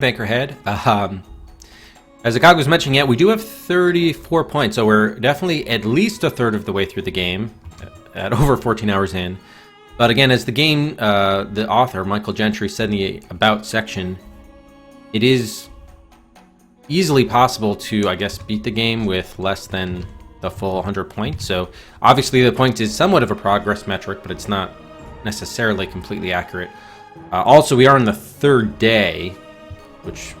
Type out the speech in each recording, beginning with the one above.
Anchorhead. As Akag was mentioning, yeah, we do have 34 points, so we're definitely at least a third of the way through the game, at over 14 hours in. But again, as the game, the author, Michael Gentry, said in the About section, it is easily possible to, I guess, beat the game with less than the full 100 points. So obviously the point is somewhat of a progress metric, but it's not necessarily completely accurate. Also, we are on the third day, which,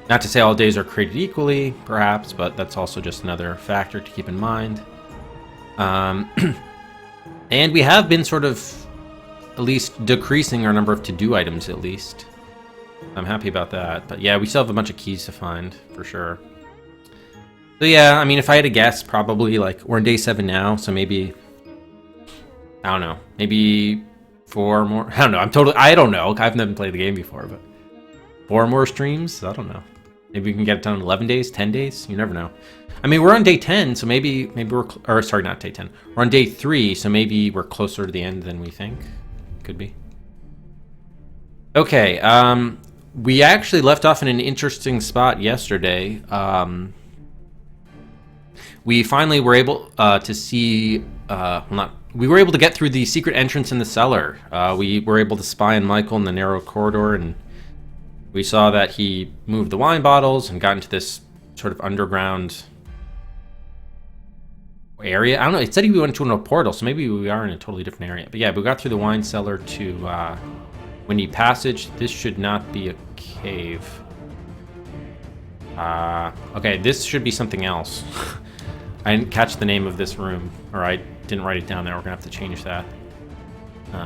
not to say all days are created equally, perhaps, but that's also just another factor to keep in mind. And we have been sort of at least decreasing our number of to-do items, at least. I'm happy about that. But yeah, we still have a bunch of keys to find, for sure. So yeah, I mean, if I had to guess, probably, like, we're on day 7 now, so maybe, I don't know, maybe 4 more. I don't know, I don't know. I've never played the game before, but 4 more streams? I don't know. Maybe we can get it done in 11 days, 10 days? You never know. I mean, we're on day 10, so maybe we're... Or, sorry, not day 10. We're on day 3, so maybe we're closer to the end than we think. Could be. Okay, we actually left off in an interesting spot yesterday. We finally were able to see... we were able to get through the secret entrance in the cellar. We were able to spy on Michael in the narrow corridor, and we saw that he moved the wine bottles and got into this sort of underground area. I don't know, it said he went to a portal, so maybe we are in a totally different area. But yeah, we got through the wine cellar to Windy Passage. This should not be a cave. Okay, this should be something else. I didn't catch the name of this room, or I didn't write it down there. We're gonna have to change that.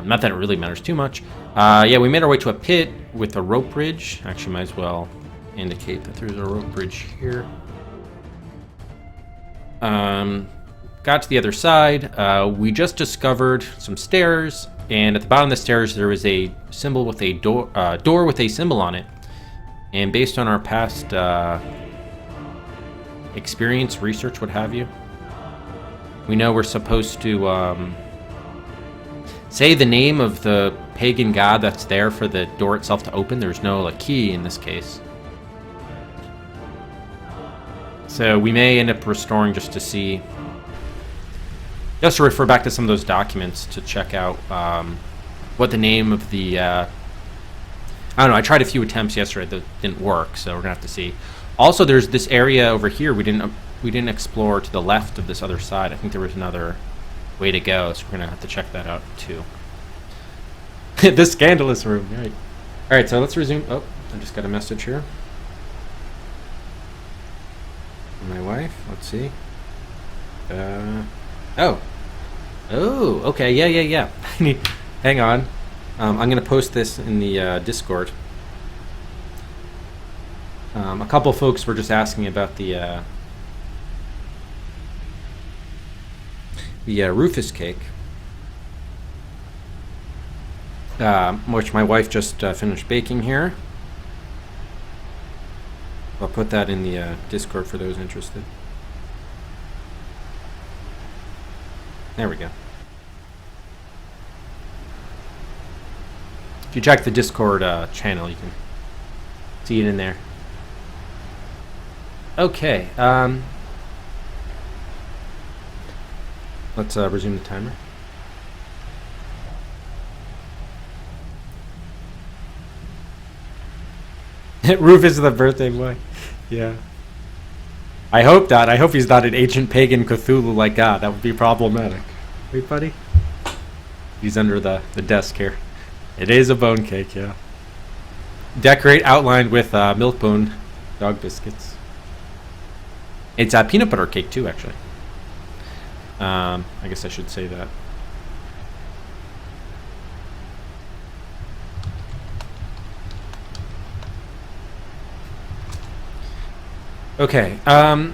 Not that it really matters too much. Yeah, we made our way to a pit with a rope bridge. Actually, might as well indicate that there's a rope bridge here. Got to the other side. We just discovered some stairs, and at the bottom of the stairs there is a symbol with a door with a symbol on it. And based on our past experience, research, what have you, we know we're supposed to say the name of the pagan god that's there for the door itself to open. There's no key in this case. So we may end up restoring just to see, just to refer back to some of those documents to check out what the name of the, I don't know, I tried a few attempts yesterday that didn't work, so we're gonna have to see. Also, there's this area over here we didn't explore to the left of this other side. I think there was another way to go, so we're gonna have to check that out too. The scandalous room, right? All right, so let's resume. Oh, I just got a message here. My wife. Let's see. Oh, okay. Yeah. Hang on. I'm gonna post this in the Discord. A couple folks were just asking about the Rufus cake, which my wife just finished baking here. I'll put that in the Discord for those interested. There we go. If you check the Discord channel, you can see it in there. Okay. Let's resume the timer. Rufus is the birthday boy. Yeah. I hope not. I hope he's not an ancient pagan Cthulhu like God. That would be problematic. Wait, buddy. He's under the desk here. It is a bone cake, yeah. Decorate outlined with milk bone dog biscuits. It's a peanut butter cake too, actually. I guess I should say that. Okay, so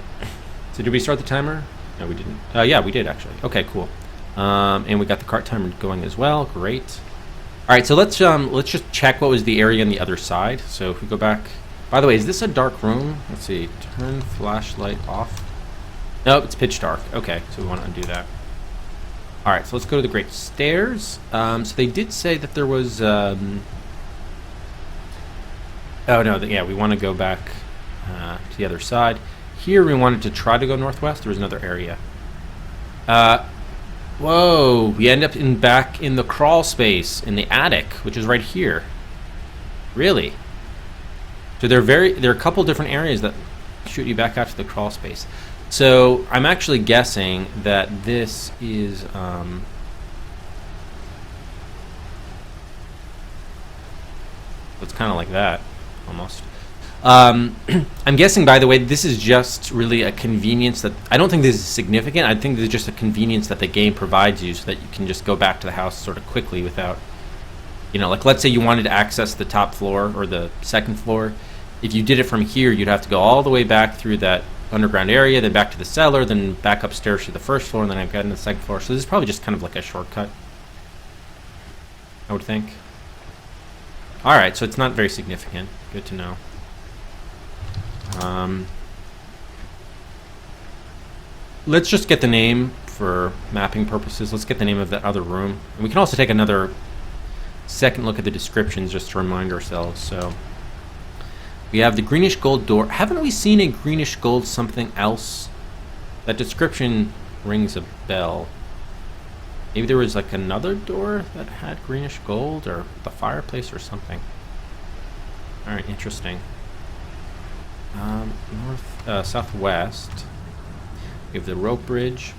did we start the timer? No, we didn't. Yeah, we did actually. Okay, cool. And we got the cart timer going as well. Great. All right, so let's just check what was the area on the other side. So if we go back. By the way, is this a dark room? Let's see. Turn flashlight off. Nope, it's pitch dark. Okay, so we want to undo that. All right, so let's go to the Great Stairs. So they did say that there was Oh, no, yeah, we want to go back to the other side. Here we wanted to try to go northwest. There was another area. Whoa, we end up back in the crawl space in the attic, which is right here. Really? So there are a couple different areas that shoot you back out to the crawl space. So I'm actually guessing that this is it's kind of like that almost. I'm guessing, by the way, this is just really a convenience that I don't think this is significant. I think this is just a convenience that the game provides you so that you can just go back to the house sort of quickly without, like let's say you wanted to access the top floor or the second floor. If you did it from here, you'd have to go all the way back through that underground area, then back to the cellar, then back upstairs to the first floor, and then I've gotten to the second floor. So this is probably just kind of like a shortcut, I would think. All right, so it's not very significant. Good to know. Let's just get the name for mapping purposes. Let's get the name of that other room. And we can also take another second look at the descriptions just to remind ourselves. So we have the greenish gold door. Haven't we seen a greenish gold something else? That description rings a bell. Maybe there was like another door that had greenish gold, or the fireplace or something. All right, interesting. Southwest. We have the rope bridge.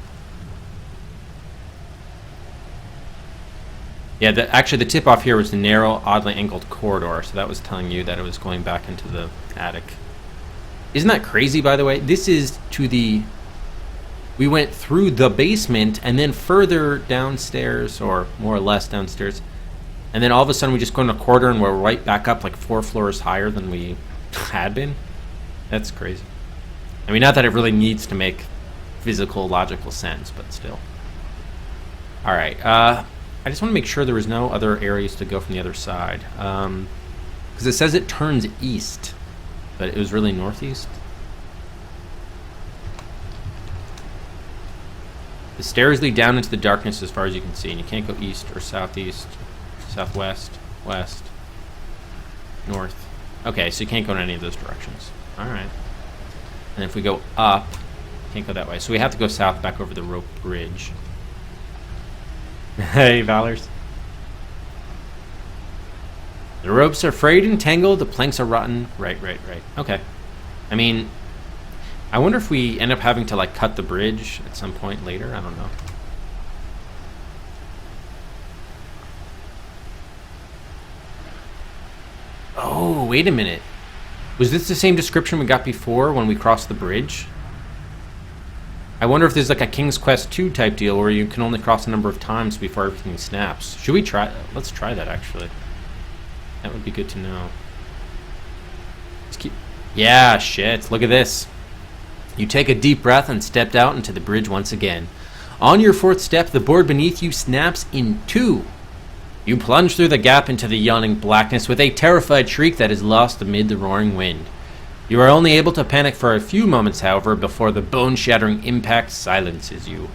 Yeah, actually the tip off here was the narrow, oddly angled corridor, so that was telling you that it was going back into the attic. Isn't that crazy, by the way? This is we went through the basement and then further downstairs, or more or less downstairs, and then all of a sudden we just go in a corridor and we're right back up like 4 floors higher than we had been. That's crazy. I mean, not that it really needs to make physical, logical sense, but still. All right. I just want to make sure there was no other areas to go from the other side. Because it says it turns east, but it was really northeast. The stairs lead down into the darkness as far as you can see, and you can't go east or southeast, southwest, west, north. Okay, so you can't go in any of those directions. All right. And if we go up, can't go that way. So we have to go south back over the rope bridge. Hey, Valors. The ropes are frayed and tangled. The planks are rotten. Right. Okay. I mean, I wonder if we end up having to, like, cut the bridge at some point later. I don't know. Oh, wait a minute. Was this the same description we got before when we crossed the bridge? I wonder if there's like a King's Quest 2 type deal where you can only cross a number of times before everything snaps. Should we try? Let's try that, actually. That would be good to know. Yeah, shit. Look at this. You take a deep breath and stepped out into the bridge once again. On your 4th step, the board beneath you snaps in 2. You plunge through the gap into the yawning blackness with a terrified shriek that is lost amid the roaring wind. You are only able to panic for a few moments, however, before the bone-shattering impact silences you.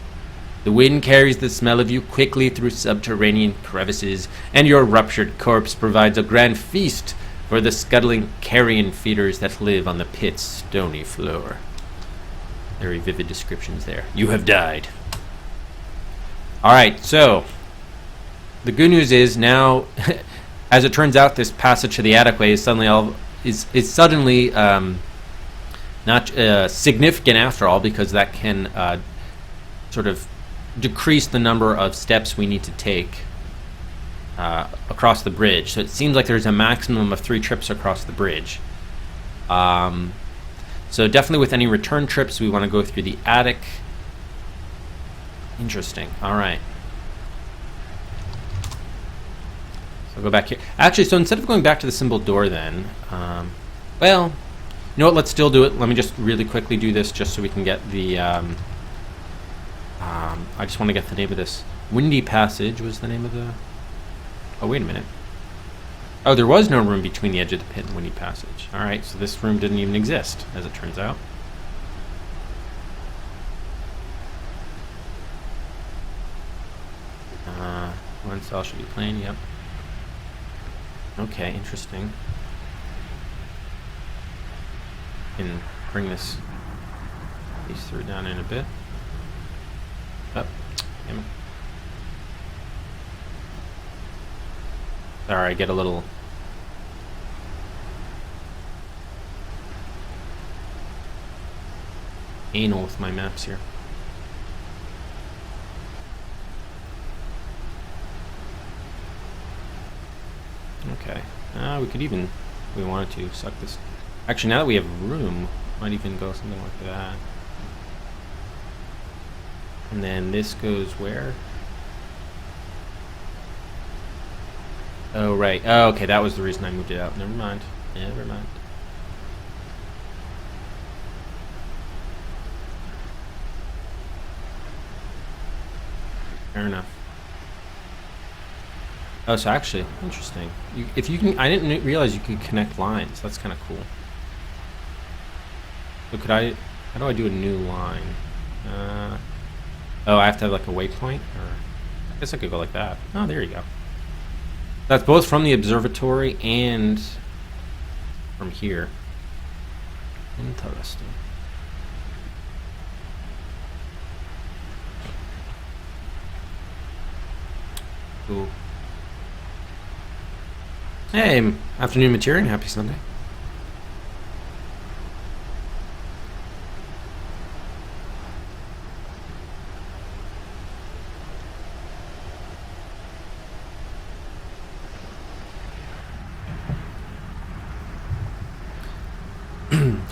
The wind carries the smell of you quickly through subterranean crevices, and your ruptured corpse provides a grand feast for the scuttling carrion feeders that live on the pit's stony floor. Very vivid descriptions there. You have died. Alright, so the good news is now, as it turns out, this passage to the attic way is suddenly not significant after all, because that can sort of decrease the number of steps we need to take across the bridge. So it seems like there's a maximum of 3 trips across the bridge. So definitely with any return trips, we want to go through the attic. Interesting. All right. So I'll go back here. Actually, so instead of going back to the symbol door then, well, you know what, let's still do it. Let me just really quickly do this just so we can get the, I just want to get the name of this. Windy Passage was the name of the, oh, wait a minute. Oh, there was no room between the edge of the pit and Windy Passage. All right, so this room didn't even exist, as it turns out. One cell should be plain, yep. Okay, interesting. can bring these through down in a bit. Oh, damn it. Sorry, I get a little anal with my maps here. Okay. We could even, if we wanted to, suck this. Actually, now that we have room, might even go something like that. And then this goes where? Oh, right. Oh, okay, that was the reason I moved it out. Never mind. Never mind. Fair enough. Oh, so actually, interesting. If you can, I didn't realize you could connect lines. That's kind of cool. So could I? How do I do a new line? Oh, I have to have like a waypoint, or I guess I could go like that. Oh, there you go. That's both from the observatory and from here. Interesting. Cool. Hey, afternoon material, happy Sunday.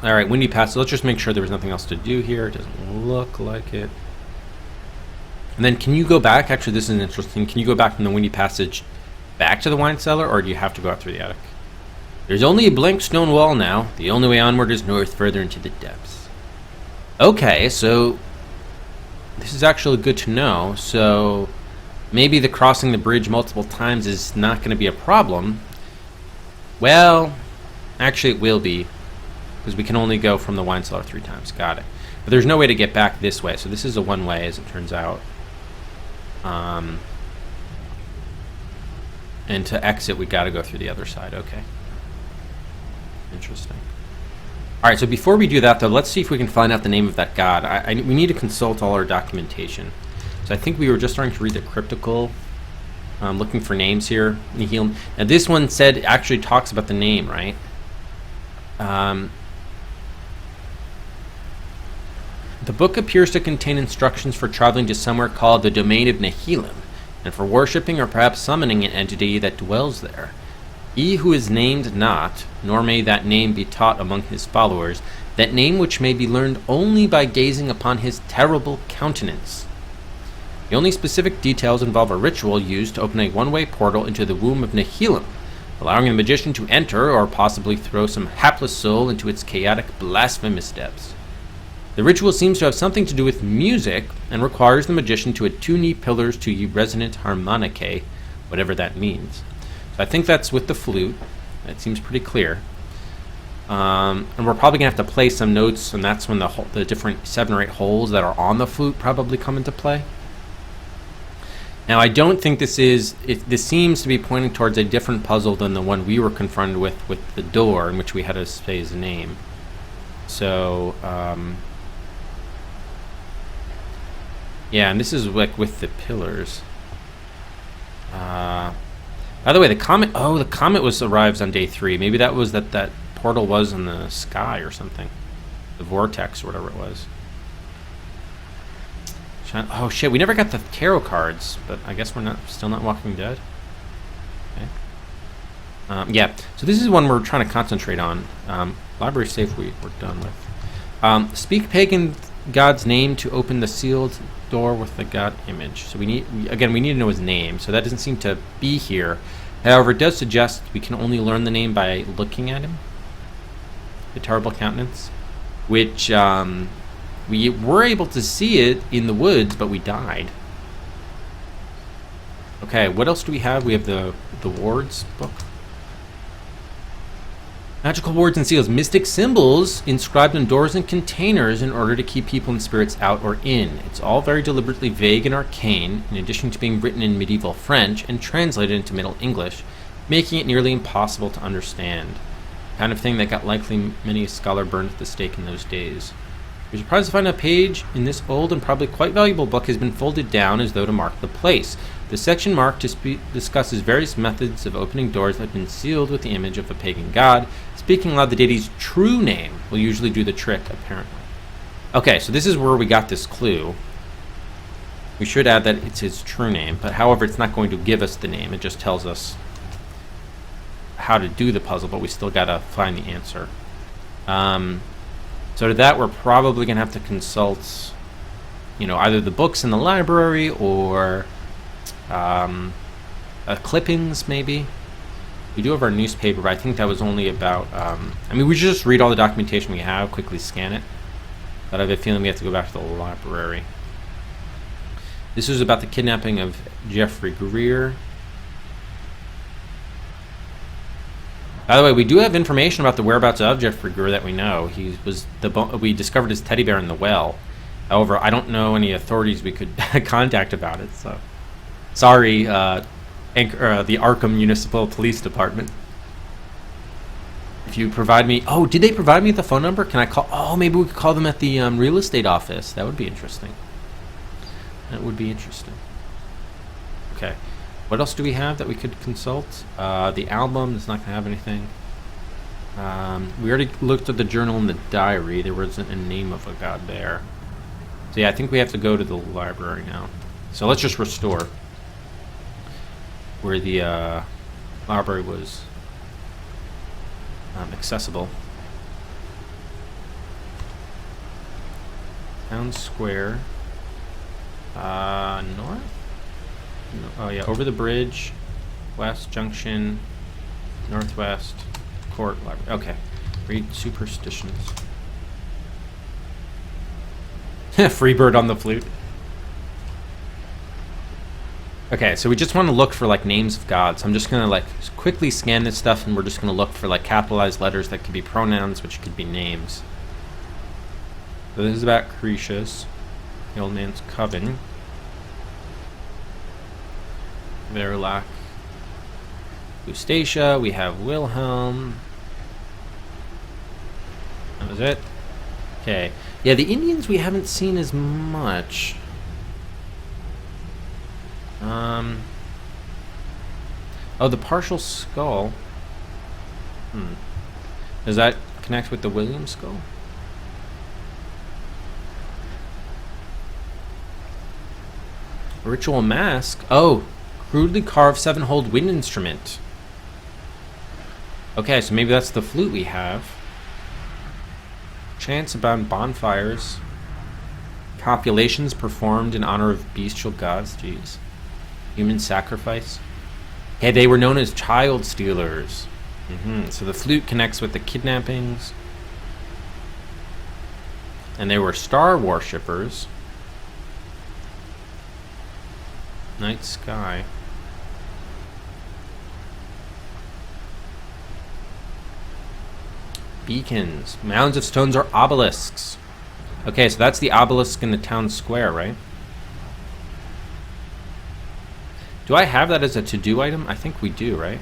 All right, Windy Pass. So let's just make sure there was nothing else to do here. It doesn't look like it. And then can you go back? Actually, this is interesting. Can you go back from the Windy Passage back to the wine cellar, or do you have to go out through the attic? There's only a blank stone wall now. The only way onward is north, further into the depths. Okay, so this is actually good to know. So maybe the crossing the bridge multiple times is not going to be a problem. Well, actually it will be, because we can only go from the wine cellar 3 times. Got it. But there's no way to get back this way, so this is a one-way, as it turns out. And to exit, we got to go through the other side. Okay. Interesting. All right, so before we do that, though, let's see if we can find out the name of that god. We need to consult all our documentation. So I think we were just starting to read the cryptical, looking for names here. Now, this one actually talks about the name, right? The book appears to contain instructions for traveling to somewhere called the Domain of Nehilim, and for worshipping or perhaps summoning an entity that dwells there. He who is named not, nor may that name be taught among his followers, that name which may be learned only by gazing upon his terrible countenance. The only specific details involve a ritual used to open a one-way portal into the womb of Nehilim, allowing the magician to enter or possibly throw some hapless soul into its chaotic, blasphemous depths. The ritual seems to have something to do with music and requires the magician to attune pillars to resonant harmonicae, whatever that means. So I think that's with the flute. That seems pretty clear. And we're probably going to have to play some notes, and that's when the different 7 or 8 holes that are on the flute probably come into play. Now, I don't think this seems to be pointing towards a different puzzle than the one we were confronted with the door, in which we had to say his name. So, yeah, and this is like with the pillars. By the way, the comet arrives on day 3. Maybe that was that portal was in the sky or something. The vortex or whatever it was. Oh shit, we never got the tarot cards, but I guess we're still not Walking Dead. Okay. Yeah, so this is one we're trying to concentrate on. Library safe we're done with. Speak pagan god's name to open the sealed door with the god image. So we need to know his name. So that doesn't seem to be here. However, it does suggest we can only learn the name by looking at him. The terrible countenance, which we were able to see it in the woods, but we died. Okay, what else do we have? We have the wards book. Magical wards and seals, mystic symbols inscribed on doors and containers in order to keep people and spirits out or in. It's all very deliberately vague and arcane, in addition to being written in medieval French and translated into Middle English, making it nearly impossible to understand. Kind of thing that got likely many a scholar burned at the stake in those days. You're surprised to find a page in this old and probably quite valuable book has been folded down as though to mark the place. The section marked discusses various methods of opening doors that have been sealed with the image of a pagan god. Speaking aloud, the deity's true name will usually do the trick, apparently. Okay, so this is where we got this clue. We should add that it's his true name, but however, it's not going to give us the name. It just tells us how to do the puzzle, but we still gotta find the answer. So to that, we're probably gonna have to consult, either the books in the library or clippings, maybe. We do have our newspaper, but I think that was only about. We should just read all the documentation we have, quickly scan it. But I have a feeling we have to go back to the library. This is about the kidnapping of Jeffrey Greer. By the way, we do have information about the whereabouts of Jeffrey Greer that we know. We discovered his teddy bear in the well. However, I don't know any authorities we could contact about it. So, sorry, the Arkham Municipal Police Department. If you provide me, did they provide me the phone number? Can I call? Oh, maybe we could call them at the real estate office. That would be interesting. Okay. What else do we have that we could consult? The album is not going to have anything. We already looked at the journal and the diary. There wasn't a name of a god there. So yeah, I think we have to go to the library now. So let's just restore where the library was accessible. Town Square. North? No, oh yeah, over the bridge, west junction, northwest, court, library. Okay, read superstitions. Freebird on the flute. Okay, so we just want to look for names of gods. I'm just gonna quickly scan this stuff, and we're just gonna look for capitalized letters that could be pronouns, which could be names. So this is about Cretius, the old man's coven. Verlac, Lustatia, we have Wilhelm. That was it. Okay. Yeah, the Indians we haven't seen as much. The partial skull. Does that connect with the William skull? Ritual mask. Oh, crudely carved 7-holed wind instrument. Okay, so maybe that's the flute we have. Chants about bonfires. Copulations performed in honor of bestial gods. Jeez. Human sacrifice. Okay, they were known as child stealers. So the flute connects with the kidnappings. And they were star worshippers. Night sky. Beacons. Mounds of stones are obelisks. Okay, so that's the obelisk in the town square, right? Do I have that as a to-do item? I think we do, right?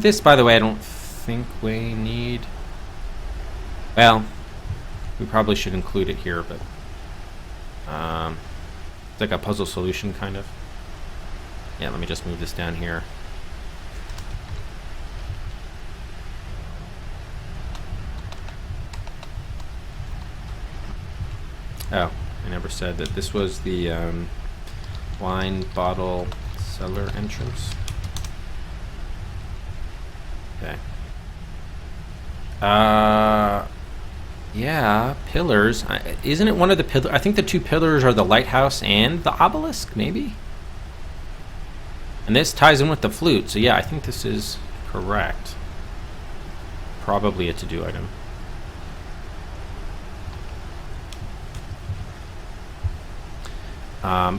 This, by the way, I don't think we need. Well, we probably should include it here, but it's like a puzzle solution, kind of. Yeah, let me just move this down here. Oh, I never said that this was the wine bottle cellar entrance. Okay. Yeah, pillars. Isn't it one of the pillars? I think the two pillars are the lighthouse and the obelisk, maybe? And this ties in with the flute, so yeah, I think this is correct. Probably a to-do item.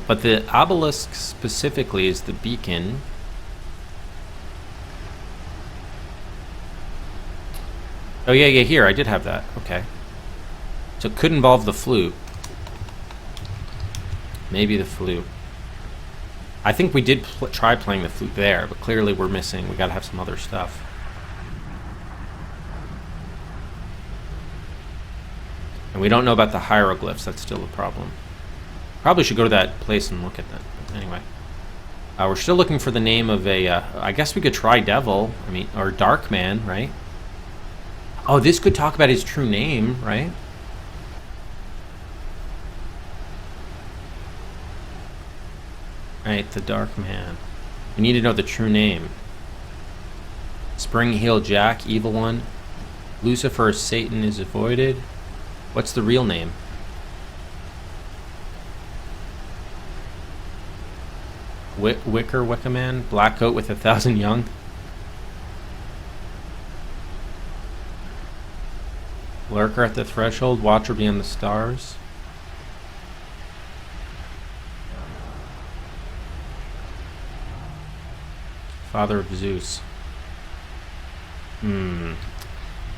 But the obelisk specifically is the beacon. Oh yeah, here, I did have that. Okay. So it could involve the flute. Maybe the flute. I think we did try playing the flute there, but clearly we're missing. We got to have some other stuff. And we don't know about the hieroglyphs. That's still a problem. Probably should go to that place and look at that. But anyway. We're still looking for the name of a... I guess we could try Devil. I mean, or Dark Man, right? Oh, this could talk about his true name, right? Right, the Dark Man. We need to know the true name. Spring Heel Jack, Evil One. Lucifer, Satan is avoided. What's the real name? Wicker Man, Black Coat with 1,000 Young. Lurker at the Threshold, Watcher Beyond the Stars. Father of Zeus.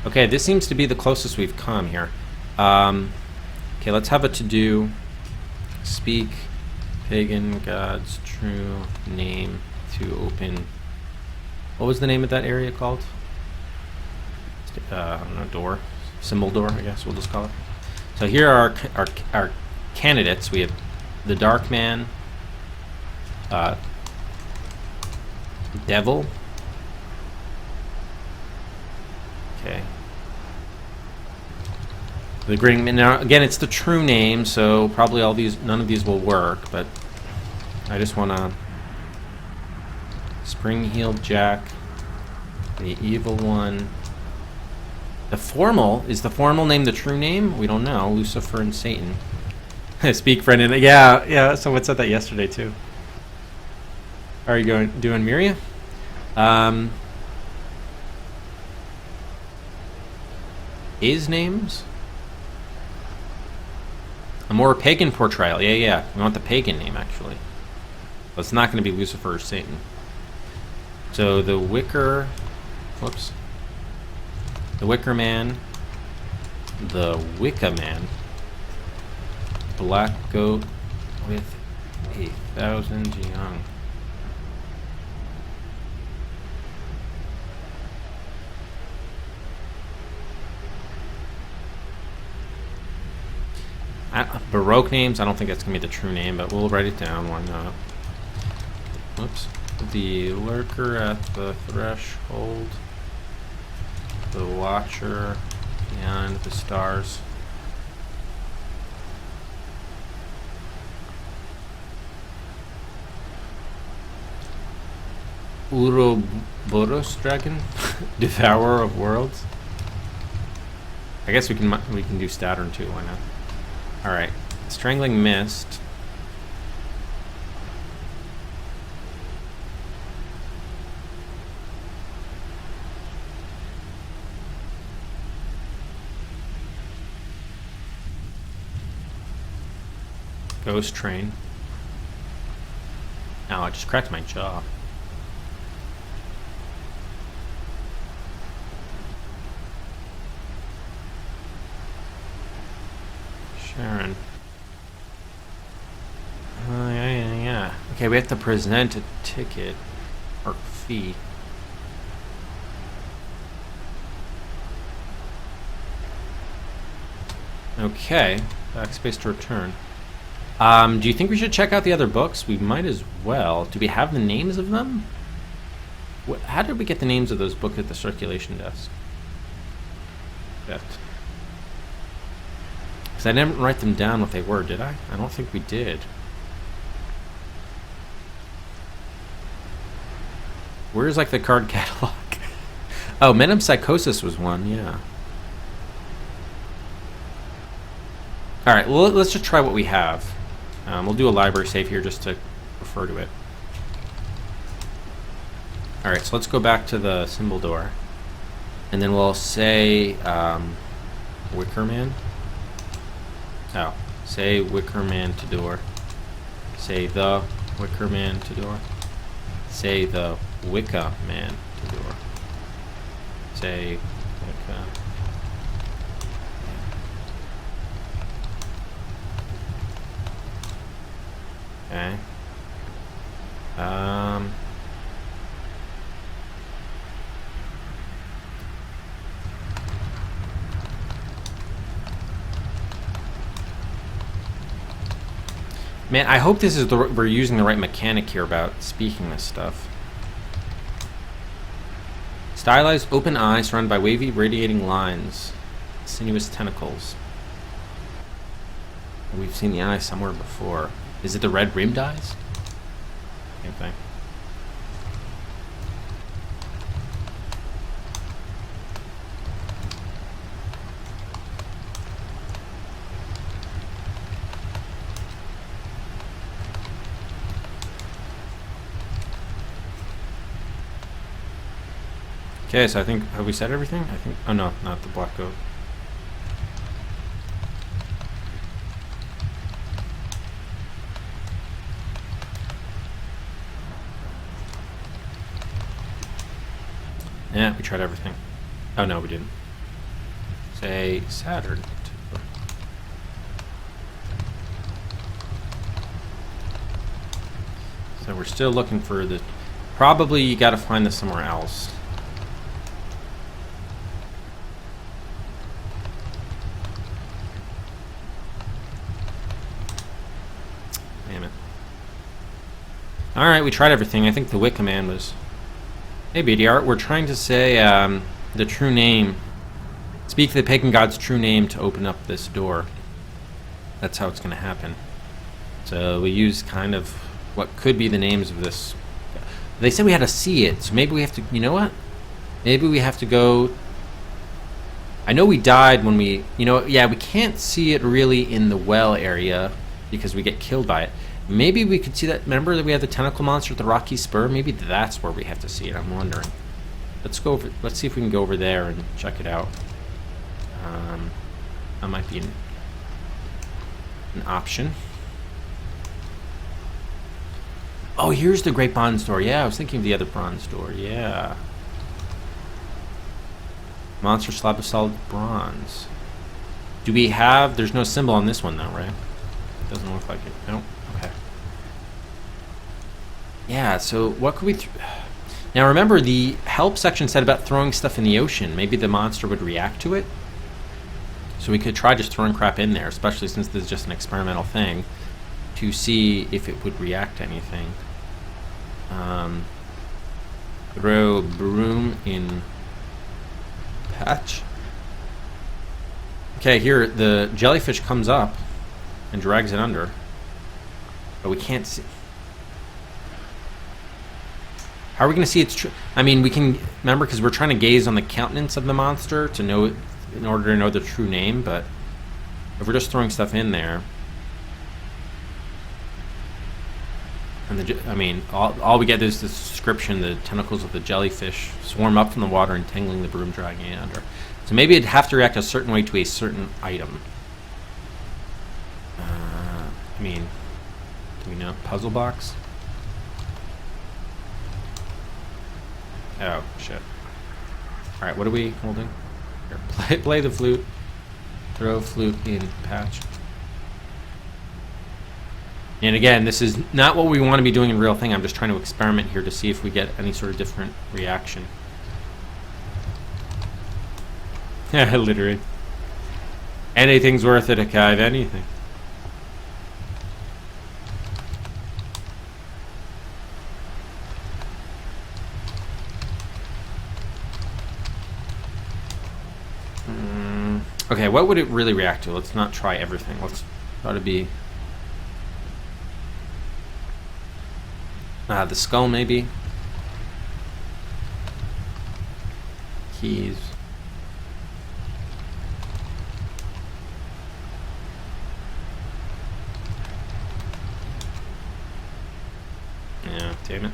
Okay, this seems to be the closest we've come here. Okay, let's have a to-do. Speak pagan god's true name to open. What was the name of that area called? I don't know, door. Symbol door, I guess we'll just call it. So here are our candidates. We have the Dark Man, Devil. Okay. The Green Man. Now again, it's the true name, so probably none of these will work. But I just want to Spring-Heeled Jack, the Evil One. The formal, is the formal name the true name? We don't know. Lucifer and Satan. Speak, Brendan. Yeah. Someone said that yesterday too. How are you doing, Miria? His names? A more pagan portrayal. Yeah. We want the pagan name, actually. But it's not going to be Lucifer or Satan. So the Wicker... Whoops. The Wicker Man. The Wicca Man. Black Goat with 1,000 Young. Baroque names, I don't think that's going to be the true name, but we'll write it down. Why not? Whoops. The Lurker at the Threshold. The Watcher Beyond the Stars. Ouroboros Dragon? Devourer of Worlds? I guess we can do Saturn too, why not? Alright. Strangling Mist. Ghost Train. Ow, I just cracked my jaw. Sharon. Yeah. Okay, we have to present a ticket or fee. Okay, backspace to return. Do you think we should check out the other books? We might as well. Do we have the names of them? How did we get the names of those books at the circulation desk? Because I didn't write them down what they were, did I? I don't think we did. Where's like the card catalog? Oh, Metempsychosis was one, yeah. Alright, well, let's just try what we have. We'll do a library save here just to refer to it. Alright, so let's go back to the symbol door. And then we'll say Wicker Man. Oh, say Wicker Man to door. Say the Wicker Man to door. Say the Wicca Man to door. Say Wicca. Okay. Um... Man, I hope this is we're using the right mechanic here about speaking this stuff. Stylized open eye surrounded by wavy radiating lines. Sinuous tentacles. We've seen the eye somewhere before. Is it the red rimmed eyes? Same thing. Okay, so I think, have we said everything? I think, oh no, not the black goat. Yeah, we tried everything. Oh no, we didn't. Say Saturn. So we're still looking for the, probably you gotta find this somewhere else. Alright, we tried everything. I think the WIT command was... Hey, BDR, we're trying to say the true name. Speak the pagan god's true name to open up this door. That's how it's going to happen. So we use kind of what could be the names of this. They said we had to see it, so maybe we have to... You know what? Maybe we have to go... I know we died when we... You know, yeah, we can't see it really in the well area because we get killed by it. Maybe we could see that. Remember that we had the tentacle monster at the Rocky Spur? Maybe that's where we have to see it. I'm wondering. Let's go over. Let's see if we can go over there and check it out. That might be an option. Oh, here's the Great Bronze Door. Yeah, I was thinking of the other bronze door. Yeah. Monster slab of solid bronze. Do we have... There's no symbol on this one, though, right? Doesn't look like it. Nope. Okay. Yeah, so what could we... Now remember, the help section said about throwing stuff in the ocean. Maybe the monster would react to it? So we could try just throwing crap in there, especially since this is just an experimental thing, to see if it would react to anything. Throw broom in patch. Okay, here, the jellyfish comes up and drags it under. But we can't see... How are we going to see its true... I mean, we can... Remember, because we're trying to gaze on the countenance of the monster to know... In order to know the true name, but... If we're just throwing stuff in there... And the... I mean, all we get is the description, the tentacles of the jellyfish swarm up from the water, entangling the broom, dragging it under. So maybe it'd have to react a certain way to a certain item. I mean... Do we know? Puzzle box? Oh, shit. Alright, what are we holding? Here, play the flute. Throw flute in patch. And again, this is not what we want to be doing in real thing. I'm just trying to experiment here to see if we get any sort of different reaction. Yeah, literally. Anything's worth it, Akive, anything. Okay, what would it really react to? Let's not try everything. Let's try to be... the skull, maybe? Keys. Yeah, damn it.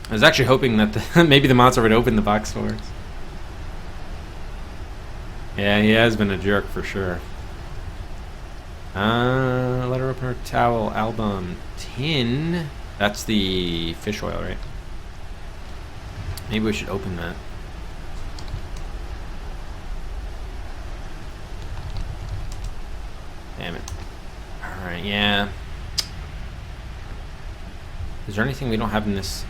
I was actually hoping that maybe the monster would open the box for us. Yeah, he has been a jerk for sure. Letter opener, towel, album, tin. That's the fish oil, right? Maybe we should open that. Damn it. Alright, yeah. Is there anything we don't have in this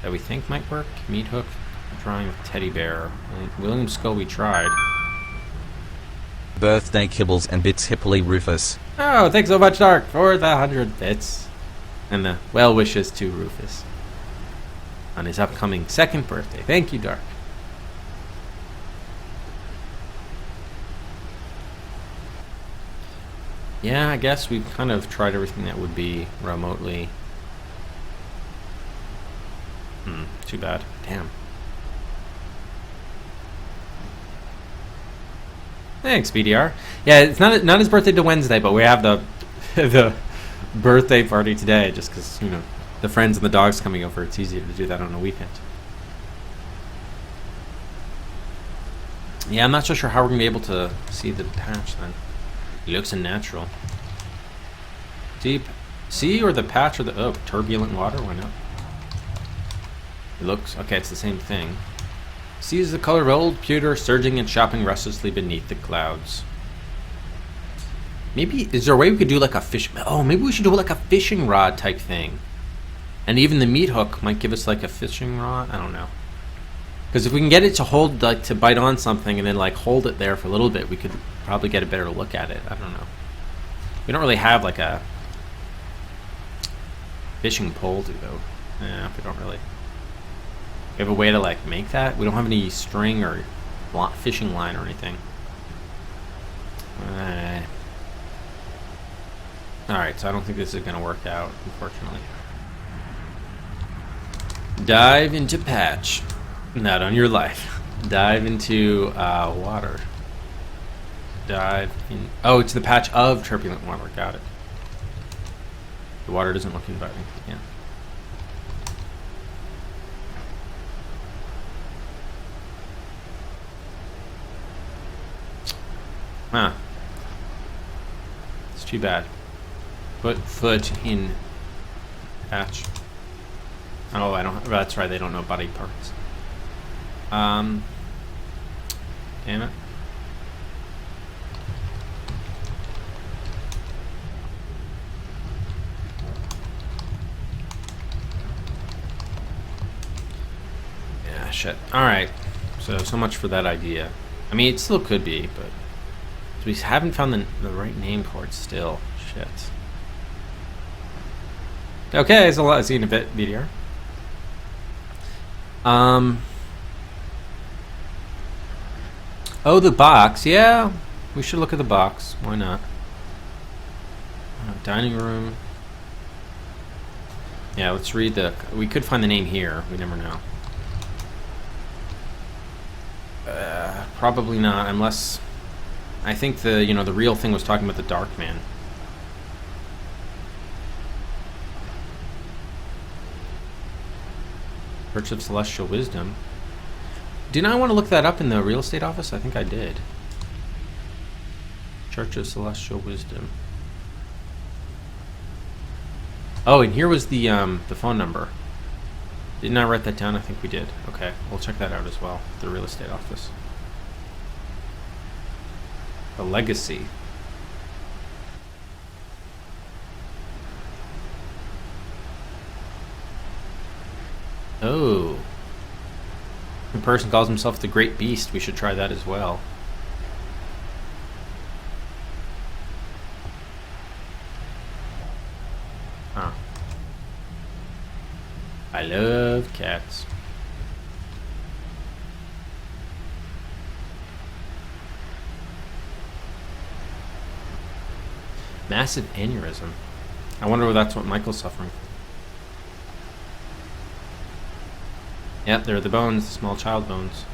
that we think might work? Meat hook, drawing with teddy bear. William Skull we tried. Birthday kibbles and bits hippily Rufus. Oh, thanks so much, Dark, for the 100 bits. And the well wishes to Rufus on his upcoming second birthday. Thank you, Dark. Yeah, I guess we've kind of tried everything that would be remotely. Too bad. Damn. Thanks, BDR. Yeah, it's not his birthday till Wednesday, but we have the the birthday party today, just because, you know, the friends and the dogs coming over. It's easier to do that on a weekend. Yeah, I'm not so sure how we're gonna be able to see the patch then. It looks unnatural. Deep sea or the patch or the turbulent water? Why not? It looks okay. It's the same thing. Sea is the color of old pewter, surging and shopping restlessly beneath the clouds. Maybe, is there a way we could do like a fish? Oh, maybe we should do like a fishing rod type thing. And even the meat hook might give us like a fishing rod. I don't know. Because if we can get it to hold, like to bite on something and then like hold it there for a little bit, we could probably get a better look at it. I don't know. We don't really have like a fishing pole, though. Yeah, we don't really. We have a way to like make that. We don't have any string or fishing line or anything. Alright, so I don't think this is going to work out, unfortunately. Dive into patch. Not on your life. Dive into water. Dive in. Oh, it's the patch of turbulent water. Got it. The water doesn't look inviting. Yeah. Huh. It's too bad. Put foot in patch. Oh, I don't. That's right. They don't know body parts. Damn it. Yeah, shit. Alright. So much for that idea. I mean, it still could be, but we haven't found the right name for it still. Shit. Okay, so I'll see you in a bit, BDR. Oh, the box. Yeah, we should look at the box. Why not? Dining room. Yeah, let's read the. We could find the name here. We never know. Probably not, unless. I think the the real thing was talking about the Dark Man. Church of Celestial Wisdom. Didn't I want to look that up in the real estate office? I think I did. Church of Celestial Wisdom. Oh, and here was the phone number. Didn't I write that down? I think we did. Okay, we'll check that out as well. The real estate office. The legacy. Oh. The person calls himself the Great Beast. We should try that as well. Huh. I love cats. Massive aneurysm. I wonder if that's what Michael's suffering. Yep, there are the bones, the small child bones.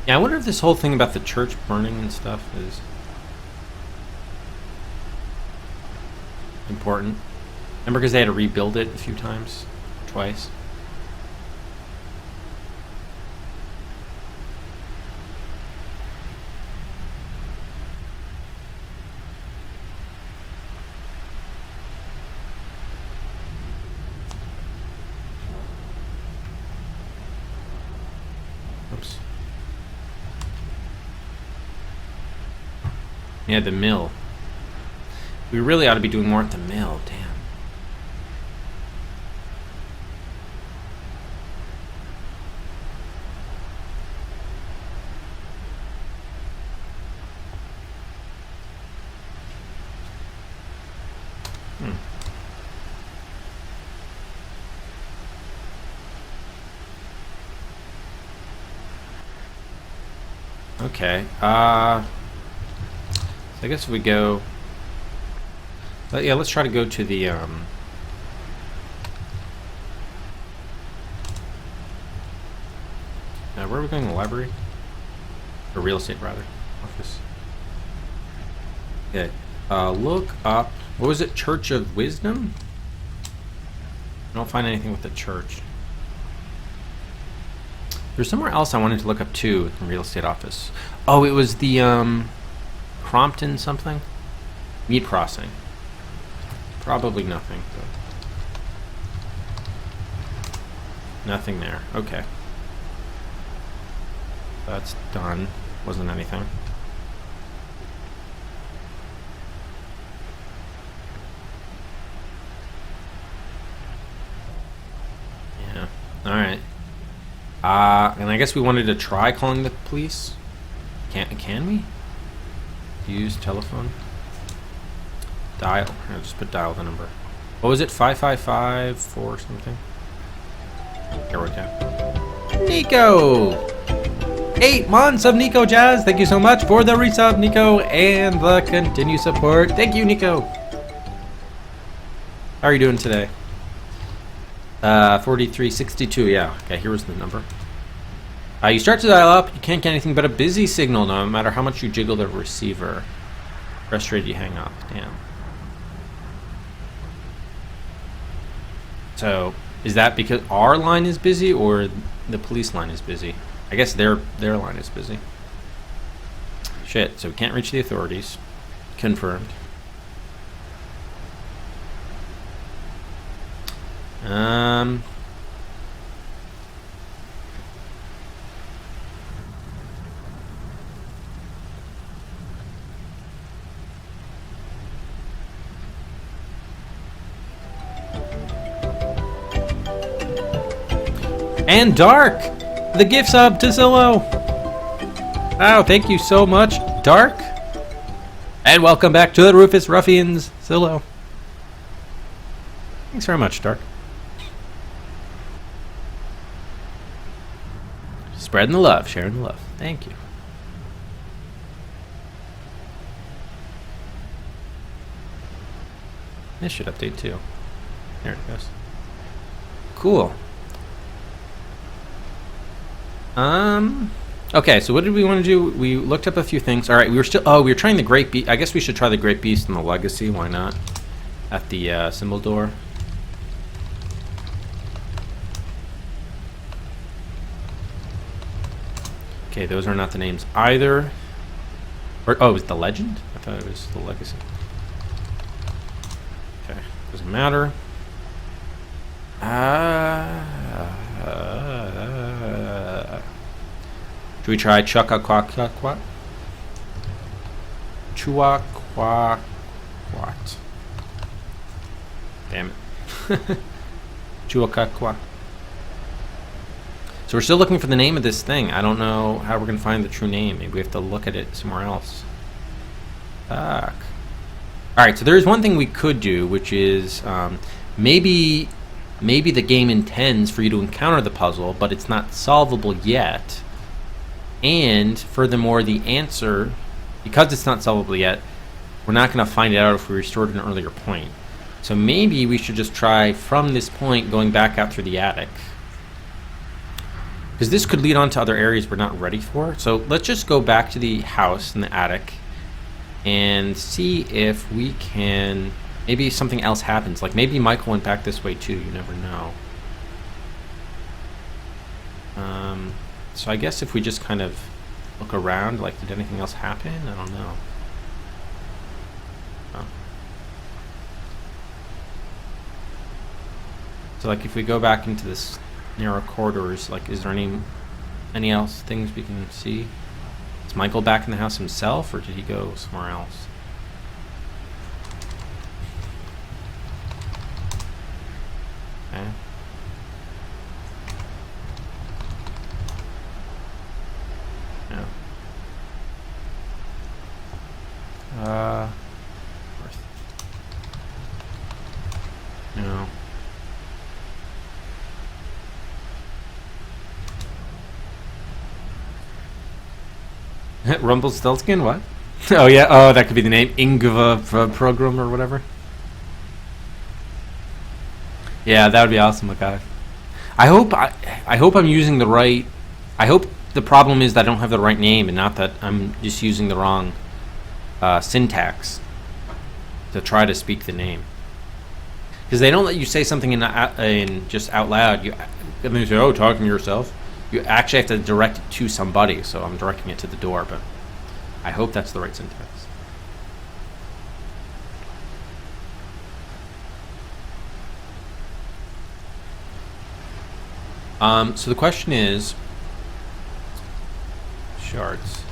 Yeah, I wonder if this whole thing about the church burning and stuff is important. Remember, because they had to rebuild it a few times, twice. Yeah, the mill. We really ought to be doing more at the mill. Damn. Okay. So I guess if we go. Yeah, let's try to go to the. Where are we going? The library? Or real estate, rather. Office. Okay. Look up. What was it? Church of Wisdom? I don't find anything with the church. There's somewhere else I wanted to look up too in the real estate office. Oh, it was the Crompton something? Meat Crossing. Probably nothing. Nothing there. Okay. That's done. Wasn't anything. Yeah. Alright. And I guess we wanted to try calling the police. Can we? Use telephone. Dial. I'll just put dial the number. What was it? 5554 something? Here we go. Nico! 8 months of Nico Jazz. Thank you so much for the resub, Nico, and the continued support. Thank you, Nico. How are you doing today? 4362, yeah. Okay, here was the number. You start to dial up, you can't get anything but a busy signal no matter how much you jiggle the receiver. Frustrated, you hang up. Damn. So, is that because our line is busy or the police line is busy? I guess their line is busy. Shit, so we can't reach the authorities. Confirmed. And Dark! The gift sub to Zillow! Wow, thank you so much, Dark! And welcome back to the Rufus Ruffians, Zillow. Thanks very much, Dark. Spreading the love, sharing the love. Thank you. This should update too. There it goes. Cool. Okay, so what did we want to do? We looked up a few things. All right, we were trying the Great Beast. I guess we should try the Great Beast and the Legacy. Why not? At the symbol door. Okay, those are not the names either. Or, oh, it was the Legend? I thought it was the Legacy. Okay, doesn't matter. Should we try Chuckquaquat? Chuaquaquat. Damn it. Chuaquaquat. So we're still looking for the name of this thing. I don't know how we're going to find the true name. Maybe we have to look at it somewhere else. Fuck. Alright, so there's one thing we could do, which is maybe the game intends for you to encounter the puzzle, but it's not solvable yet. And furthermore, the answer, because it's not solvable yet, we're not going to find it out if we restored an earlier point. So maybe we should just try from this point going back out through the attic. Because this could lead on to other areas we're not ready for. So let's just go back to the house in the attic and see if we can... Maybe something else happens. Like maybe Michael went back this way too. You never know. So I guess if we just kind of look around, like did anything else happen? I don't know. Oh. So like if we go back into this narrow corridors, like is there any else things we can see? Is Michael back in the house himself, or did he go somewhere else? Okay. No. North. No. Rumpelstiltskin, what? Oh yeah, oh that could be the name. Ingva program or whatever. Yeah, that would be awesome, okay. I hope I'm using the right. I hope the problem is that I don't have the right name and not that I'm just using the wrong syntax to try to speak the name. Because they don't let you say something in just out loud. You say, "Oh, talking to yourself." You actually have to direct it to somebody, so I'm directing it to the door, but I hope that's the right syntax. So the question is, shards.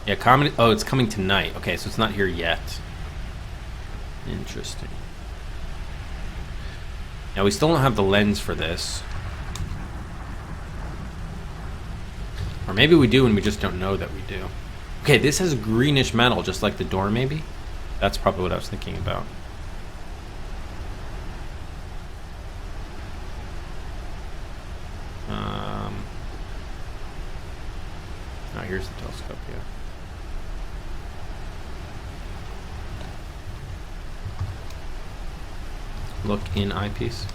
Yeah, comedy. Oh, it's coming tonight. Okay, so it's not here yet. Interesting. Now we still don't have the lens for this. Or maybe we do and we just don't know that we do. Okay, this has greenish metal, just like the door, maybe? That's probably what I was thinking about. Oh, here's the telescope, yeah. Look in eyepiece.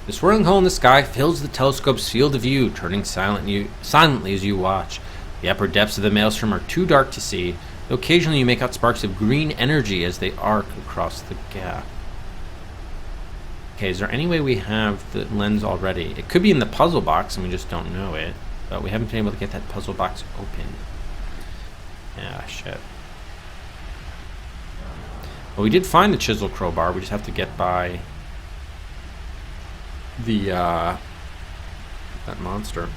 The swirling hole in the sky fills the telescope's field of view, turning silently as you watch. The upper depths of the maelstrom are too dark to see, though occasionally you make out sparks of green energy as they arc across the gap. Okay, is there any way we have the lens already? It could be in the puzzle box and we just don't know it, but we haven't been able to get that puzzle box open. Yeah, shit. Well, we did find the chisel crowbar, we just have to get by the that monster.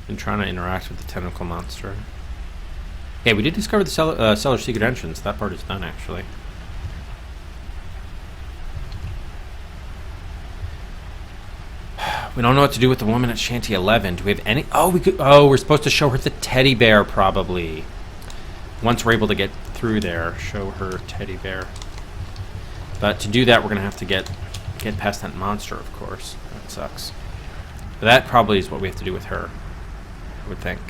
Been trying to interact with the tentacle monster. Okay, we did discover the cellar secret entrance. That part is done, actually. We don't know what to do with the woman at Shanty 11. Do we have any? Oh, we could. Oh, we're supposed to show her the teddy bear, probably. Once we're able to get through there, show her teddy bear. But to do that, we're gonna have to get past that monster, of course. That sucks. But that probably is what we have to do with her, I would think.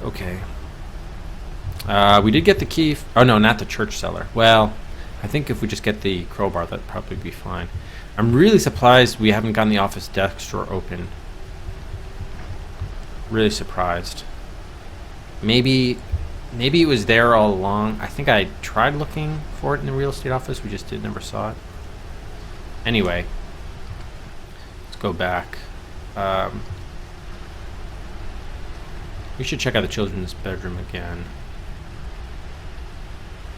Okay. We did get the key. Oh no, not the church cellar. Well, I think if we just get the crowbar, that'd probably be fine. I'm really surprised we haven't gotten the office desk drawer open. Really surprised. Maybe it was there all along. I think I tried looking for it in the real estate office. We just never saw it. Anyway, let's go back. We should check out the children's bedroom again.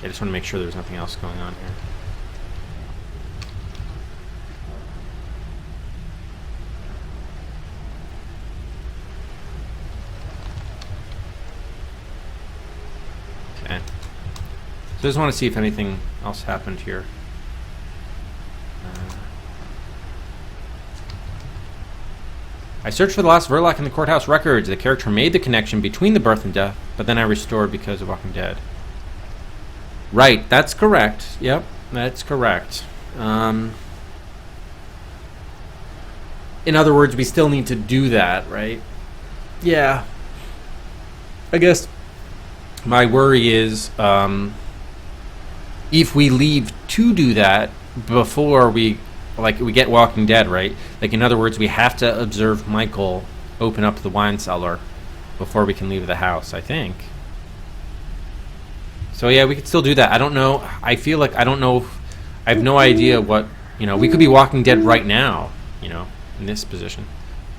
I just want to make sure there's nothing else going on here. Okay. So I just want to see if anything else happened here. I searched for the last Verloc in the courthouse records. The character made the connection between the birth and death, but then I restored because of Walking Dead. Right, that's correct. Yep, that's correct. In other words, we still need to do that, right? Yeah. I guess my worry is if we leave to do that before we get Walking Dead, right? Like, in other words, we have to observe Michael open up the wine cellar before we can leave the house, I think. So yeah, we could still do that. I don't know. I feel like I don't know. I have no idea what, we could be Walking Dead right now, in this position.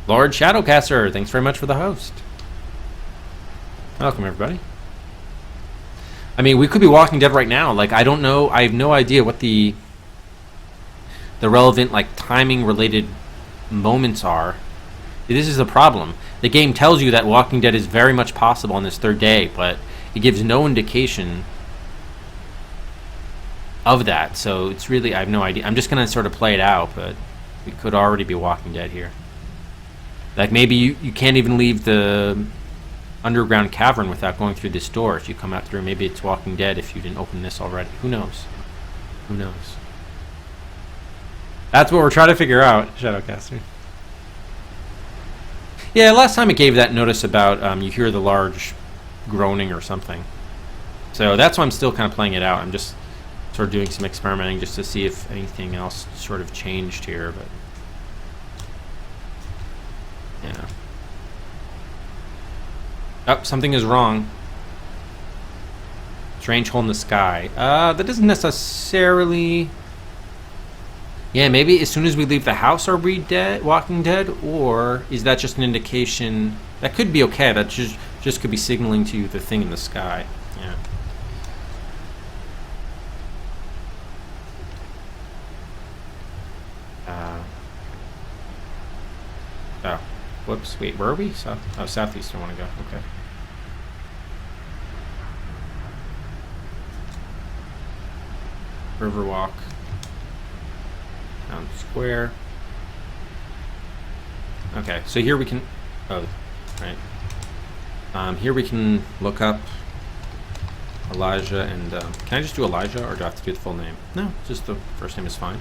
Lord Shadowcaster, thanks very much for the host. Welcome, everybody. I mean, we could be Walking Dead right now. Like, I don't know. I have no idea what the relevant, like, timing related moments are. This is the problem. The game tells you that Walking Dead is very much possible on this third day, but it gives no indication of that. So it's really, I have no idea. I'm just gonna sort of play it out, but we could already be Walking Dead here. Like, maybe you can't even leave the underground cavern without going through this door. If you come out through, maybe it's Walking Dead if you didn't open this already. Who knows? Who knows? That's what we're trying to figure out, Shadowcaster. Yeah, last time it gave that notice about you hear the large groaning or something. So that's why I'm still kind of playing it out. I'm just sort of doing some experimenting just to see if anything else sort of changed here, but yeah. Oh, something is wrong. Strange hole in the sky. That doesn't necessarily... Yeah, maybe as soon as we leave the house are we dead, Walking Dead? Or is that just an indication... That could be okay. That just could be signaling to you the thing in the sky. Yeah. Oh. Whoops. Wait, where are we? South? Oh, southeast I want to go. Okay. Riverwalk. Town Square. Okay, so here we can... Oh, right. Here we can look up Elijah and... can I just do Elijah, or do I have to do the full name? No, just the first name is fine.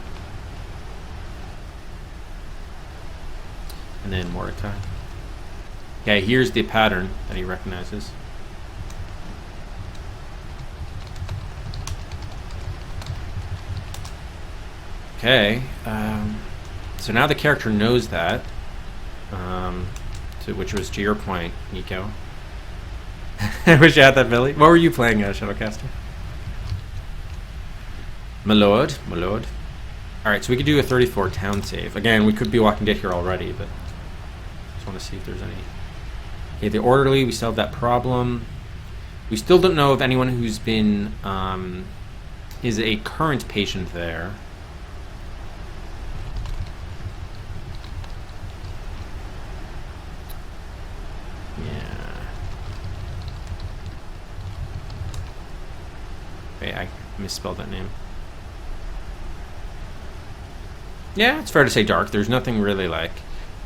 And then Mordecai. Okay, here's the pattern that he recognizes. Okay, so now the character knows that, which was to your point, Nico. I wish I had that, Billy. What were you playing, Shadowcaster? My lord, my lord. Alright, so we could do a 34 town save. Again, we could be Walking Dead here already, but just want to see if there's any... Okay, the orderly, we still have that problem. We still don't know of anyone who's been, is a current patient there. I misspelled that name. Yeah, it's fair to say dark. There's nothing really like,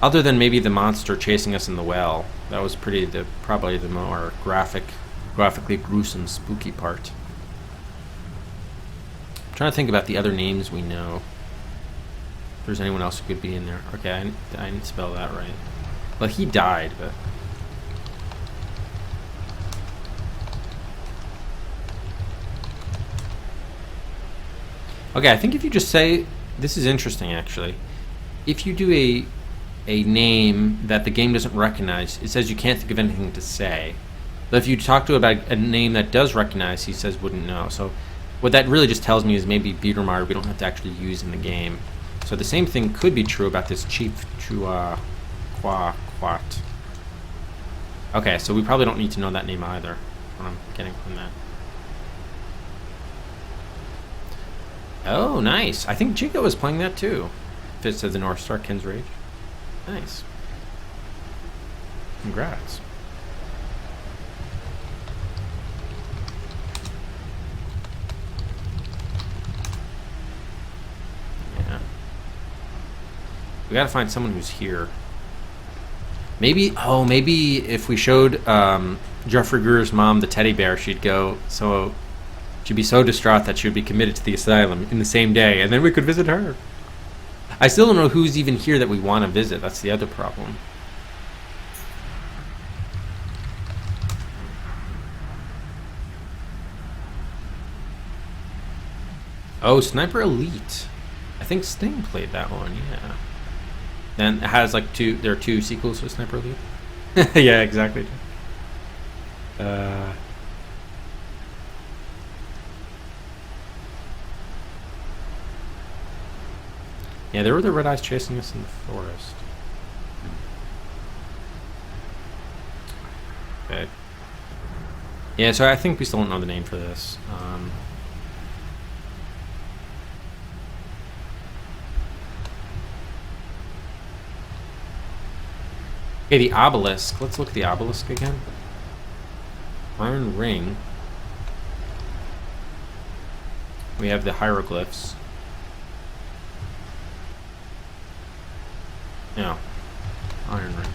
other than maybe the monster chasing us in the well. That was probably the more graphically gruesome, spooky part. I'm trying to think about the other names we know. If there's anyone else who could be in there. Okay, I didn't spell that right. Well, he died, but... Okay, I think if you just say, this is interesting actually. If you do a name that the game doesn't recognize, it says you can't think of anything to say. But if you talk to about a name that does recognize, he says wouldn't know. So what that really just tells me is maybe Biedermeier we don't have to actually use in the game. So the same thing could be true about this Chief Chua Quat. Okay, so we probably don't need to know that name either. What I'm getting from that. Oh, nice. I think Chico was playing that too. Fist of the North Star, Ken's Rage. Nice. Congrats. Yeah. We gotta find someone who's here. Maybe if we showed Jeffrey Greer's mom the teddy bear, she'd go, so... She'd be so distraught that she would be committed to the asylum in the same day, and then we could visit her. I still don't know who's even here that we want to visit. That's the other problem. Oh, Sniper Elite. I think Sting played that one, yeah. And it has like there are two sequels to Sniper Elite. Yeah, exactly. Yeah, there were the red eyes chasing us in the forest. Okay. Yeah, so I think we still don't know the name for this. Okay, the obelisk. Let's look at the obelisk again. Iron ring. We have the hieroglyphs. No. Iron ring.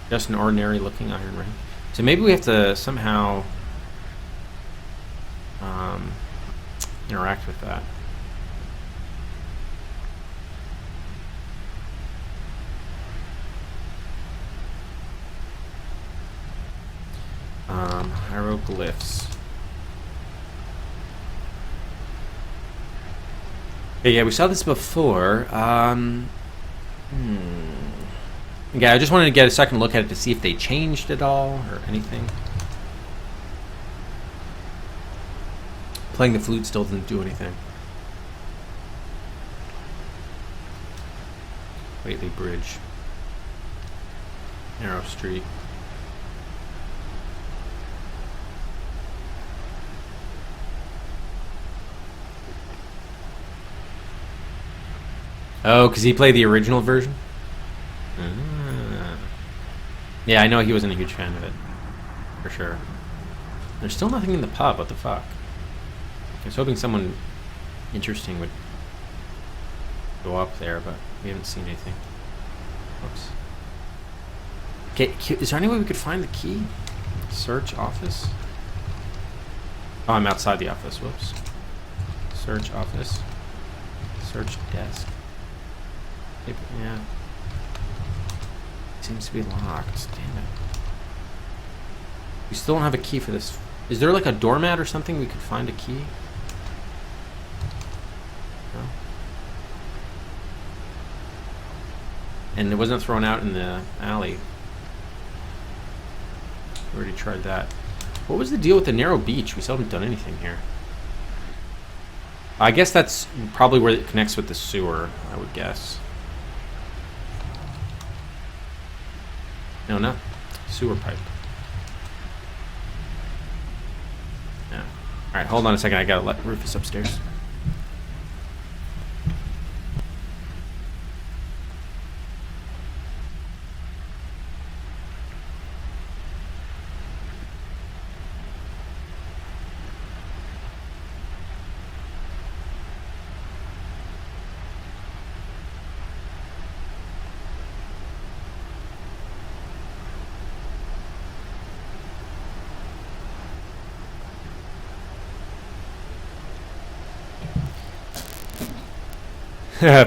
Just an ordinary looking iron ring. So maybe we have to somehow interact with that. Hieroglyphs. Yeah, we saw this before. Yeah, I just wanted to get a second look at it to see if they changed at all or anything. Playing the flute still doesn't do anything. Waitley Bridge. Narrow Street. Oh, because he played the original version? Yeah, I know he wasn't a huge fan of it. For sure. There's still nothing in the pub. What the fuck? I was hoping someone interesting would go up there, but we haven't seen anything. Whoops. Okay, is there any way we could find the key? Search office? Oh, I'm outside the office. Whoops. Search office. Search desk. Yeah. Seems to be locked. Damn it. We still don't have a key for this. Is there like a doormat or something we could find a key? No. And it wasn't thrown out in the alley. We already tried that. What was the deal with the narrow beach? We still haven't done anything here. I guess that's probably where it connects with the sewer, I would guess. No, not sewer pipe. No. Alright, hold on a second. I gotta let Rufus upstairs.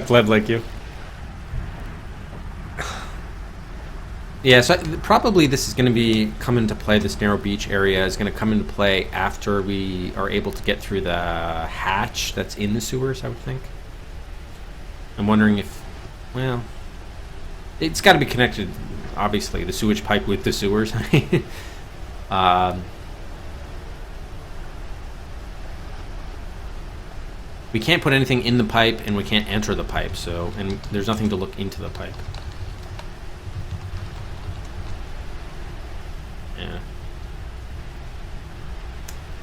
Bled like you. Yeah, so probably this is going to be come into play. This narrow beach area is going to come into play after we are able to get through the hatch that's in the sewers, I would think. I'm wondering if, well, it's got to be connected, obviously, the sewage pipe with the sewers. We can't put anything in the pipe, and we can't enter the pipe, so, and there's nothing to look into the pipe. Yeah.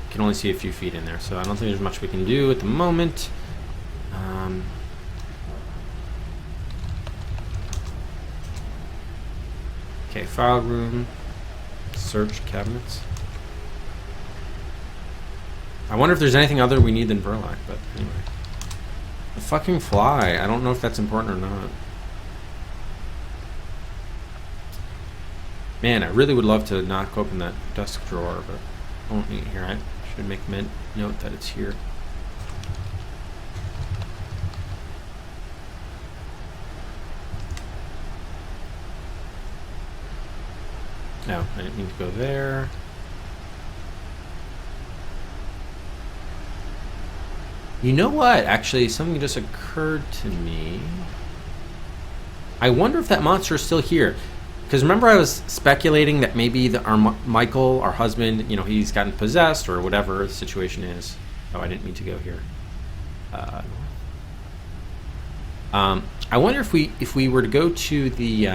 Can only see a few feet in there, so I don't think there's much we can do at the moment. Okay, file room, search cabinets. I wonder if there's anything other we need than Verlac, but anyway. The fucking fly. I don't know if that's important or not. Man, I really would love to knock open that desk drawer, but I won't need it here. I should make note that it's here. No, I didn't mean to go there. You know what? Actually, something just occurred to me. I wonder if that monster is still here. Because remember I was speculating that maybe our Michael, our husband, you know, he's gotten possessed or whatever the situation is. Oh, I didn't mean to go here. I wonder if we were to go to the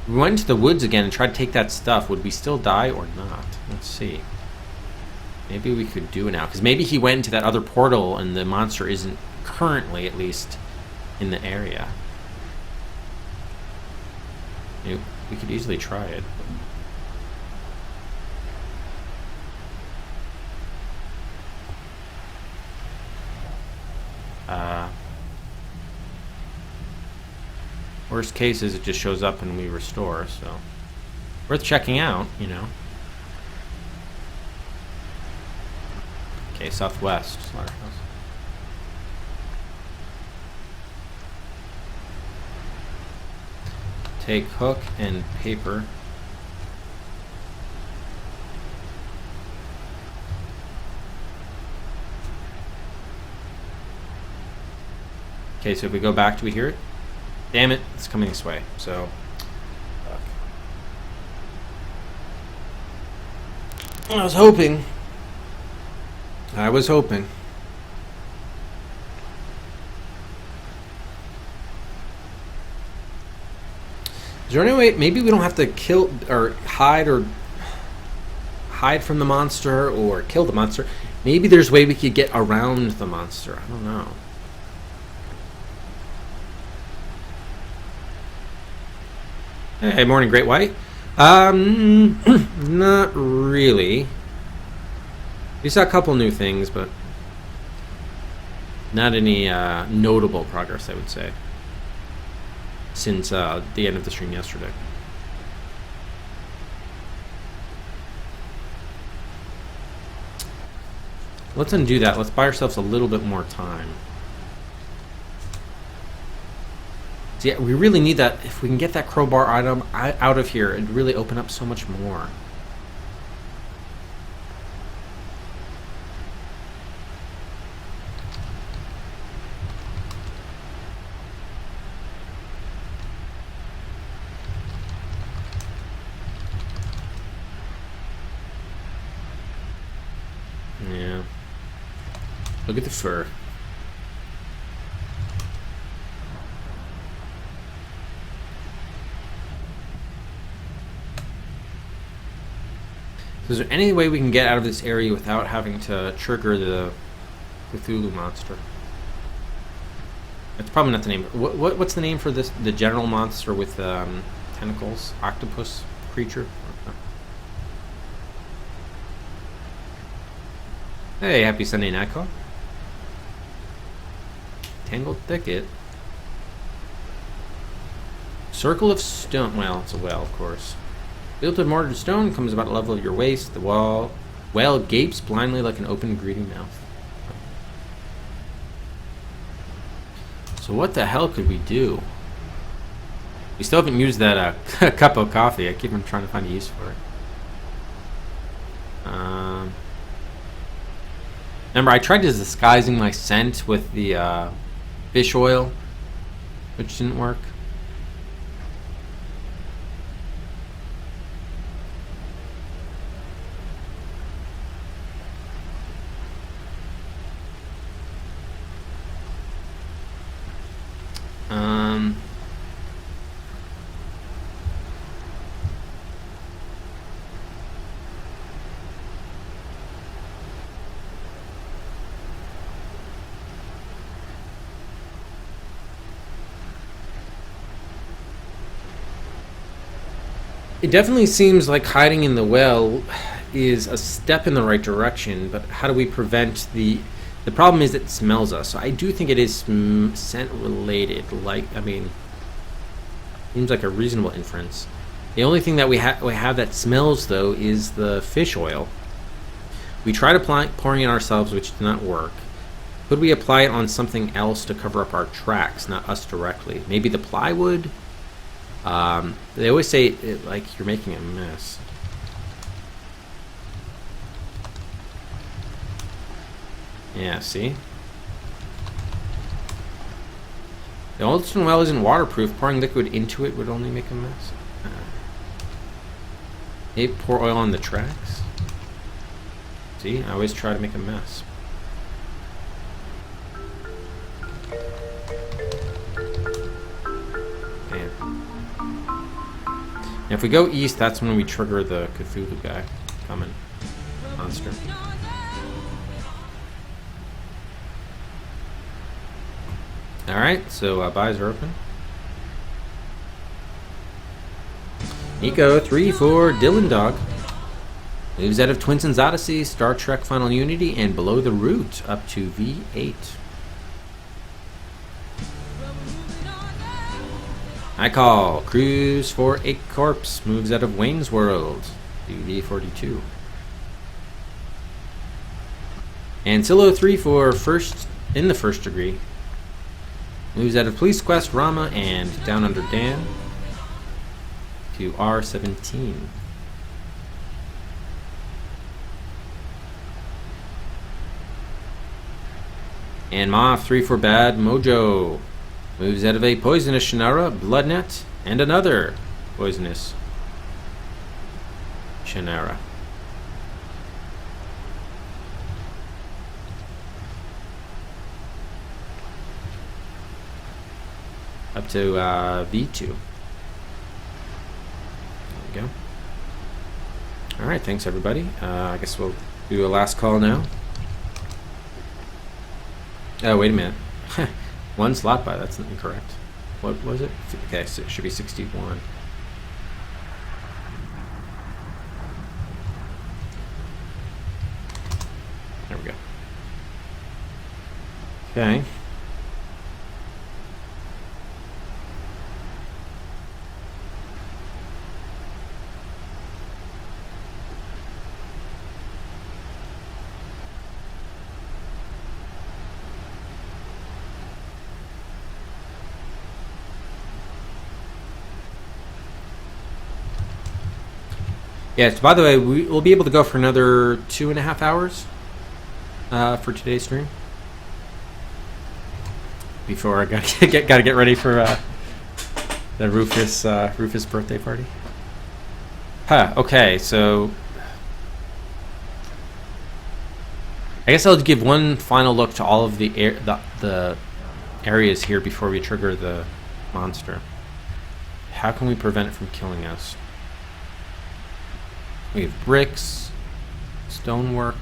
we went into the woods again and tried to take that stuff, would we still die or not? Let's see. Maybe we could do it now, because maybe he went into that other portal and the monster isn't currently, at least, in the area. We could easily try it. Worst case is it just shows up and we restore, so worth checking out, you know. Okay, southwest slaughterhouse. Take hook and paper. Okay, so if we go back, do we hear it? Damn it, it's coming this way, so... Fuck. I was hoping. Is there any way, maybe we don't have to kill, or hide from the monster, or kill the monster. Maybe there's a way we could get around the monster, I don't know. Hey, morning, Great White. Not really. We saw a couple new things, but not any notable progress, I would say, since the end of the stream yesterday. Let's undo that. Let's buy ourselves a little bit more time. Yeah, we really need that. If we can get that crowbar item out of here, it'd really open up so much more. Yeah. Look at the fur. Is there any way we can get out of this area without having to trigger the Cthulhu monster? That's probably not the name. What's the name for this? The general monster with tentacles? Octopus creature? Hey, happy Sunday night call. Tangled thicket. Circle of stone. Well, it's a well, of course. Built of mortared stone, comes about a level of your waist. The well gapes blindly like an open, greedy mouth. So what the hell could we do? We still haven't used that cup of coffee. I keep on trying to find a use for it. Remember, I tried disguising my scent with the fish oil, which didn't work. It definitely seems like hiding in the well is a step in the right direction, but how do we prevent the problem is it smells us. So I do think it is scent related. Like, I mean, seems like a reasonable inference. The only thing that we have that smells though is the fish oil. We tried pouring it ourselves, which did not work. Could we apply it on something else to cover up our tracks, not us directly? Maybe the plywood? They always say it like you're making a mess. Yeah, see? The old stone well isn't waterproof. Pouring liquid into it would only make a mess. Maybe pour oil on the tracks. See, I always try to make a mess. If we go east, that's when we trigger the Cthulhu guy coming. Monster. Alright, so buys are open. Nico, 3-4, Dylan Dog. Moves out of Twinson's Odyssey, Star Trek Final Unity, and Below the Root up to V8. I call Cruise for 8 Corpse, moves out of Wayne's World to V42. And Silo 3 for first in the first degree. Moves out of Police Quest Rama and Down Under Dan to R17. And Moth 3 for Bad Mojo. Moves out of a Poisonous Shannara, Bloodnet, and another Poisonous Shannara. Up to V2. There we go. Alright, thanks everybody. I guess we'll do a last call now. Oh, wait a minute. One slot by, that's incorrect. What was it? Okay, so it should be 61. There we go. Okay. Yes, by the way, we'll be able to go for another 2.5 hours for today's stream. Before I gotta get ready for the Rufus birthday party. Huh. Okay, so I guess I'll give one final look to all of the areas here before we trigger the monster. How can we prevent it from killing us? We have bricks, stonework,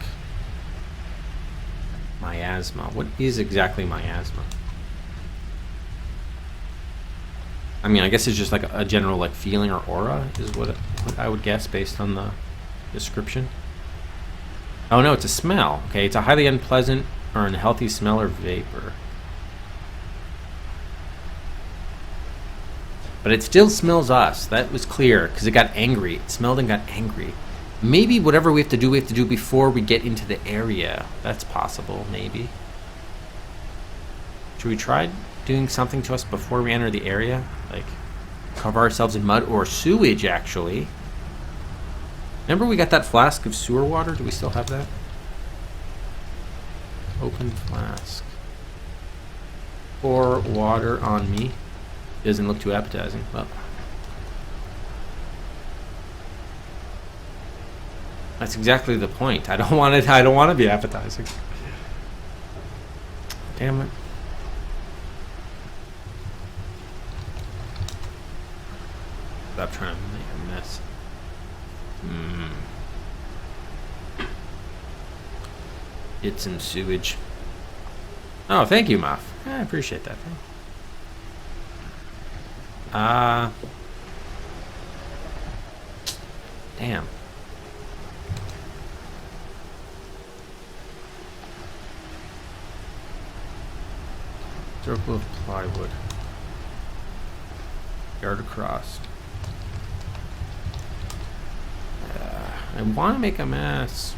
miasma. What is exactly miasma? I mean, I guess it's just like a general like feeling or aura is what I would guess based on the description. Oh no, it's a smell. Okay, it's a highly unpleasant or unhealthy smell or vapor. But it still smells us. That was clear because it got angry. It smelled and got angry. Maybe whatever we have to do before we get into the area. That's possible, maybe. Should we try doing something to us before we enter the area? Like cover ourselves in mud or sewage, actually. Remember we got that flask of sewer water? Do we still have that? Open flask. Pour water on me. Doesn't look too appetizing. Well, that's exactly the point. I don't want it. I don't want to be appetizing. Damn it. Stop trying to make a mess. It's in sewage. Oh, thank you, Moff. I appreciate that. Damn. Circle of plywood. Yard across. I want to make a mess.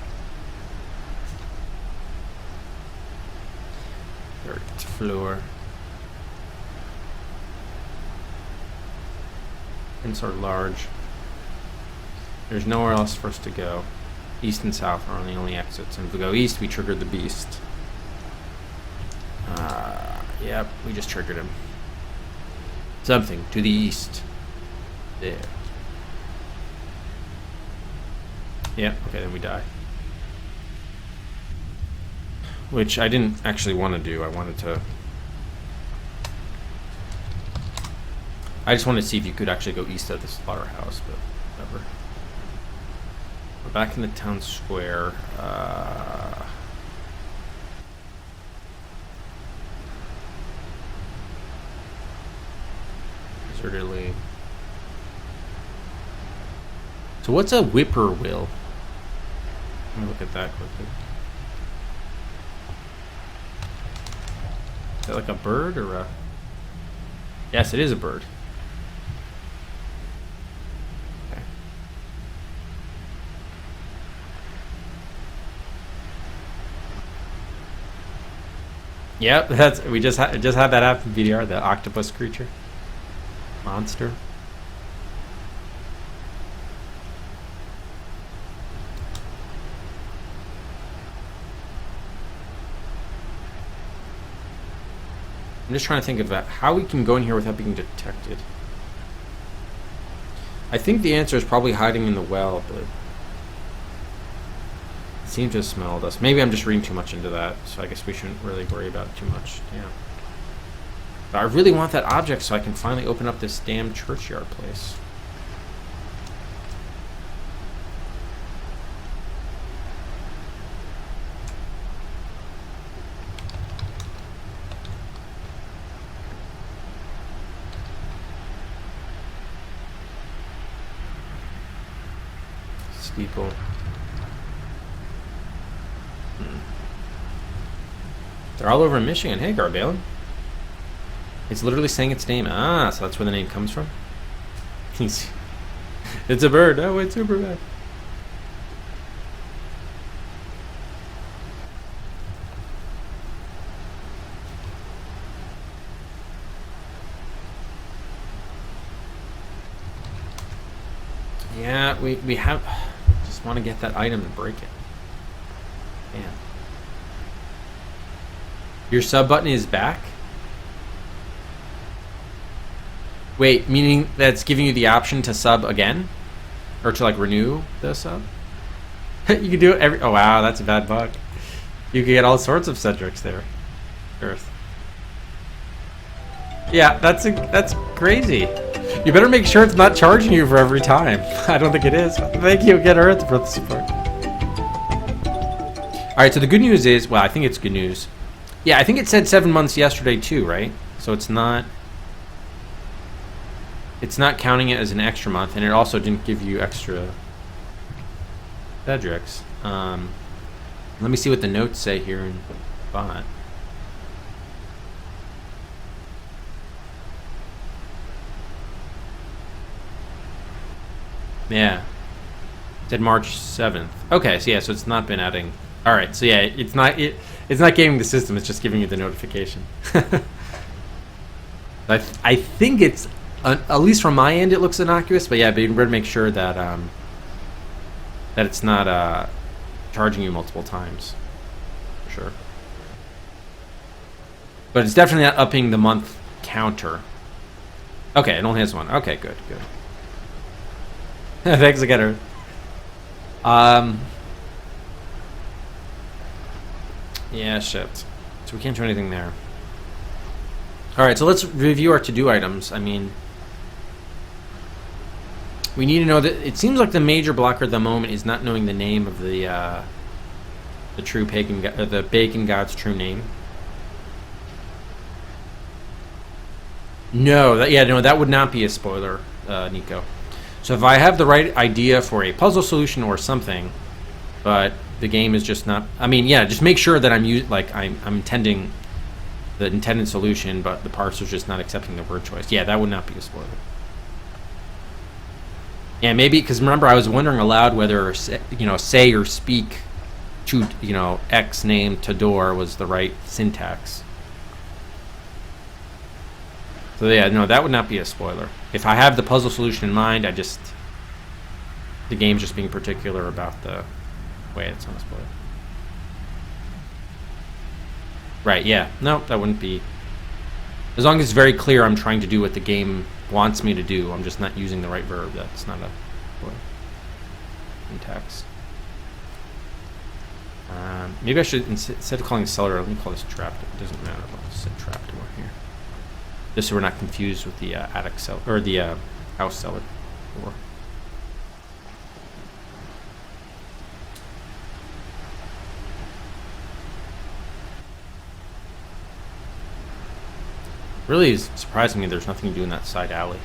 Dirt floor. Are large. There's nowhere else for us to go. East and south are the only exits. And if we go east, we triggered the beast. Yep, we just triggered him. Something to the east. There. Yep, okay, then we die. Which I didn't actually want to do. I wanted to I just wanted to see if you could actually go east of the slaughterhouse, but whatever. We're back in the town square. Deserted Lane. So what's a whippoorwill? Let me look at that quickly. Is that like a bird or a... Yes, it is a bird. Okay. Yep, that's we just had that happen in VDR, the octopus creature. Monster. I'm just trying to think of how we can go in here without being detected. I think the answer is probably hiding in the well, but it seems to have smelled us. Maybe I'm just reading too much into that, so I guess we shouldn't really worry about it too much. Yeah. But I really want that object so I can finally open up this damn churchyard place. Steeple. They're all over in Michigan. Hey, Garbalin. It's literally saying its name. Ah, so that's where the name comes from? It's a bird. Oh, it's super bad. Yeah, we have... Just want to get that item and break it. Damn. Your sub button is back? Wait, meaning that's giving you the option to sub again? Or to, like, renew the sub? You can do it every... Oh, wow, that's a bad bug. You can get all sorts of Cedrics there. Earth. Yeah, that's crazy. You better make sure it's not charging you for every time. I don't think it is. Thank you again, Earth, for the support. Alright, so the good news is... Well, I think it's good news. Yeah, I think it said 7 months yesterday, too, right? So it's not... It's not counting it as an extra month, and it also didn't give you extra Cedrics. Let me see what the notes say here in bot. Yeah. It said March 7th. Okay, so yeah, so it's not been adding. All right, so yeah, it's not gaming the system, it's just giving you the notification. I think it's at least from my end it looks innocuous, but yeah, but you better make sure that that it's not charging you multiple times. For sure. But it's definitely not upping the month counter. Okay, it only has one. Okay, good. Thanks again, Earth. Yeah, shit. So we can't do anything there. Alright, so let's review our to-do items. I mean, we need to know that it seems like the major blocker at the moment is not knowing the name of the true pagan, the bacon god's true name. No, that would not be a spoiler, Nico. So if I have the right idea for a puzzle solution or something, but the game is just not... I mean, yeah, just make sure that I'm intending the intended solution, but the parser's just not accepting the word choice. Yeah, that would not be a spoiler. Yeah, maybe, because remember, I was wondering aloud whether, say or speak to, X name to door was the right syntax. So yeah, no, that would not be a spoiler. If I have the puzzle solution in mind, the game's just being particular about the way it's not a spoiler. Right, yeah. No, that wouldn't be... As long as it's very clear I'm trying to do what the game wants me to do, I'm just not using the right verb. That's not a spoiler. Syntax. Maybe I should, instead of calling it cellar, let me call this trapped. It doesn't matter. I'll just say trapped door here. just so we're not confused with the attic cellar or the house cellar door. Really is surprising me there's nothing to do in that side alley.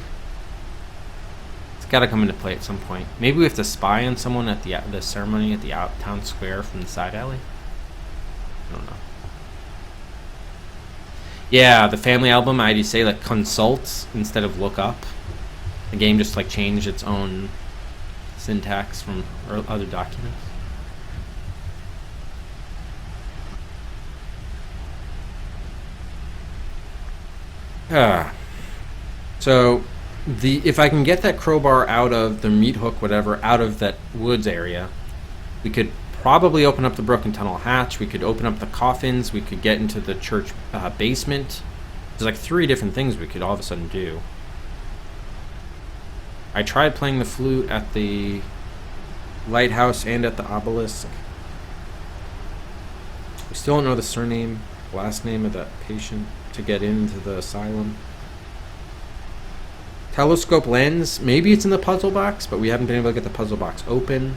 It's got to come into play at some point. Maybe we have to spy on someone at the ceremony at the town square from the side alley. I don't know. Yeah, the family album, I'd say like consult instead of look up. The game just like changed its own syntax from other documents. So if I can get that crowbar out of the meat hook, whatever, out of that woods area, we could probably open up the broken tunnel hatch. We could open up the coffins. We could get into the church basement. There's like 3 different things we could all of a sudden do. I tried playing the flute at the lighthouse and at the obelisk. We still don't know the surname, last name of that patient to get into the asylum. Telescope lens, maybe it's in the puzzle box, but we haven't been able to get the puzzle box open.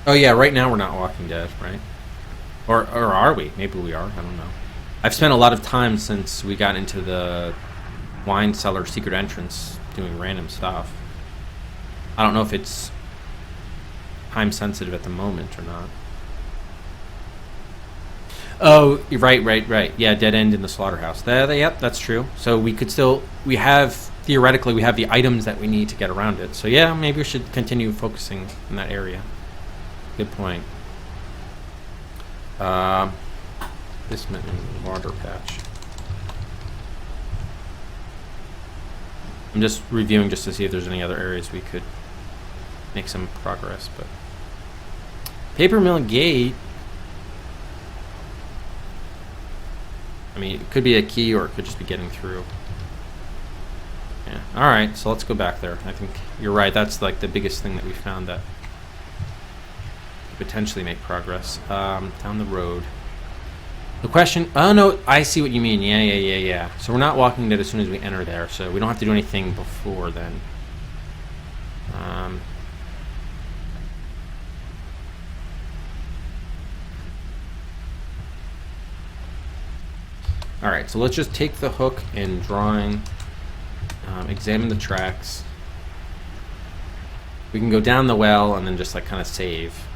Oh yeah, right now we're not Walking Dead, right? Or are we? Maybe we are, I don't know. I've spent a lot of time since we got into the wine cellar secret entrance doing random stuff. I don't know if it's time sensitive at the moment or not. Oh, right. Yeah, dead end in the slaughterhouse. Yep, that's true. So we could still, theoretically, we have the items that we need to get around it. So yeah, maybe we should continue focusing in that area. Good point. This water patch. I'm just reviewing just to see if there's any other areas we could make some progress, but paper mill gate. I mean, it could be a key or it could just be getting through. Yeah. All right, so let's go back there. I think you're right. That's like the biggest thing that we found that could potentially make progress. Down the road. The question, oh no, I see what you mean. Yeah. So we're not Walking Dead as soon as we enter there, so we don't have to do anything before then. Alright, so let's just take the hook and drawing, examine the tracks. We can go down the well and then just like kind of save.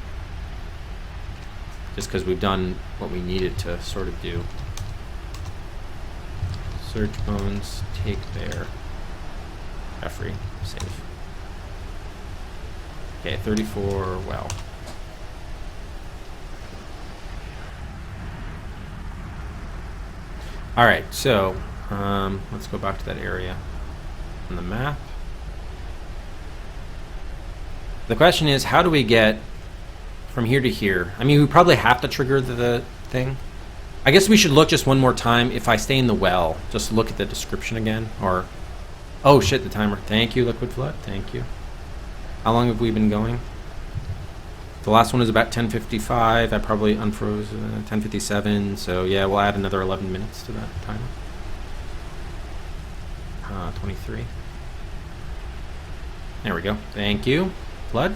Just because we've done what we needed to sort of do. Search bones, take there. Jeffrey, save. Okay, 34, well. Alright, so let's go back to that area on the map. The question is, how do we get from here to here? I mean, we probably have to trigger the thing. I guess we should look just one more time. If I stay in the well, just look at the description again. Or, oh shit, the timer. Thank you, Liquid Flood. Thank you. How long have we been going? The last one is about 10:55. I probably unfroze 10:57. So yeah, we'll add another 11 minutes to that timer. 23. There we go. Thank you, Flood.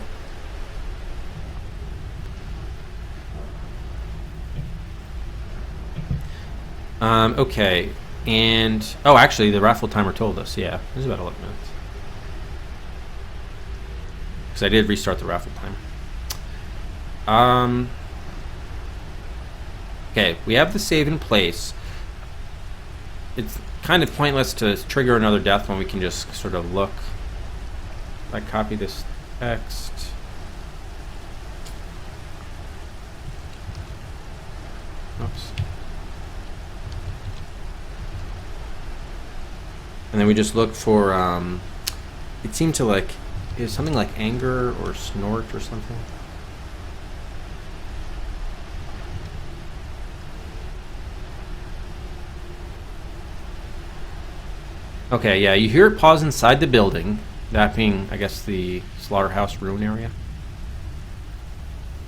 Okay, and oh, actually, the raffle timer told us. Yeah, it was about 11 minutes. Because I did restart the raffle timer. Okay, we have the save in place. It's kind of pointless to trigger another death when we can just sort of look. If I copy this text. Oops. And then we just look for, it seemed to like, is something like anger or snort or something. Okay, yeah, you hear it pause inside the building, that being, I guess, the slaughterhouse ruin area.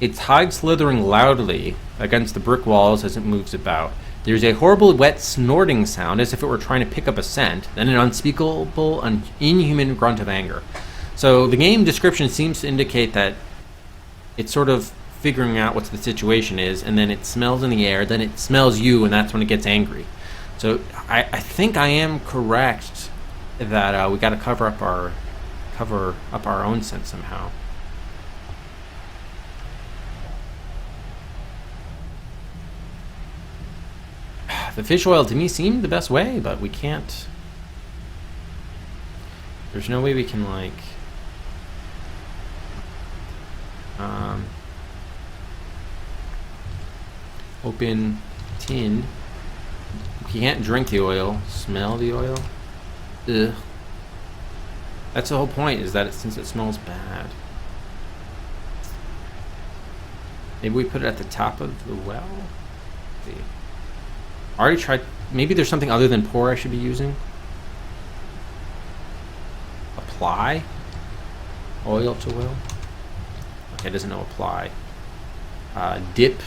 its hide slithering loudly against the brick walls as it moves about. There's a horrible wet snorting sound as if it were trying to pick up a scent, then an unspeakable, inhuman grunt of anger. So the game description seems to indicate that it's sort of figuring out what the situation is, and then it smells in the air, then it smells you, and that's when it gets angry. So I think I am correct that we got to cover up our own scent somehow. The fish oil to me seemed the best way, but we can't. There's no way we can like open tin. You can't drink the oil, smell the oil. Ugh. That's the whole point, is that since it smells bad. Maybe we put it at the top of the well? Let's see. I already tried. Maybe there's something other than pour I should be using. Apply oil to well. Okay, it doesn't know apply. Dip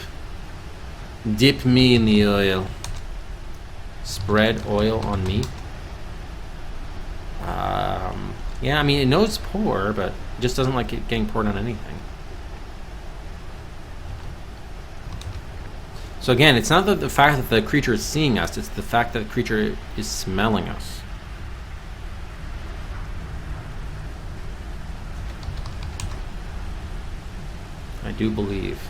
me in the oil. Spread oil on me. Yeah, I mean, it knows pour, but it just doesn't like it getting poured on anything. So again, it's not the fact that the creature is seeing us, it's the fact that the creature is smelling us. I do believe.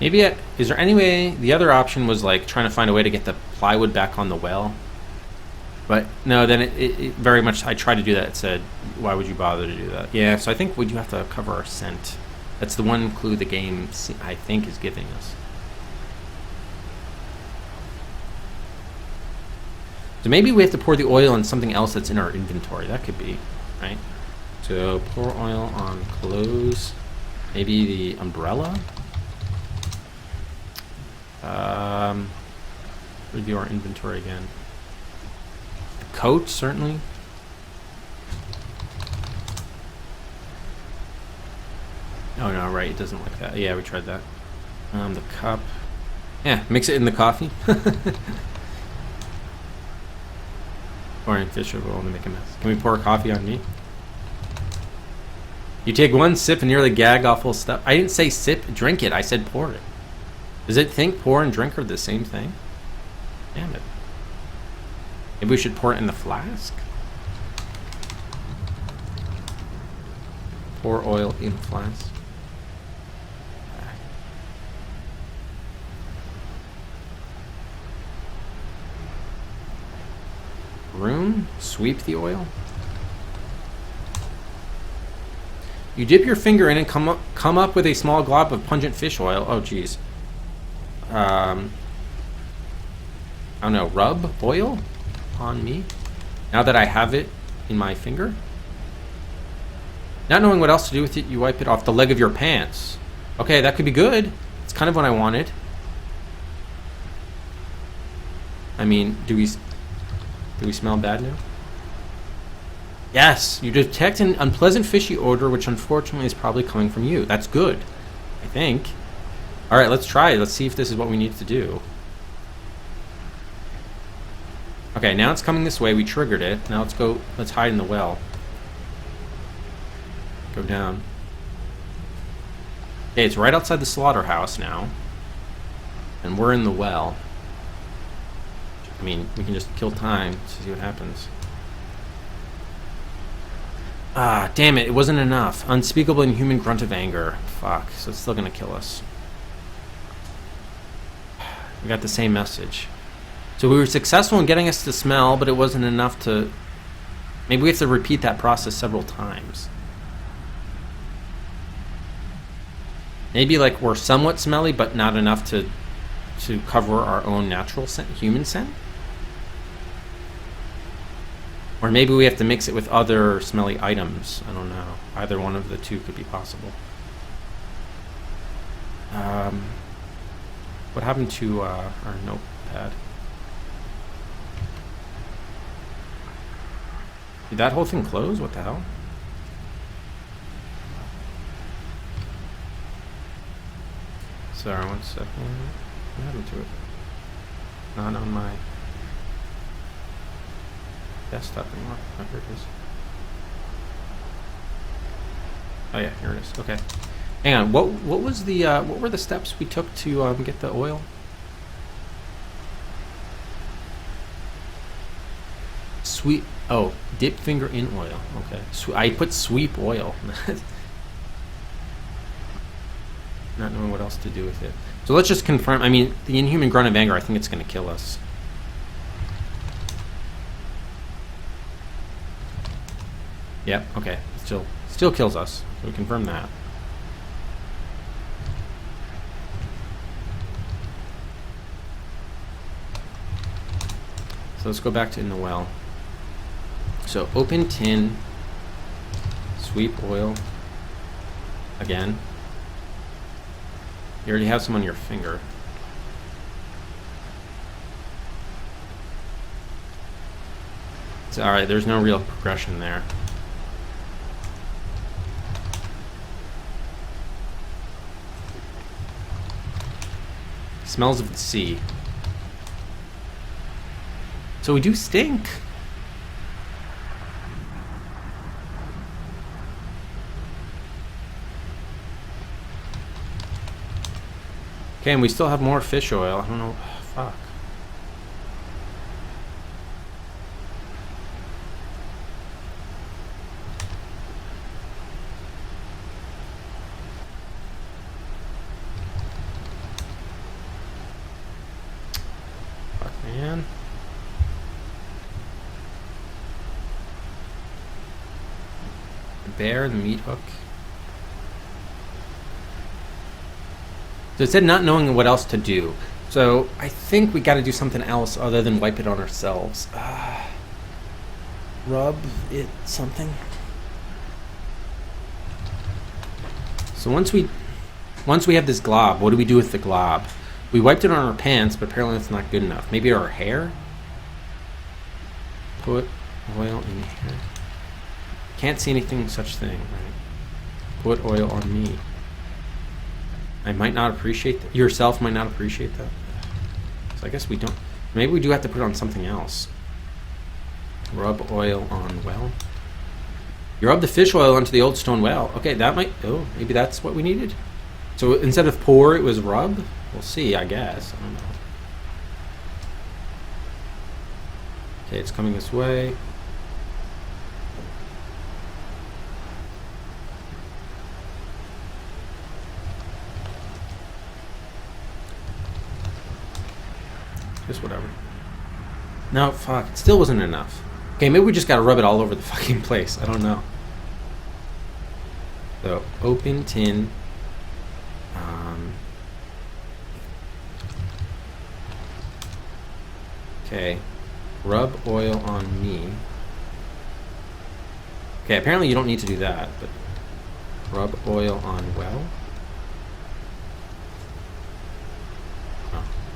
Maybe is there any way? The other option was like trying to find a way to get the plywood back on the well. But no, then it very much, I tried to do that. It said, why would you bother to do that? Yeah, so I think we do have to cover our scent. That's the one clue the game, I think, is giving us. So maybe we have to pour the oil on something else that's in our inventory. That could be, right? So pour oil on clothes. Maybe the umbrella. Review our inventory again. The coat, certainly. Oh no, right, it doesn't like that. Yeah, we tried that. The cup. Yeah, mix it in the coffee. Pouring fish oil to make a mess. Can we pour coffee on me? You take one sip and nearly gag off full stuff. I didn't say sip, drink it. I said pour it. Does it think pour and drink are the same thing? Damn it. Maybe we should pour it in the flask? Pour oil in flask. Room? Sweep the oil? You dip your finger in and come up with a small glob of pungent fish oil. Oh, geez. I don't know, rub oil on me now that I have it in my finger. Not knowing what else to do with it, you wipe it off the leg of your pants. Okay, that could be good. It's kind of what I wanted. I mean, do we smell bad now? Yes, you detect an unpleasant fishy odor, which unfortunately is probably coming from you. That's good, I think. All right, let's try it. Let's see if this is what we need to do. Okay, now it's coming this way. We triggered it. Now let's go. Let's hide in the well. Go down. Okay, it's right outside the slaughterhouse now. And we're in the well. I mean, we can just kill time to see what happens. Ah, damn it. It wasn't enough. Unspeakable inhuman grunt of anger. Fuck. So it's still going to kill us. We got the same message. So we were successful in getting us to smell, but it wasn't enough to... Maybe we have to repeat that process several times. Maybe like we're somewhat smelly, but not enough to cover our own natural scent, human scent? Or maybe we have to mix it with other smelly items. I don't know. Either one of the two could be possible. What happened to our notepad? Did that whole thing close? What the hell? Sorry, 1 second. What happened to it? Not on my desktop anymore. Oh, here it is. Oh yeah, here it is. Okay. Hang on. What was the what were the steps we took to get the oil? Sweep. Oh, dip finger in oil. Okay. I put sweep oil. Not knowing what else to do with it. So let's just confirm. I mean, the inhuman grunt of anger. I think it's going to kill us. Yep. Okay. Still kills us. So we confirm that. So let's go back to in the well. So open tin, sweep oil again. You already have some on your finger. It's alright, there's no real progression there. Smells of the sea. So we do stink. Okay, and we still have more fish oil. I don't know. Fuck. Fuck, man. The bear, the meat hook. So it said not knowing what else to do. So I think we got to do something else other than wipe it on ourselves. Rub it something. So once we have this glob, what do we do with the glob? We wiped it on our pants, but apparently that's not good enough. Maybe our hair? Put oil in here. Can't see anything such thing, right? Put oil on me. I might not appreciate that. Yourself might not appreciate that. So I guess we don't. Maybe we do have to put it on something else. Rub oil on well. You rub the fish oil onto the old stone well. Okay, that might. Oh, maybe that's what we needed. So instead of pour, it was rub. We'll see, I guess. I don't know. Okay, it's coming this way. Just whatever. No, fuck. It still wasn't enough. Okay, maybe we just gotta rub it all over the fucking place. I don't know. So, open tin. Okay. Rub oil on me. Okay, apparently you don't need to do that, but rub oil on well.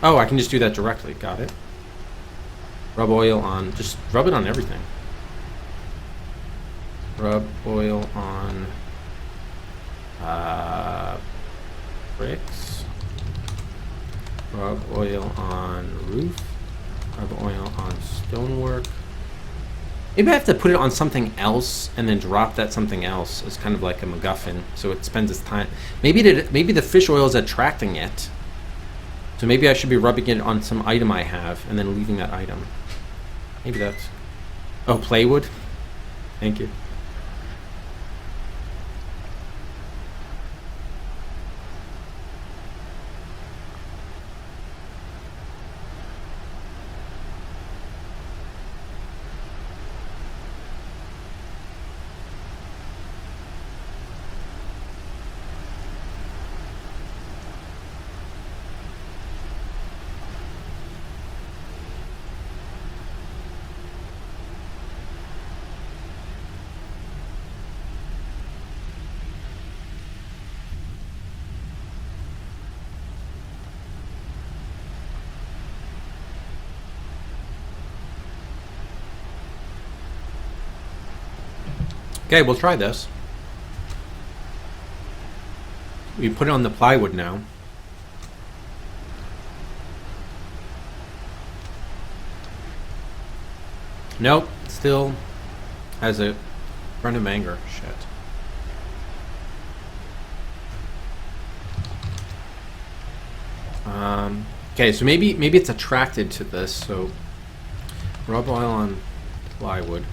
Oh, I can just do that directly. Got it. Rub oil on... Just rub it on everything. Rub oil on... bricks. Rub oil on roof. Rub oil on stonework. Maybe I have to put it on something else and then drop that something else as kind of like a MacGuffin, so it spends its time. Maybe the fish oil is attracting it. So maybe I should be rubbing it on some item I have and then leaving that item. Maybe that's... Oh, plywood? Thank you. Okay, we'll try this. We put it on the plywood now. Nope, still has a run of anger. Shit. Okay, so maybe it's attracted to this. So rub oil on plywood.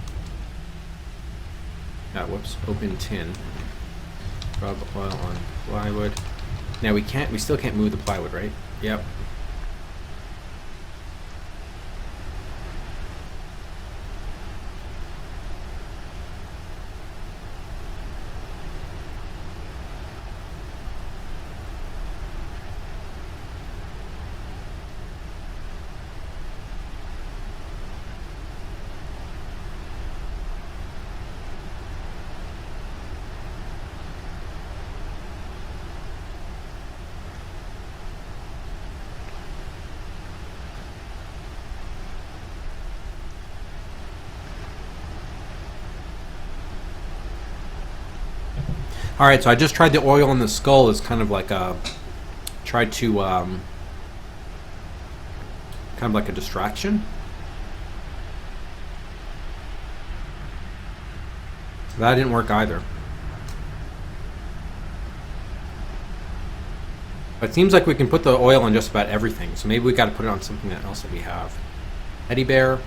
Whoops. Open tin. Rub oil on plywood. Now we still can't move the plywood, right? Yep. All right, so I just tried the oil on the skull as kind of like a kind of like a distraction. That didn't work either. But it seems like we can put the oil on just about everything, so maybe we got to put it on something else that we have. Teddy bear.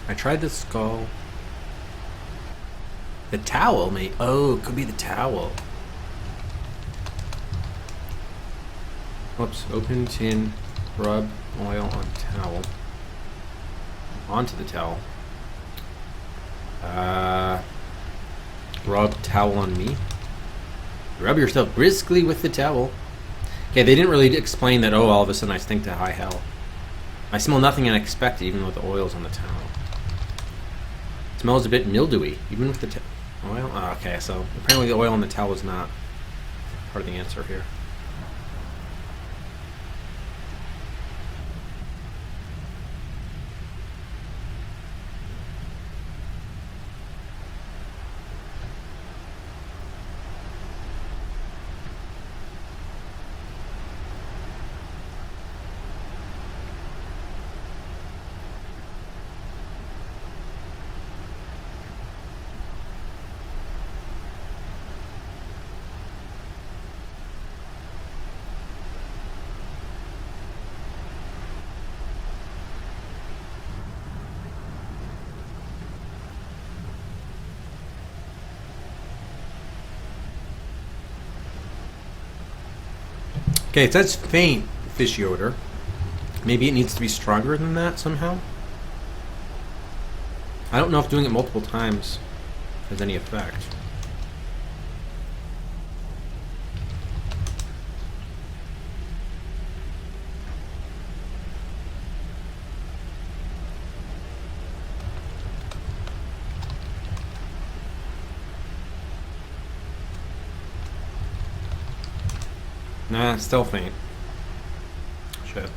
I tried the skull. The towel, mate. Oh, it could be the towel. Whoops. Open tin. Rub oil on towel. Onto the towel. Rub towel on me. Rub yourself briskly with the towel. Okay, they didn't really explain that, all of a sudden I stink to high hell. I smell nothing unexpected, even though the oil's on the towel. It smells a bit mildewy, even with the oil. Oh, okay, so apparently the oil on the towel is not part of the answer here. Okay, it says faint fishy odor. Maybe it needs to be stronger than that somehow. I don't know if doing it multiple times has any effect. Nah, still faint. Shit.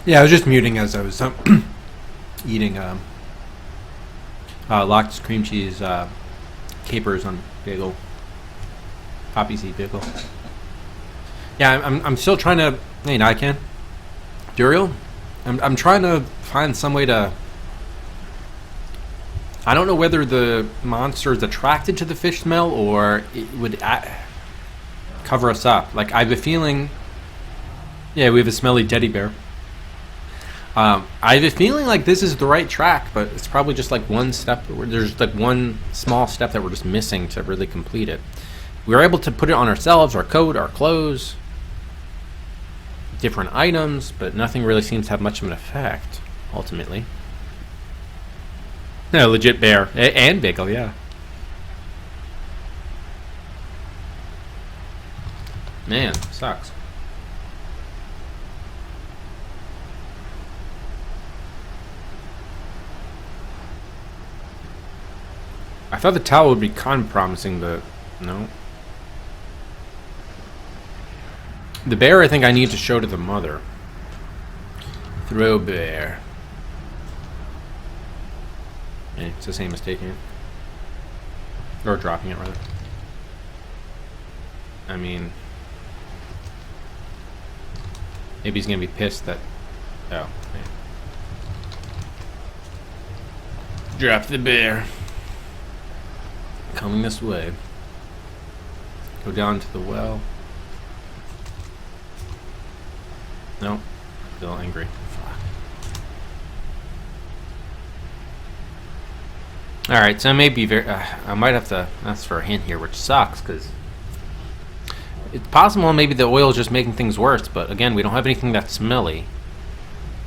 Yeah, I was just muting as I was eating Lox cream cheese capers on bagel, poppy seed bagel. Yeah, I'm still trying to. Hey, I can. Duriel, I'm trying to find some way to. I don't know whether the monster is attracted to the fish smell or it would cover us up. Like, I have a feeling. Yeah, we have a smelly teddy bear. I have a feeling like this is the right track, but it's probably just like one step. There's like one small step that we're just missing to really complete it. We were able to put it on ourselves, our coat, our clothes, different items, but nothing really seems to have much of an effect, ultimately. No, legit bear. And bagel, yeah. Man, sucks. I thought the towel would be kind of promising, but no. The bear, I think I need to show to the mother. Throw bear. Okay, it's the same as taking it. Or dropping it, rather. I mean... maybe he's gonna be pissed that... oh, man. Drop the bear. Coming this way. Go down to the well. No, still angry. Fuck. All right, so I may be very. I might have to ask for a hint here, which sucks because it's possible maybe the oil is just making things worse. But again, we don't have anything that's smelly,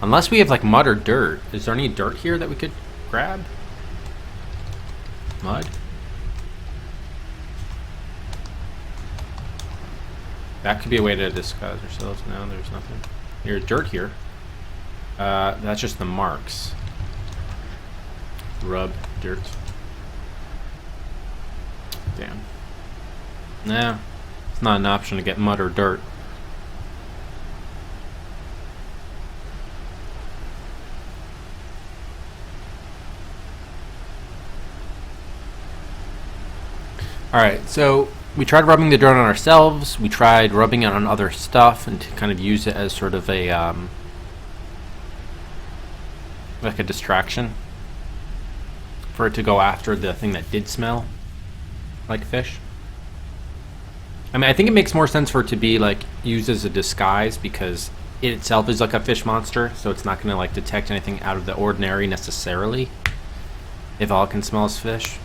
unless we have like mud or dirt. Is there any dirt here that we could grab? Mud. That could be a way to disguise ourselves. No, there's nothing. There's dirt here. That's just the marks. Rub dirt. Damn. Nah, it's not an option to get mud or dirt. Alright, so we tried rubbing the dirt on ourselves, we tried rubbing it on other stuff and to kind of use it as sort of a, like a distraction for it to go after the thing that did smell like fish. I mean, I think it makes more sense for it to be like used as a disguise because it itself is like a fish monster, so it's not going to like detect anything out of the ordinary necessarily if all it can smell is fish.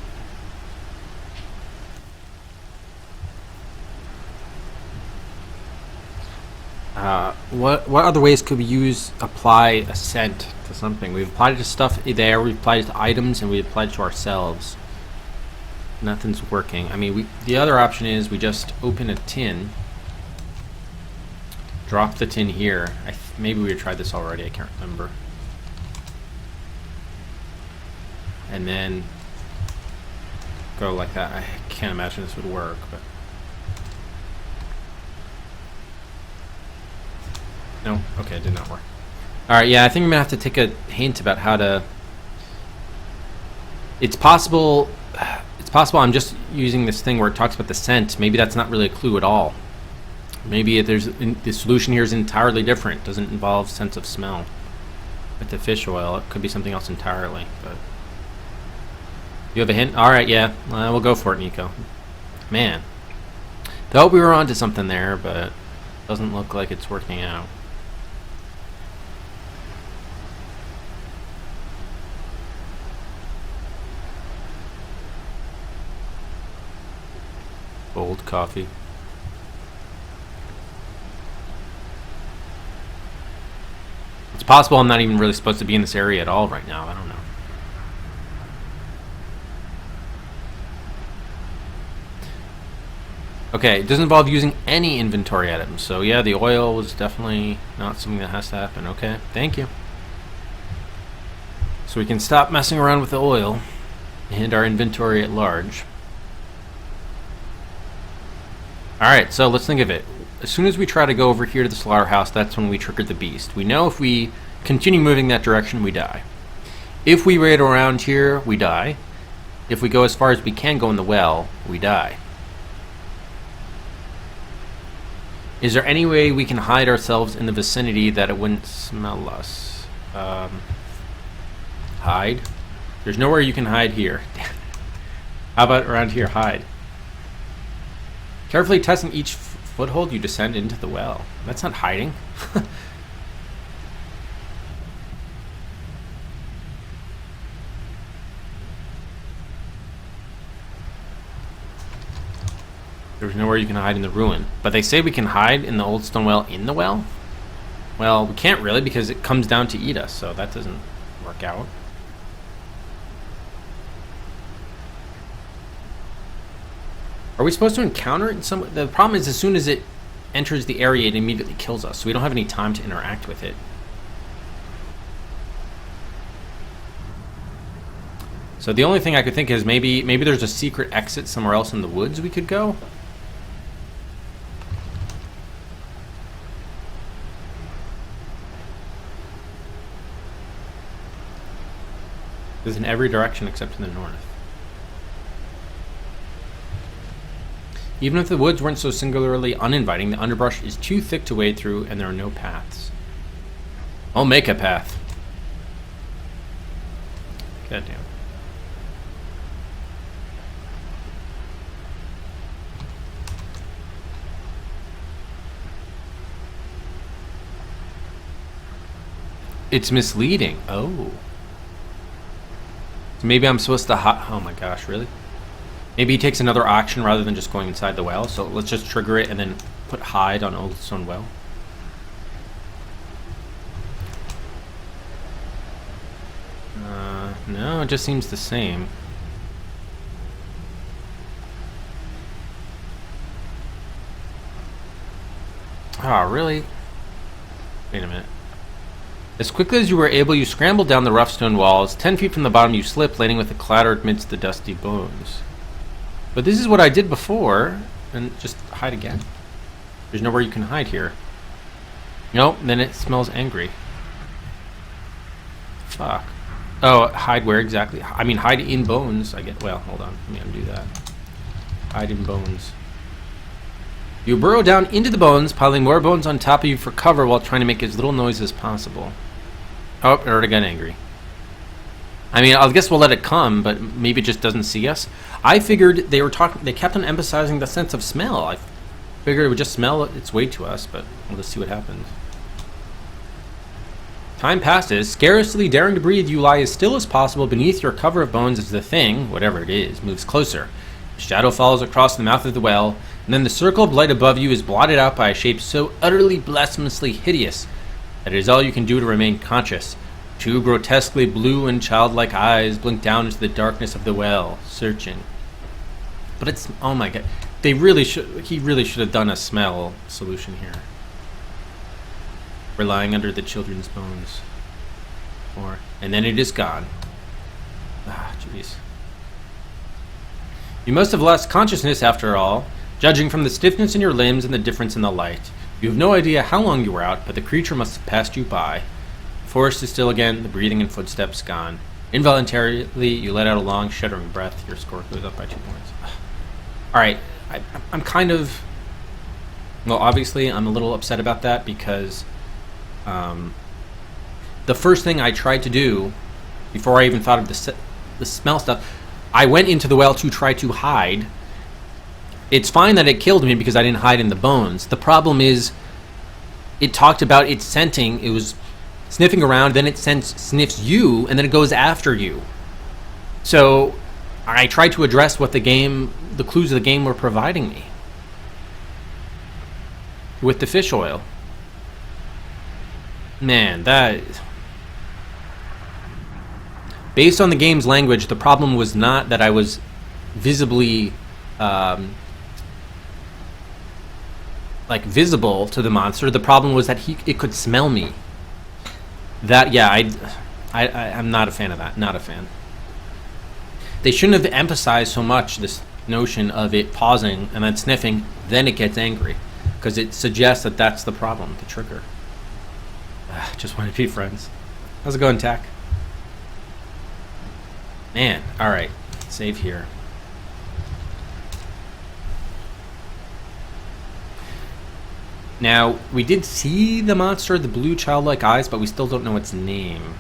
What other ways could we apply a scent to something? We've applied it to stuff there, we've applied it to items, and we applied it to ourselves. Nothing's working. I mean, the other option is we just open a tin, drop the tin here. Maybe we tried this already, I can't remember. And then go like that. I can't imagine this would work, but... no, okay, it did not work. Alright, yeah, I think I'm gonna have to take a hint about how to... It's possible I'm just using this thing where it talks about the scent. Maybe that's not really a clue at all. Maybe the solution here is entirely different. Doesn't involve sense of smell. With the fish oil, it could be something else entirely, but... you have a hint? Alright, yeah, we'll go for it, Nico. Man. Thought we were onto something there, but doesn't look like it's working out. Old coffee. It's possible I'm not even really supposed to be in this area at all right now. I don't know. Okay, it doesn't involve using any inventory items. So yeah, the oil was definitely not something that has to happen. Okay, thank you. So we can stop messing around with the oil and our inventory at large. Alright, so let's think of it. as soon as we try to go over here to the slaughterhouse, that's when we triggered the beast. We know if we continue moving that direction, we die. If we raid around here, we die. If we go as far as we can go in the well, we die. Is there any way we can hide ourselves in the vicinity that it wouldn't smell us? Hide? There's nowhere you can hide here. How about around here? Hide. Carefully testing each foothold, you descend into the well. That's not hiding. There's nowhere you can hide in the ruin. But they say we can hide in the old stone well in the well? Well, we can't really because it comes down to eat us, so that doesn't work out. Are we supposed to encounter it in some... The problem is as soon as it enters the area, it immediately kills us, so we don't have any time to interact with it. So the only thing I could think is maybe there's a secret exit somewhere else in the woods we could go. It's in every direction except in the north. Even if the woods weren't so singularly uninviting, the underbrush is too thick to wade through and there are no paths. I'll make a path. Goddamn. It's misleading. Oh. So maybe I'm supposed to oh my gosh, really? Maybe he takes another action rather than just going inside the well. So let's just trigger it and then put hide on Old Stone Well. No, it just seems the same. Oh, really? Wait a minute. As quickly as you were able, you scrambled down the rough stone walls. 10 feet from the bottom, you slipped, landing with a clatter amidst the dusty bones. But this is what I did before, and just hide again. There's nowhere you can hide here. Nope, then it smells angry. Fuck. Oh, hide where exactly? I mean, hide in bones. I get. Well, hold on. Let me undo that. Hide in bones. You burrow down into the bones, piling more bones on top of you for cover while trying to make as little noise as possible. Oh, it already got angry. I mean, I guess we'll let it come, but maybe it just doesn't see us. I figured they were talking. They kept on emphasizing the sense of smell. I figured it would just smell its way to us, but we'll just see what happens. Time passes. Scarcely daring to breathe, you lie as still as possible beneath your cover of bones as the thing, whatever it is, moves closer. The shadow follows across the mouth of the well, and then the circle of light above you is blotted out by a shape so utterly blasphemously hideous that it is all you can do to remain conscious. Two grotesquely blue and childlike eyes blink down into the darkness of the well, searching. But it's... oh my god. He really should have done a smell solution here. We're lying under the children's bones. And then it is gone. Ah, jeez. You must have lost consciousness after all, judging from the stiffness in your limbs and the difference in the light. You have no idea how long you were out, but the creature must have passed you by. The forest is still again, the breathing and footsteps gone. Involuntarily, you let out a long, shuddering breath. Your score goes up by 2 points. Alright, I'm kind of... well, obviously, I'm a little upset about that because... the first thing I tried to do, before I even thought of the smell stuff, I went into the well to try to hide. It's fine that it killed me because I didn't hide in the bones. The problem is, it talked about it scenting. It was sniffing around, then it sniffs you, and then it goes after you. So I tried to address what the clues of the game were providing me with the fish oil. Man, that... based on the game's language, the problem was not that I was visibly... visible to the monster. The problem was that it could smell me. That, yeah, I'm not a fan of that. Not a fan. They shouldn't have emphasized so much this notion of it pausing and then sniffing, then it gets angry. because it suggests that that's the problem, the trigger. Just want to be friends. How's it going, Tack? Man, alright. Save here. Now, we did see the monster, the blue childlike eyes, but we still don't know its name.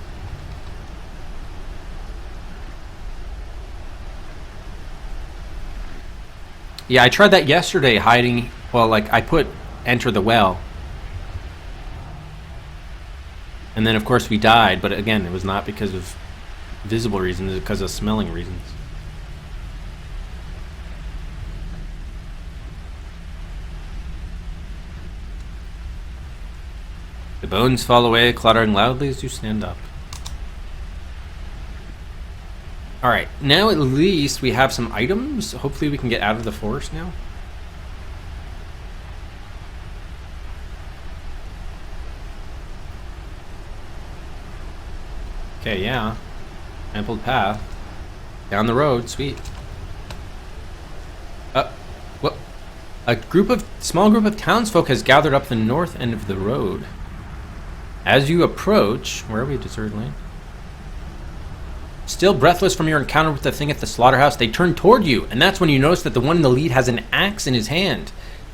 Yeah, I tried that yesterday, hiding... Well, like, I put enter the well. And then, of course, we died, but again, it was not because of visible reasons, it was because of smelling reasons. The bones fall away, clattering loudly as you stand up. Alright, now at least we have some items. Hopefully we can get out of the forest now. Okay, yeah. Ampled path. Down the road, sweet. What? A small group of townsfolk has gathered up the north end of the road. As you approach, where are we, deserted lane? Still breathless from your encounter with the thing at the slaughterhouse, they turn toward you, and that's when you notice that the one in the lead has an axe in his hand,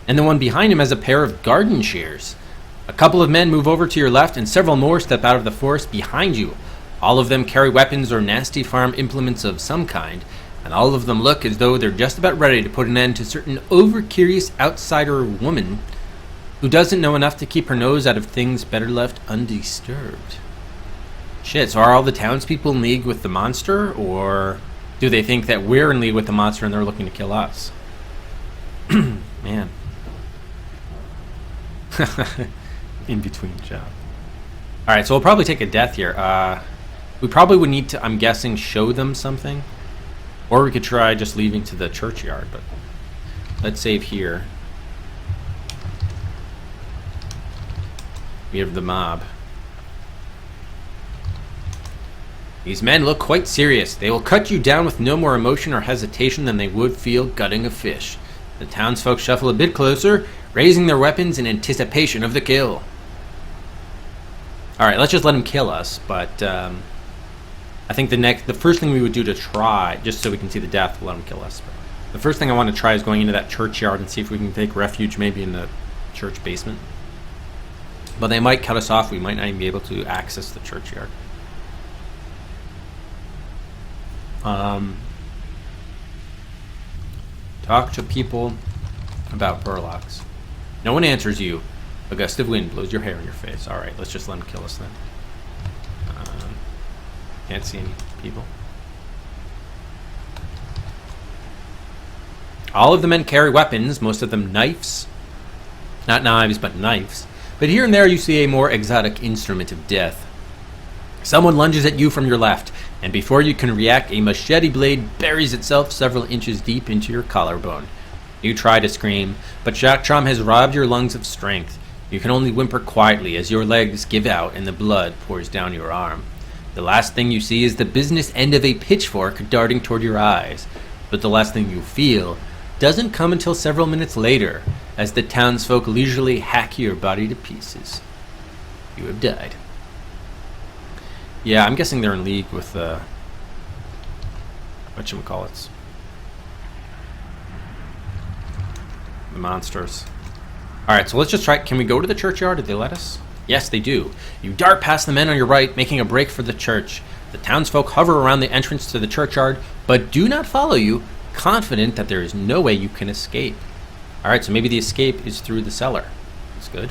and the one behind him has a pair of garden shears. A couple of men move over to your left, and several more step out of the forest behind you. All of them carry weapons or nasty farm implements of some kind, and all of them look as though they're just about ready to put an end to certain over-curious outsider woman who doesn't know enough to keep her nose out of things better left undisturbed. Shit, so are all the townspeople in league with the monster, or do they think that we're in league with the monster and they're looking to kill us? Man. In between job. Alright, so we'll probably take a death here. We probably would need to, I'm guessing, show them something. Or we could try just leaving to the churchyard, but let's save here. We have the mob. These men look quite serious. They will cut you down with no more emotion or hesitation than they would feel gutting a fish. The townsfolk shuffle a bit closer, raising their weapons in anticipation of the kill. Alright, let's just let him kill us, but I think the first thing we would do to try, just so we can see the death, we'll let him kill us. But the first thing I want to try is going into that churchyard and see if we can take refuge maybe in the church basement. But they might cut us off. We might not even be able to access the churchyard. Talk to people about burlocks. No one answers you. A gust of wind blows your hair in your face. Alright, let's just let them kill us then. Can't see any people. All of the men carry weapons, most of them knives. Not knives, but knives. But here and there you see a more exotic instrument of death. Someone lunges at you from your left, and before you can react, a machete blade buries itself several inches deep into your collarbone. You try to scream, but Shock Traum has robbed your lungs of strength. You can only whimper quietly as your legs give out and the blood pours down your arm. The last thing you see is the business end of a pitchfork darting toward your eyes. But the last thing you feel doesn't come until several minutes later, as the townsfolk leisurely hack your body to pieces. You have died. Yeah, I'm guessing they're in league with whatchamacallits. The monsters. Alright, so let's just try. Can we go to the churchyard? Did they let us? Yes, they do. You dart past the men on your right, making a break for the church. The townsfolk hover around the entrance to the churchyard, but do not follow you, confident that there is no way you can escape. Alright, so maybe the escape is through the cellar. That's good.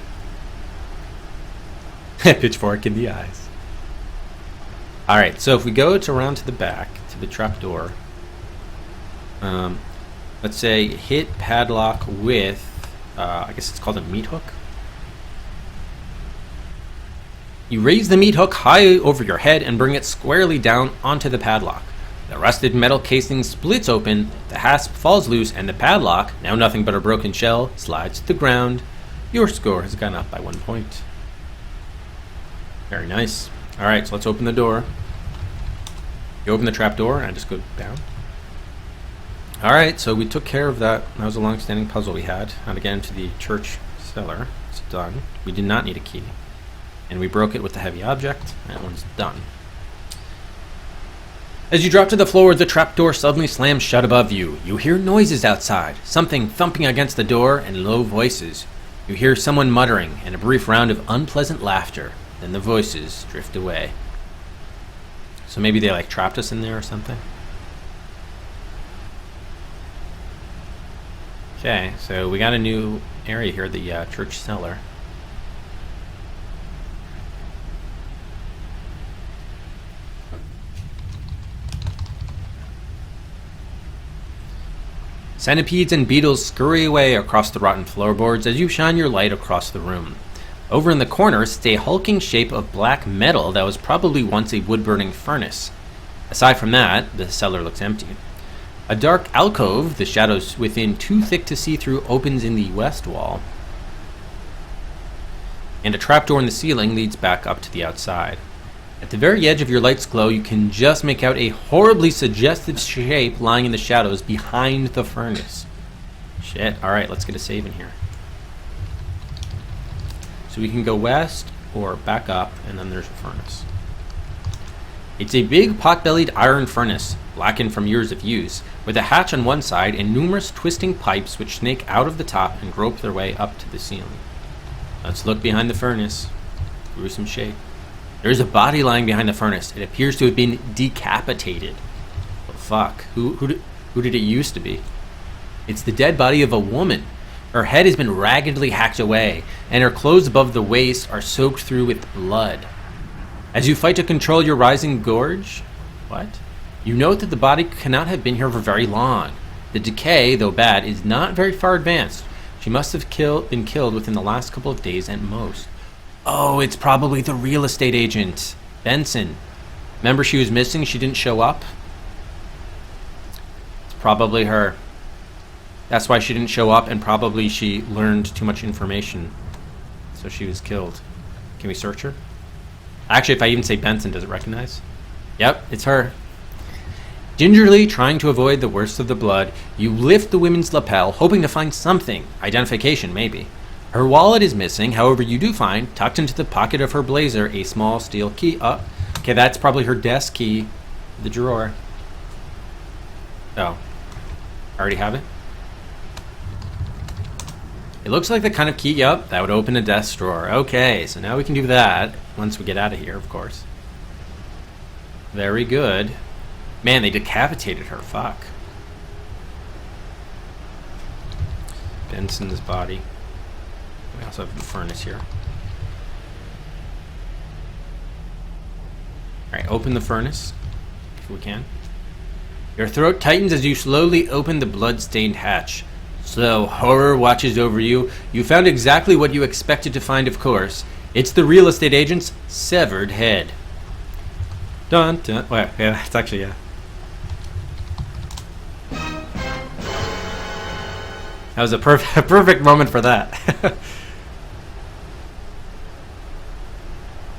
Pitchfork in the eyes. Alright, so if we go around to the back, to the trapdoor, let's say hit padlock with, I guess it's called a meat hook. You raise the meat hook high over your head and bring it squarely down onto the padlock. The rusted metal casing splits open, the hasp falls loose, and the padlock, now nothing but a broken shell, slides to the ground. Your score has gone up by 1 point. Very nice. Alright, so let's open the door. You open the trap door, and I just go down. Alright, so we took care of that. That was a long-standing puzzle we had. How to get into the church cellar. It's done. We did not need a key. And we broke it with the heavy object. That one's done. As you drop to the floor, the trapdoor suddenly slams shut above you. You hear noises outside, something thumping against the door, and low voices. You hear someone muttering, and a brief round of unpleasant laughter. Then the voices drift away. So maybe they like trapped us in there or something? Okay, so we got a new area here, the church cellar. Centipedes and beetles scurry away across the rotten floorboards as you shine your light across the room. Over in the corner sits a hulking shape of black metal that was probably once a wood-burning furnace. Aside from that, the cellar looks empty. A dark alcove, the shadows within too thick to see through, opens in the west wall. And a trapdoor in the ceiling leads back up to the outside. At the very edge of your light's glow, you can just make out a horribly suggestive shape lying in the shadows behind the furnace. Shit. Alright, let's get a save in here. So we can go west or back up, and then there's a furnace. It's a big pot-bellied iron furnace, blackened from years of use, with a hatch on one side and numerous twisting pipes which snake out of the top and grope their way up to the ceiling. Let's look behind the furnace. Gruesome shape. There's a body lying behind the furnace. It appears to have been decapitated. Oh, fuck. Who did it used to be? It's the dead body of a woman. Her head has been raggedly hacked away, and her clothes above the waist are soaked through with blood. As you fight to control your rising gorge, you note that the body cannot have been here for very long. The decay, though bad, is not very far advanced. She must have been killed within the last couple of days at most. Oh, it's probably the real estate agent, Benson. Remember she was missing? She didn't show up? It's probably her. That's why she didn't show up, and probably she learned too much information. So she was killed. Can we search her? Actually, if I even say Benson, does it recognize? Yep, it's her. Gingerly trying to avoid the worst of the blood, you lift the women's lapel, hoping to find something. Identification, maybe. Her wallet is missing, however you do find, tucked into the pocket of her blazer, a small steel key. Okay, that's probably her desk key. The drawer. Oh. I already have it? It looks like the kind of key, that would open a desk drawer. Okay, so now we can do that, once we get out of here, of course. Very good. Man, they decapitated her, fuck. Benson's body. We also have the furnace here. Alright, open the furnace, if we can. Your throat tightens as you slowly open the blood-stained hatch. Slow horror watches over you. You found exactly what you expected to find, of course. It's the real estate agent's severed head. Dun dun. Well, yeah, it's actually, yeah. That was a perfect moment for that.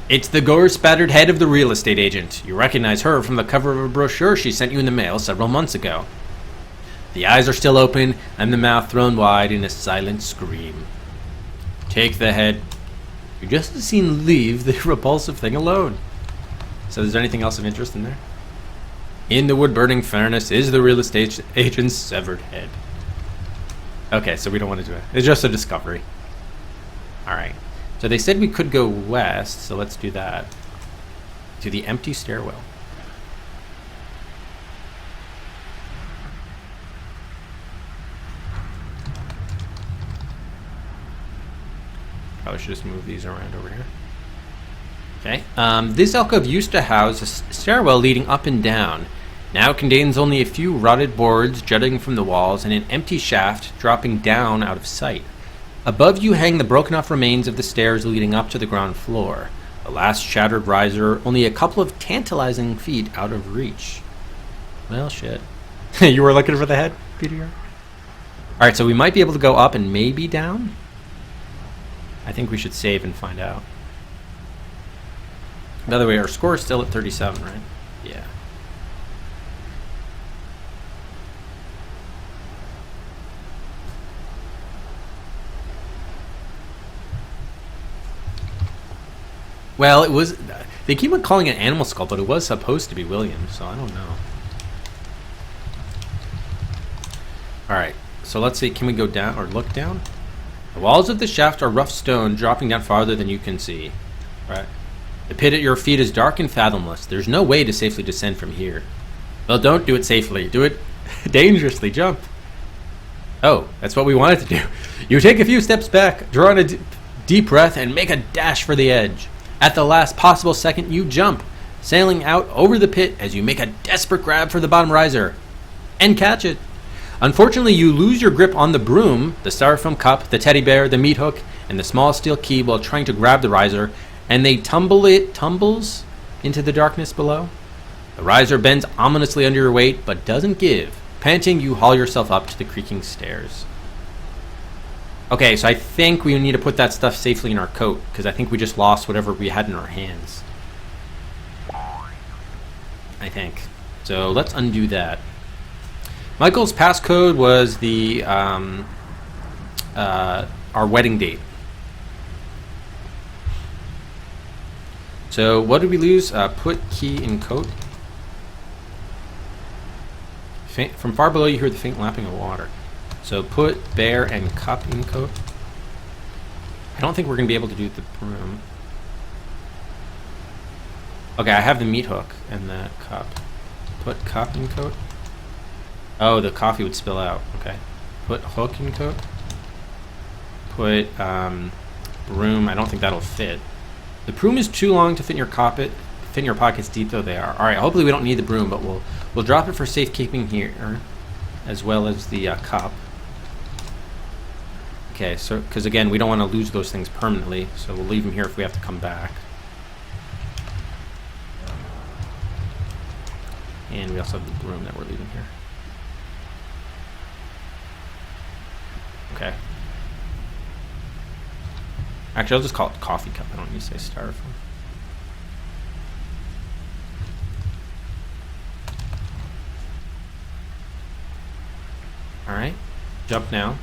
It's the gore-spattered head of the real estate agent. You recognize her from the cover of a brochure she sent you in the mail several months ago. The eyes are still open, and the mouth thrown wide in a silent scream. Take the head. You're just as seen leave the repulsive thing alone. So is there anything else of interest in there? In the wood-burning furnace is the real estate agent's severed head. Okay, so we don't want to do it. It's just a discovery. Alright. So they said we could go west, so let's do that. To the empty stairwell. Probably should just move these around over here. Okay. This alcove used to house a stairwell leading up and down. Now it contains only a few rotted boards jutting from the walls and an empty shaft dropping down out of sight. Above you hang the broken-off remains of the stairs leading up to the ground floor. The last shattered riser, only a couple of tantalizing feet out of reach. Well, shit. You were looking for the head, Peter? Alright, so we might be able to go up and maybe down? I think we should save and find out. By the way, our score is still at 37, right? Yeah. Well, it was. They keep on calling it Animal Skull, but it was supposed to be William, so I don't know. Alright, so let's see. Can we go down or look down? The walls of the shaft are rough stone, dropping down farther than you can see. Right. The pit at your feet is dark and fathomless. There's no way to safely descend from here. Well, don't do it safely. Do it dangerously. Jump. Oh, that's what we wanted to do. You take a few steps back, draw in a deep breath, and make a dash for the edge. At the last possible second, you jump, sailing out over the pit as you make a desperate grab for the bottom riser. And catch it. Unfortunately, you lose your grip on the broom, the styrofoam cup, the teddy bear, the meat hook, and the small steel key while trying to grab the riser, and they tumbles into the darkness below. The riser bends ominously under your weight, but doesn't give. Panting, you haul yourself up to the creaking stairs. Okay, so I think we need to put that stuff safely in our coat, because I think we just lost whatever we had in our hands. I think. So let's undo that. Michael's passcode was the our wedding date. So what did we lose? Put key in coat. From far below you hear the faint lapping of water. So put bear and cup in coat. I don't think we're going to be able to do the broom. Okay, I have the meat hook and the cup. Put cup in coat. Oh, the coffee would spill out. Okay. Put hook in coat. Put broom. I don't think that'll fit. The broom is too long to fit in your pocket. Fit in your pockets, deep though they are. All right. Hopefully we don't need the broom, but we'll drop it for safekeeping here, as well as the cup. Okay. So because again, we don't want to lose those things permanently, so we'll leave them here if we have to come back. And we also have the broom that we're leaving here. Okay. Actually, I'll just call it coffee cup. I don't need to say styrofoam. Alright. Jump now.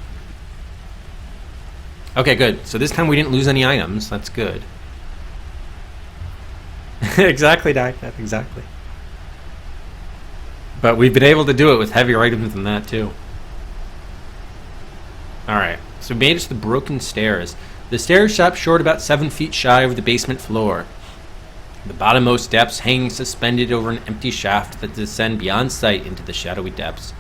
Okay, good. So this time we didn't lose any items. That's good. Exactly, Dak. Exactly. But we've been able to do it with heavier items than that, too. Alright, so we made it to the broken stairs. The stairs stop short about 7 feet shy of the basement floor. The bottommost depths hang suspended over an empty shaft that descend beyond sight into the shadowy depths.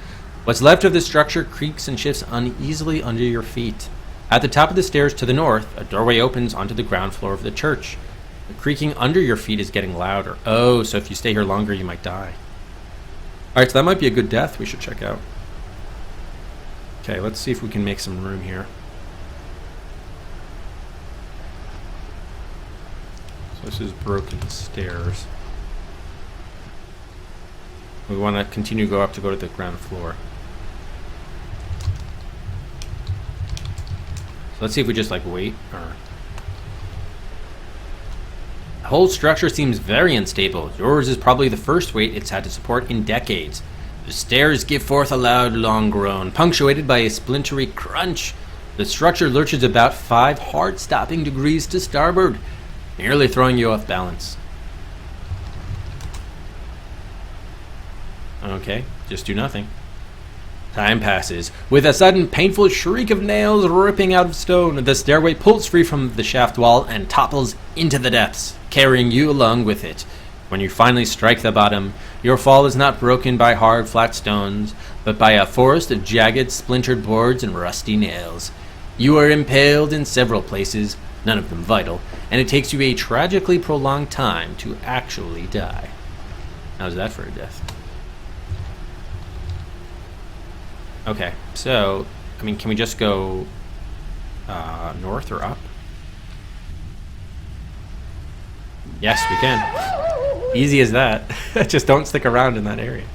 What's left of the structure creaks and shifts uneasily under your feet. At the top of the stairs to the north, a doorway opens onto the ground floor of the church. The creaking under your feet is getting louder. Oh, so if you stay here longer, you might die. Alright, so that might be a good death we should check out. Okay, let's see if we can make some room here. So this is broken stairs. We want to continue to go up to go to the ground floor. So let's see if we just like wait or... The whole structure seems very unstable. Yours is probably the first weight it's had to support in decades. The stairs give forth a loud, long groan, punctuated by a splintery crunch. The structure lurches about 5 hard-stopping degrees to starboard, nearly throwing you off balance. Okay, just do nothing. Time passes. With a sudden, painful shriek of nails ripping out of stone, the stairway pulls free from the shaft wall and topples into the depths, carrying you along with it. When you finally strike the bottom, your fall is not broken by hard, flat stones, but by a forest of jagged, splintered boards and rusty nails. You are impaled in several places, none of them vital, and it takes you a tragically prolonged time to actually die. How's that for a death? Okay, so, I mean, can we just go north or up? Yes, we can. Easy as that. Just don't stick around in that area.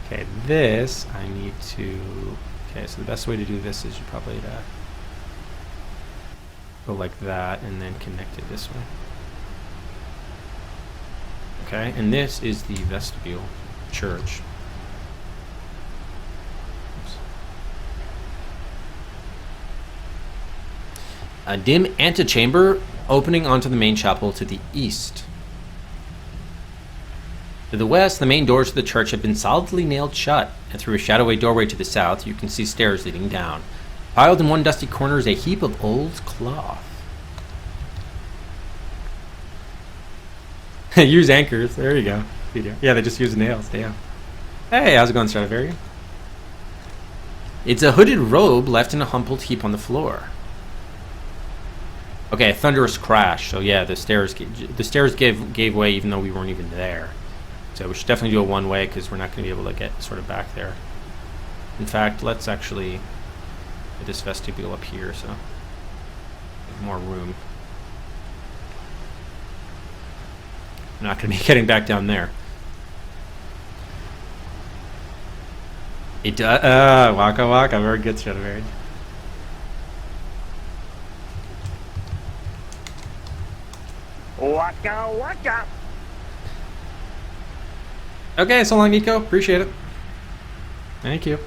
Okay, this I need to... Okay, so the best way to do this is you probably go like that and then connect it this way. Okay, and this is the vestibule church. Oops. A dim antechamber opening onto the main chapel to the east. To the west, the main doors of the church have been solidly nailed shut, and through a shadowy doorway to the south, you can see stairs leading down. Piled in one dusty corner is a heap of old cloth. Use anchors. There you go. Yeah, they just use nails. Damn. Hey, how's it going, Stradivarius? It's a hooded robe left in a humbled heap on the floor. Okay, a thunderous crash. So yeah, the stairs gave way even though we weren't even there. So we should definitely do a one-way because we're not going to be able to get sort of back there. In fact, let's actually get this vestibule up here so more room. I'm not going to be getting back down there. It does. Waka waka. Very good, Stradivarius. Waka waka. Okay, so long, Nico. Appreciate it. Thank you.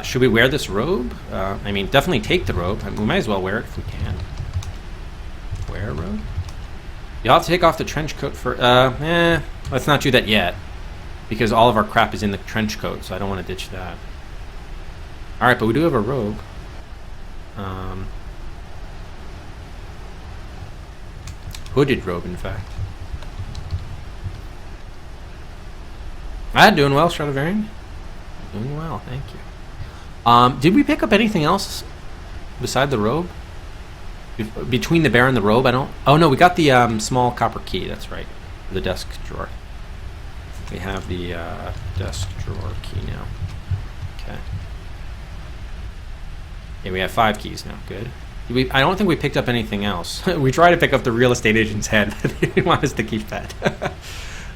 Should we wear this robe? I mean, definitely take the robe. We might as well wear it if we can. Wear a robe? You'll have to take off the trench coat for... let's not do that yet. Because all of our crap is in the trench coat, so I don't want to ditch that. Alright, but we do have a robe. Hooded robe, in fact. Doing well, Stradivarius. Doing well, thank you. Did we pick up anything else beside the robe? Between the bear and the robe, I don't... Oh, no, we got the small copper key, that's right. The desk drawer. We have the desk drawer key now. Okay. Yeah, we have 5 keys now, good. I don't think we picked up anything else. We tried to pick up the real estate agent's head, but they didn't want us to keep that.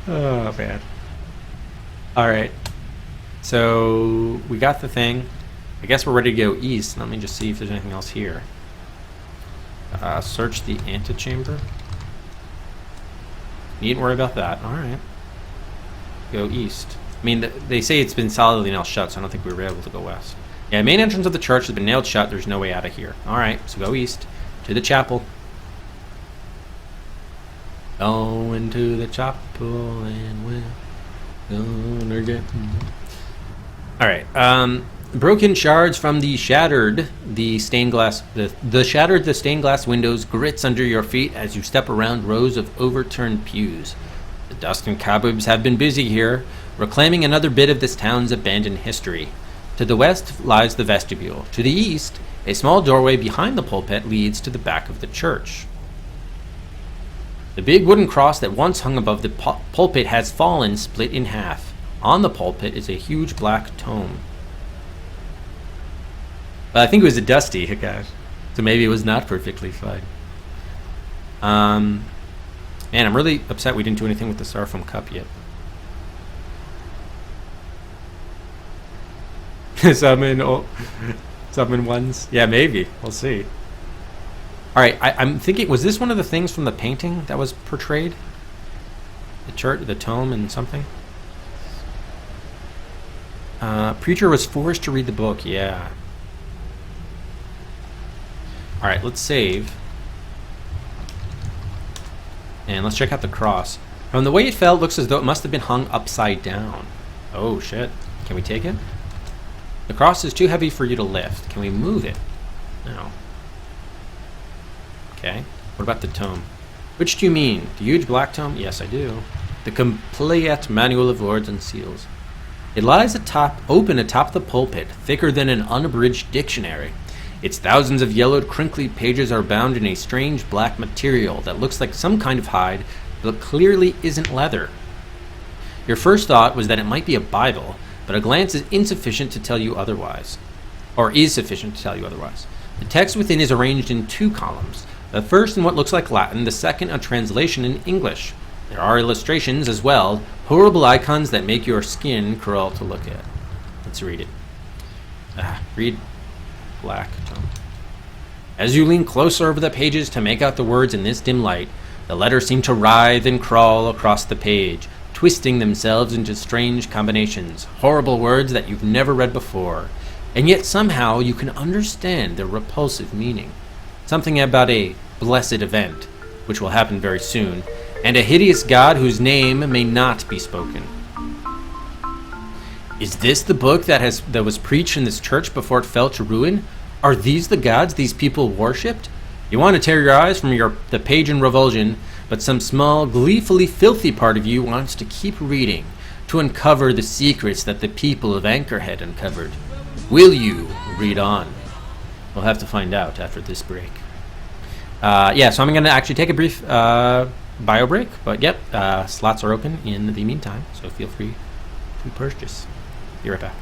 Oh, man. Alright. So, we got the thing. I guess we're ready to go east. Let me just see if there's anything else here. Search the antechamber. Needn't worry about that. Alright. Go east. I mean, they say it's been solidly nailed shut, so I don't think we were able to go west. Yeah, main entrance of the church has been nailed shut. There's no way out of here. Alright, so go east. To the chapel. Going to the chapel and we're gonna get... Alright, broken shards from the shattered stained glass windows grits under your feet as you step around rows of overturned pews. The dust and cobwebs have been busy here, reclaiming another bit of this town's abandoned history. To the west lies the vestibule. To the east, a small doorway behind the pulpit leads to the back of the church. The big wooden cross that once hung above the pulpit has fallen, split in half. On the pulpit is a huge black tome. Well, I think it was a dusty, gosh. So maybe it was not perfectly fine. Man, I'm really upset we didn't do anything with the styrofoam cup yet. Summon ones? Yeah, maybe. We'll see. Alright, I'm thinking, was this one of the things from the painting that was portrayed? The church, the tome and something? Preacher was forced to read the book, yeah. Alright, let's save. And let's check out the cross. From the way it fell, it looks as though it must have been hung upside down. Oh, shit. Can we take it? The cross is too heavy for you to lift. Can we move it? No. Okay. What about the tome? Which do you mean? The huge black tome? Yes, I do. The complete manual of words and seals. It lies open atop the pulpit, thicker than an unabridged dictionary. Its thousands of yellowed, crinkly pages are bound in a strange black material that looks like some kind of hide, but clearly isn't leather. Your first thought was that it might be a Bible, but a glance is insufficient to tell you otherwise. Or is sufficient to tell you otherwise. The text within is arranged in 2 columns. The first in what looks like Latin, the second a translation in English. There are illustrations as well, horrible icons that make your skin crawl to look at. Let's read it. Read black tome. As you lean closer over the pages to make out the words in this dim light, the letters seem to writhe and crawl across the page, twisting themselves into strange combinations, horrible words that you've never read before. and yet somehow you can understand their repulsive meaning. Something about a blessed event, which will happen very soon, and a hideous god whose name may not be spoken. Is this the book that was preached in this church before it fell to ruin? Are these the gods these people worshipped? You want to tear your eyes from the page in revulsion, but some small, gleefully filthy part of you wants to keep reading, to uncover the secrets that the people of Anchorhead uncovered. Will you read on? We'll have to find out after this break. So I'm going to actually take a brief bio break, but yep, slots are open in the meantime, so feel free to purchase. Be right back.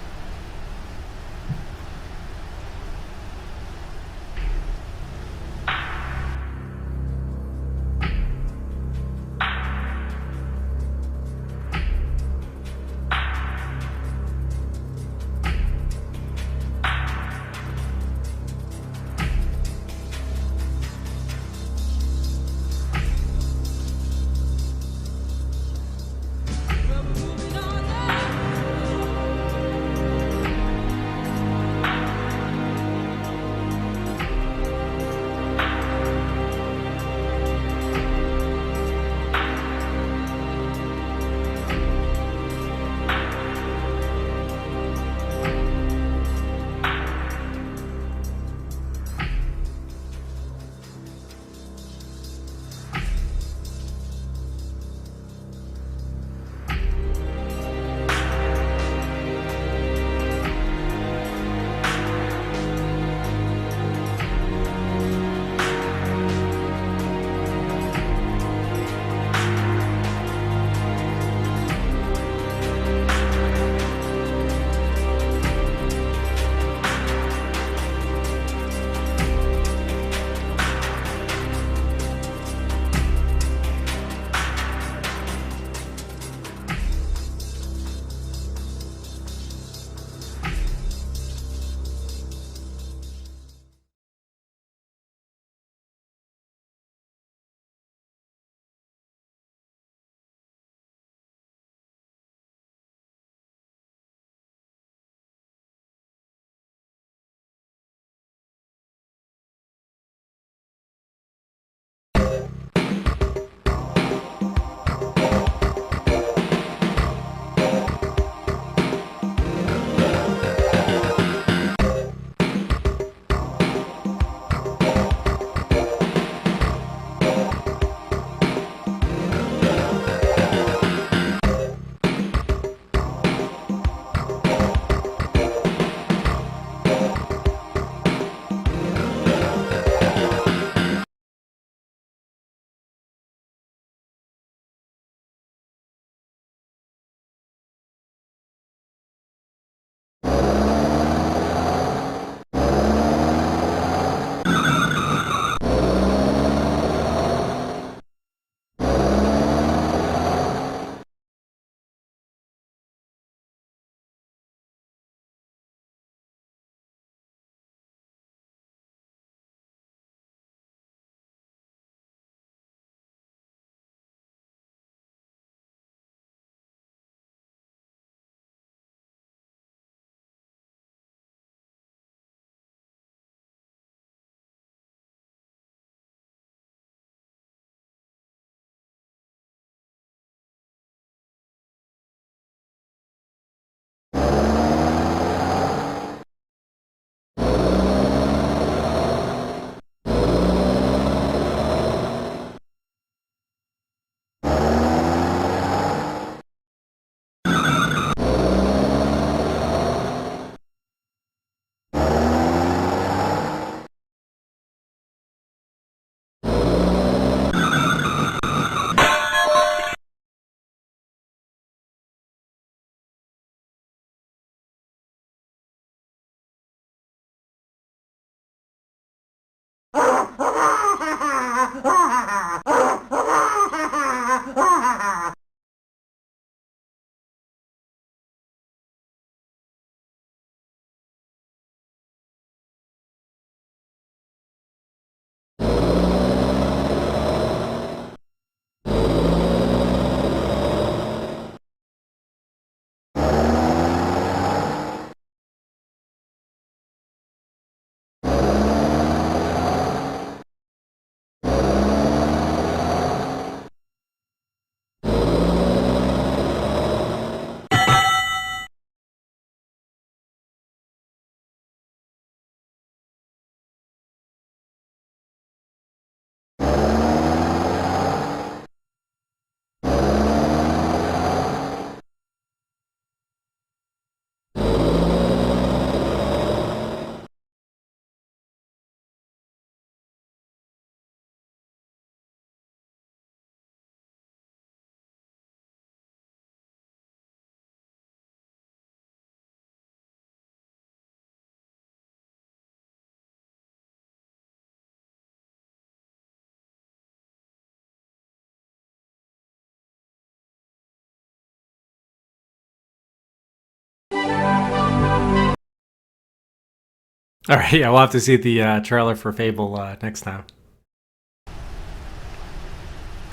All right, yeah, we'll have to see the trailer for Fable next time.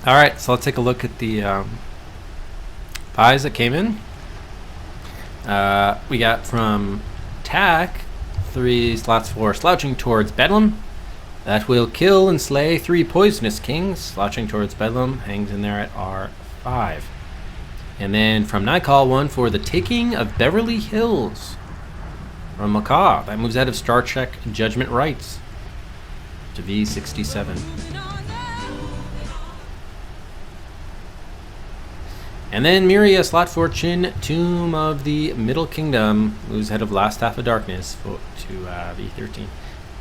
All right, so let's take a look at the buys that came in. We got from Tack 3 slots for Slouching Towards Bedlam. That will kill and slay 3 poisonous kings. Slouching Towards Bedlam hangs in there at R5. And then from Nightcall 1 for The Taking of Beverly Hills. From Macaw, that moves out of Star Trek Judgment Rights to V67. And then Miria Slot Fortune, Tomb of the Middle Kingdom, moves ahead of Last Half of Darkness to V13.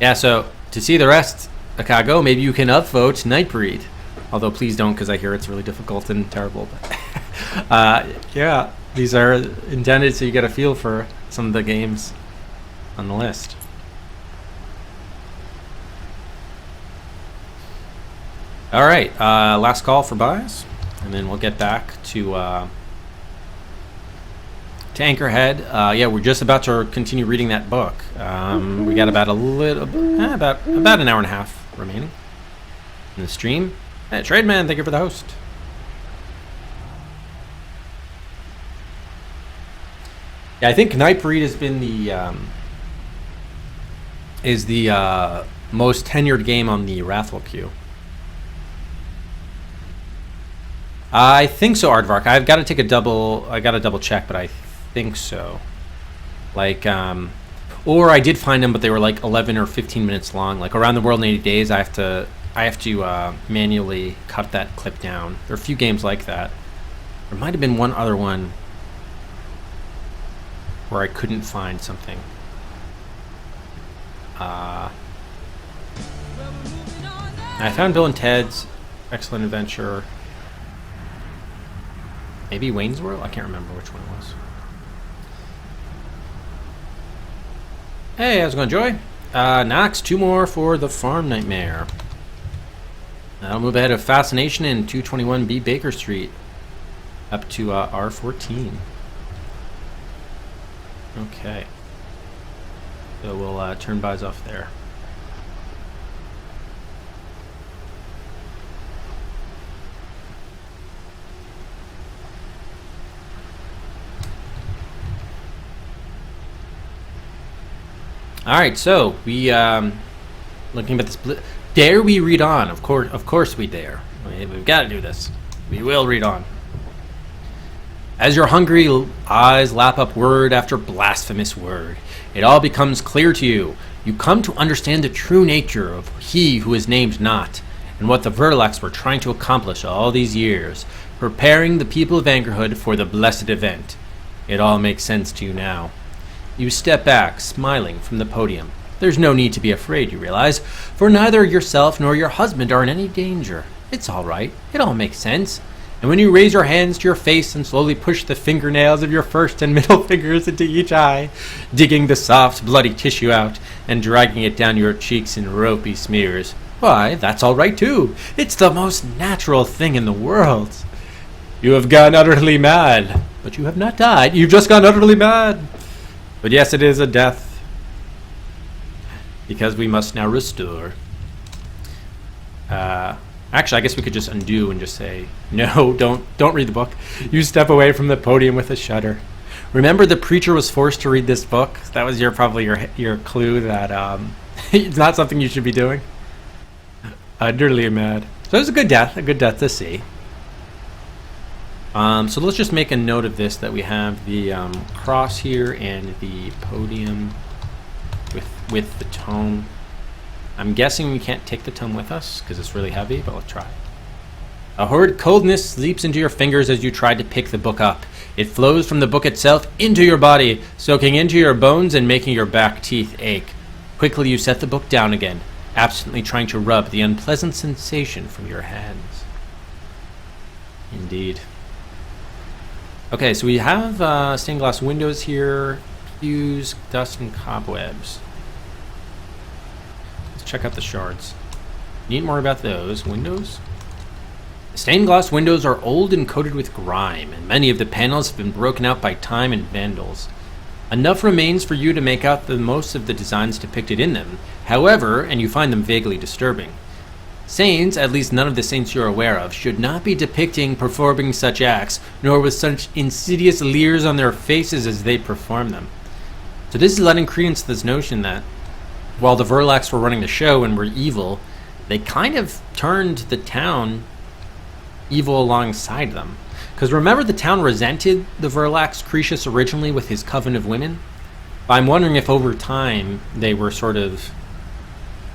Yeah, so to see the rest, Akago, maybe you can upvote Nightbreed. Although please don't, because I hear it's really difficult and terrible. But yeah, these are intended so you get a feel for some of the games on the list. All right, last call for buys, and then we'll get back to Anchorhead. Yeah, we're just about to continue reading that book. We got about about an hour and a half remaining in the stream. Hey, Trademan, thank you for the host. Yeah, I think Nightbreed has been the most tenured game on the Wrathful queue. I think so, Aardvark. I've got to take a double. I got to double check, but I think so. Like, or I did find them, but they were like 11 or 15 minutes long. Like Around the World in 80 Days, I have to manually cut that clip down. There are a few games like that. There might have been one other one where I couldn't find something. I found Bill and Ted's Excellent Adventure. Maybe Wayne's World? I can't remember which one it was. Hey, how's it going, Joy? Knox, 2 more for The Farm Nightmare. I'll move ahead of Fascination in 221B Baker Street up to R14. Okay. So we'll turn buys off there. All right, so we looking at this. Dare we read on? Of course we dare. We've got to do this. We will read on. As your hungry eyes lap up word after blasphemous word, it all becomes clear to you. You come to understand the true nature of he who is named not, and what the Verlacs were trying to accomplish all these years, preparing the people of Anchorhead for the blessed event. It all makes sense to you now. You step back, smiling, from the podium. There's no need to be afraid, you realize, for neither yourself nor your husband are in any danger. It's all right. It all makes sense. And when you raise your hands to your face and slowly push the fingernails of your first and middle fingers into each eye, digging the soft, bloody tissue out and dragging it down your cheeks in ropey smears, why, that's all right too. It's the most natural thing in the world. You have gone utterly mad, but you have not died. You've just gone utterly mad. But yes, it is a death, because we must now restore. Actually, I guess we could just undo and just say, no, don't read the book. You step away from the podium with a shudder. Remember, the preacher was forced to read this book. That was probably your clue that it's not something you should be doing. Utterly mad. So it was a good death to see. So let's just make a note of this, that we have the cross here and the podium with the tome. I'm guessing we can't take the tome with us because it's really heavy, but let's try. A horrid coldness leaps into your fingers as you try to pick the book up. It flows from the book itself into your body, soaking into your bones and making your back teeth ache. Quickly you set the book down again, absently trying to rub the unpleasant sensation from your hands. Indeed. Okay, so we have stained glass windows here, pews, dust, and cobwebs. Let's check out the shards. Need more about those. Windows? Stained glass windows are old and coated with grime, and many of the panels have been broken out by time and vandals. Enough remains for you to make out the most of the designs depicted in them. However, and you find them vaguely disturbing. Saints, at least none of the saints you're aware of, should not be depicting performing such acts, nor with such insidious leers on their faces as they perform them. So this is letting credence to this notion that while the Verlacs were running the show and were evil, they kind of turned the town evil alongside them. Because remember, the town resented the Verlacs Cretius originally with his coven of women? I'm wondering if over time they were sort of...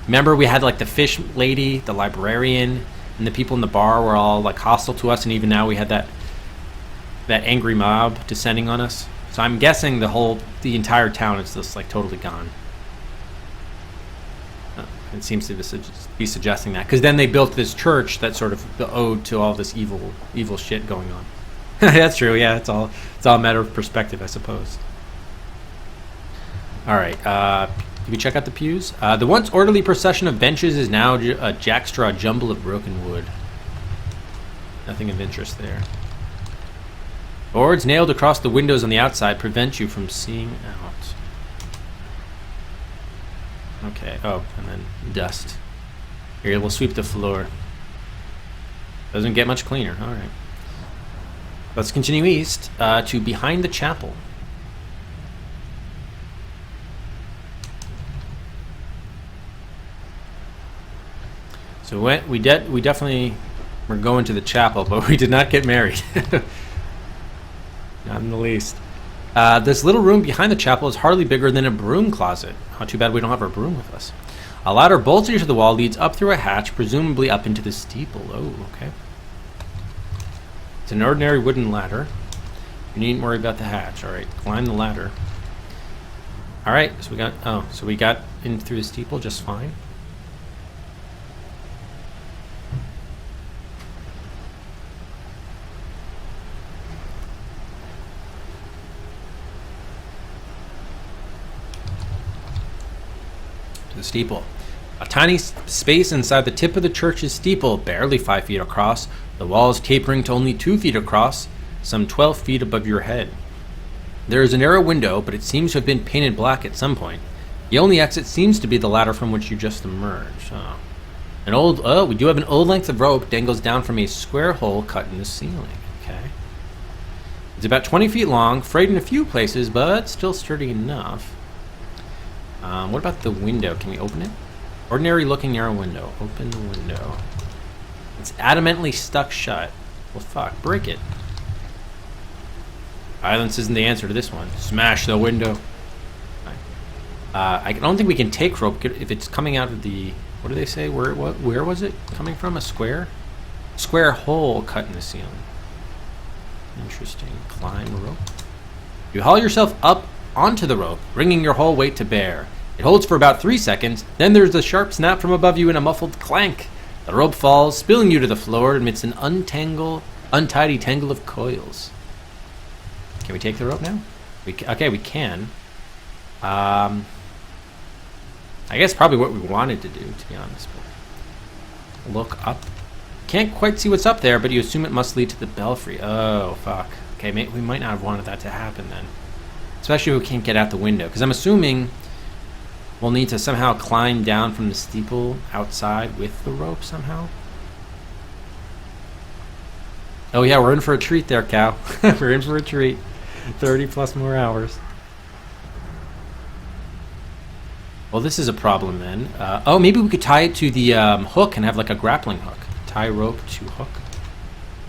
Remember, we had like the fish lady, the librarian, and the people in the bar were all like hostile to us, and even now we had that angry mob descending on us. So I'm guessing the entire town is just like totally gone. It seems to be suggesting that, because then they built this church that sort of the ode to all this evil shit going on. That's true. Yeah, it's all a matter of perspective, I suppose. All right. Did we check out the pews? The once orderly procession of benches is now a jackstraw jumble of broken wood. Nothing of interest there. Boards nailed across the windows on the outside prevent you from seeing out. Okay. Oh, and then dust. Here, we'll sweep the floor. Doesn't get much cleaner. All right. Let's continue east to behind the chapel. So we definitely were going to the chapel, but we did not get married. Not in the least. This little room behind the chapel is hardly bigger than a broom closet. Oh, too bad we don't have our broom with us. A ladder bolted into the wall leads up through a hatch, presumably up into the steeple. Oh, okay. It's an ordinary wooden ladder. You needn't worry about the hatch. All right, climb the ladder. All right, so we got in through the steeple just fine. The steeple. A tiny space inside the tip of the church's steeple, barely 5 feet across, the walls tapering to only 2 feet across, some 12 feet above your head. There is a narrow window, but it seems to have been painted black at some point. The only exit seems to be the ladder from which you just emerged. We do have an old length of rope dangles down from a square hole cut in the ceiling. Okay. It's about 20 feet long, frayed in a few places, but still sturdy enough. What about the window? Can we open it? Ordinary looking narrow window. Open the window. It's adamantly stuck shut. Well, fuck. Break it. Violence isn't the answer to this one. Smash the window. I don't think we can take rope if it's coming out of the... What do they say? Where was it coming from? A square? Square hole cut in the ceiling. Interesting. Climb rope. You haul yourself up onto the rope, bringing your whole weight to bear. It holds for about 3 seconds, then there's a sharp snap from above you and a muffled clank. The rope falls, spilling you to the floor amidst an untidy tangle of coils. Can we take the rope now? Okay, we can. I guess probably what we wanted to do, to be honest. But look up. Can't quite see what's up there, but you assume it must lead to the belfry. Oh, fuck. Okay, we might not have wanted that to happen then. Especially if we can't get out the window. Because I'm assuming we'll need to somehow climb down from the steeple outside with the rope somehow. Oh yeah, we're in for a treat there, Cal. We're in for a treat. 30 plus more hours. Well, this is a problem then. Oh, maybe we could tie it to the hook and have like a grappling hook. Tie rope to hook.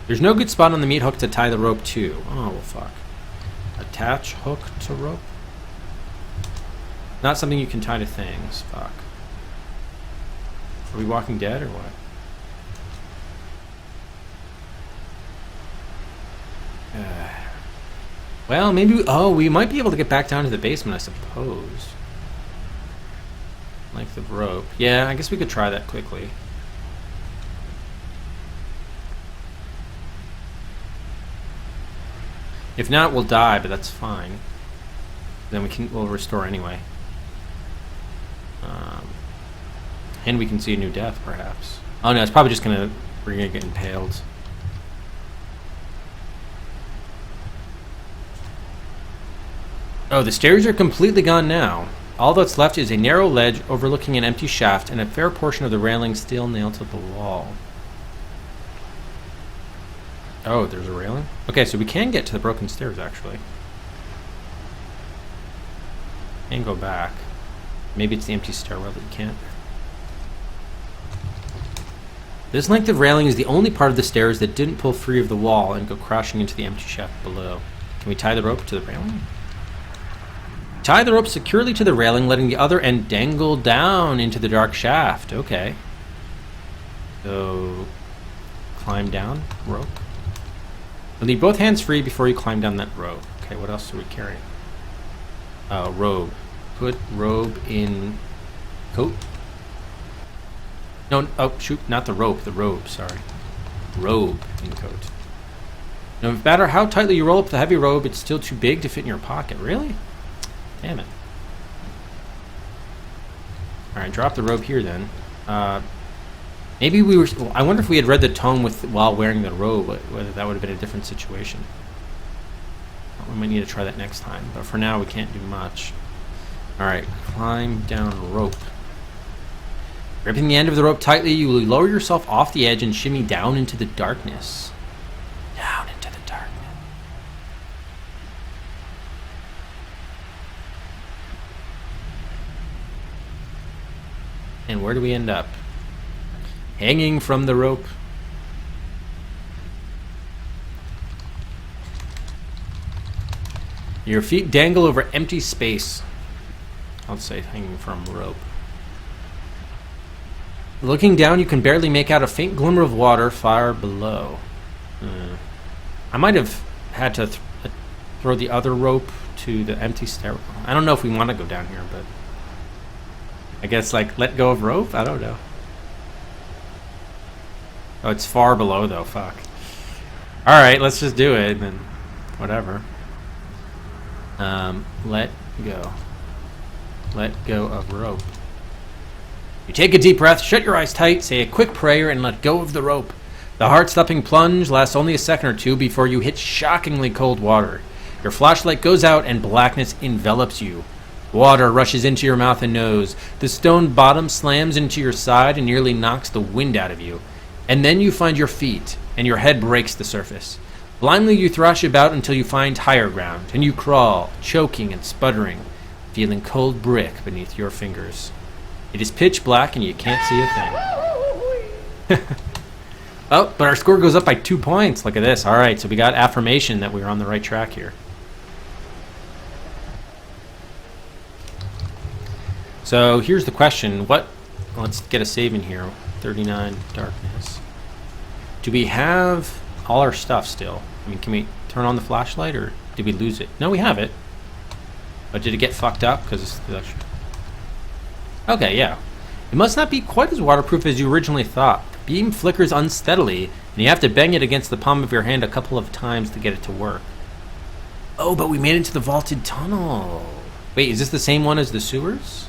There's no good spot on the meat hook to tie the rope to. Oh, well, fuck. Attach hook to rope. Not something you can tie to things. Fuck. Are we Walking Dead or what? Well, maybe... we might be able to get back down to the basement, I suppose. Length of rope. Yeah, I guess we could try that quickly. If not, we'll die, but that's fine. Then we'll restore anyway. And we can see a new death, perhaps. Oh no, it's probably just we're gonna get impaled. Oh, the stairs are completely gone now. All that's left is a narrow ledge overlooking an empty shaft and a fair portion of the railing still nailed to the wall. Oh, there's a railing? Okay, so we can get to the broken stairs, actually. And go back. Maybe it's the empty stairwell that you can't. This length of railing is the only part of the stairs that didn't pull free of the wall and go crashing into the empty shaft below. Can we tie the rope to the railing? Tie the rope securely to the railing, letting the other end dangle down into the dark shaft. Okay. So, climb down, rope. Leave both hands free before you climb down that rope. Okay, what else do we carry? Robe. Put robe in coat. No, oh, shoot, not the rope, the robe, sorry. Robe in coat. No matter how tightly you roll up the heavy robe, it's still too big to fit in your pocket. Really? Damn it. Alright, drop the robe here then. Maybe we were... I wonder if we had read the tome while wearing the robe, whether that would have been a different situation. We might need to try that next time, but for now we can't do much. Alright, climb down rope. Gripping the end of the rope tightly, you lower yourself off the edge and shimmy down into the darkness. Down into the darkness. And where do we end up? Hanging from the rope. Your feet dangle over empty space. I'll say hanging from rope. Looking down, you can barely make out a faint glimmer of water far below. I might have had to throw the other rope to the empty stairwell. I don't know if we want to go down here, but I guess, like, let go of rope? I don't know. Oh, it's far below, though. Fuck. Alright, let's just do it, then whatever. Let go. Let go of rope. You take a deep breath, shut your eyes tight, say a quick prayer, and let go of the rope. The heart-stopping plunge lasts only a second or two before you hit shockingly cold water. Your flashlight goes out and blackness envelops you. Water rushes into your mouth and nose. The stone bottom slams into your side and nearly knocks the wind out of you. And then you find your feet, and your head breaks the surface. Blindly you thrash about until you find higher ground, and you crawl, choking and sputtering, feeling cold brick beneath your fingers. It is pitch black and you can't see a thing. Oh, but our score goes up by 2 points. Look at this. All right, so we got affirmation that we were on the right track here. So here's the question. Let's get a save in here. 39 darkness. Do we have all our stuff still? I mean, can we turn on the flashlight or did we lose it? No, we have it. But did it get fucked up? Because it's... Okay, yeah. It must not be quite as waterproof as you originally thought. The beam flickers unsteadily, and you have to bang it against the palm of your hand a couple of times to get it to work. Oh, but we made it to the vaulted tunnel. Wait, is this the same one as the sewers?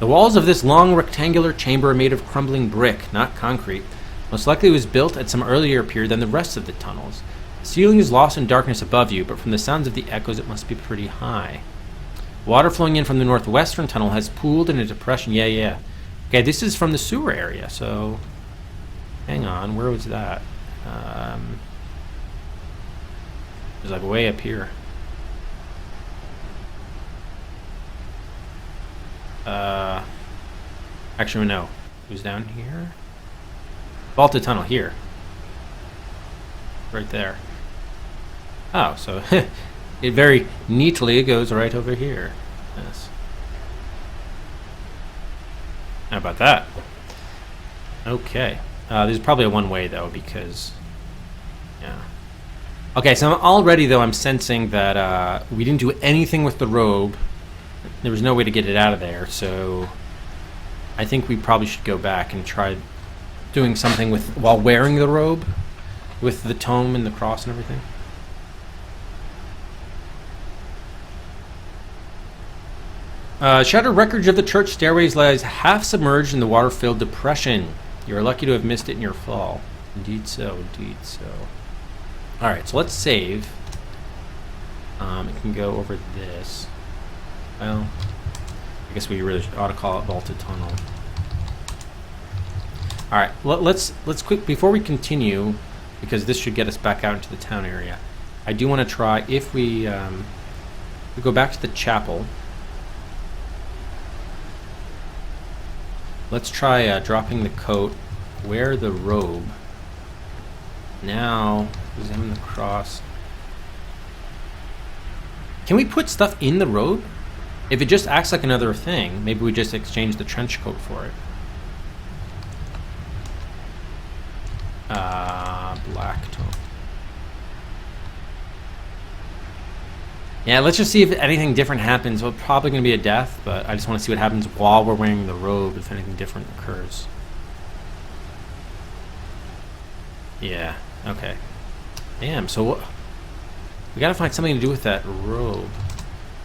The walls of this long rectangular chamber are made of crumbling brick, not concrete. Most likely it was built at some earlier period than the rest of the tunnels. The ceiling is lost in darkness above you, but from the sounds of the echoes it must be pretty high. Water flowing in from the northwestern tunnel has pooled in a depression. Yeah. Okay, this is from the sewer area, so... Hang on, where was that? It was like way up here. Actually, no. It was down here? Vaulted tunnel, here. Right there. Oh, so... It very neatly goes right over here. Yes. How about that? Okay. There's probably a one-way, though, because... Yeah. Okay, so already, though, I'm sensing that we didn't do anything with the robe. There was no way to get it out of there, so... I think we probably should go back and try doing something with while wearing the robe. With the tome and the cross and everything. Shattered wreckage of the church stairways lies half submerged in the water-filled depression. You are lucky to have missed it in your fall. Indeed so, indeed so. Alright, so let's save. It can go over this. Well, I guess we really ought to call it vaulted tunnel. All right, let's quick before we continue, because this should get us back out into the town area. I do want to try if we go back to the chapel. Let's try dropping the coat, wear the robe. Now examine the cross. Can we put stuff in the robe? If it just acts like another thing, maybe we just exchange the trench coat for it. Black tone. Yeah, let's just see if anything different happens. Well, probably going to be a death, but I just want to see what happens while we're wearing the robe, if anything different occurs. Yeah, okay. Damn, so we got to find something to do with that robe.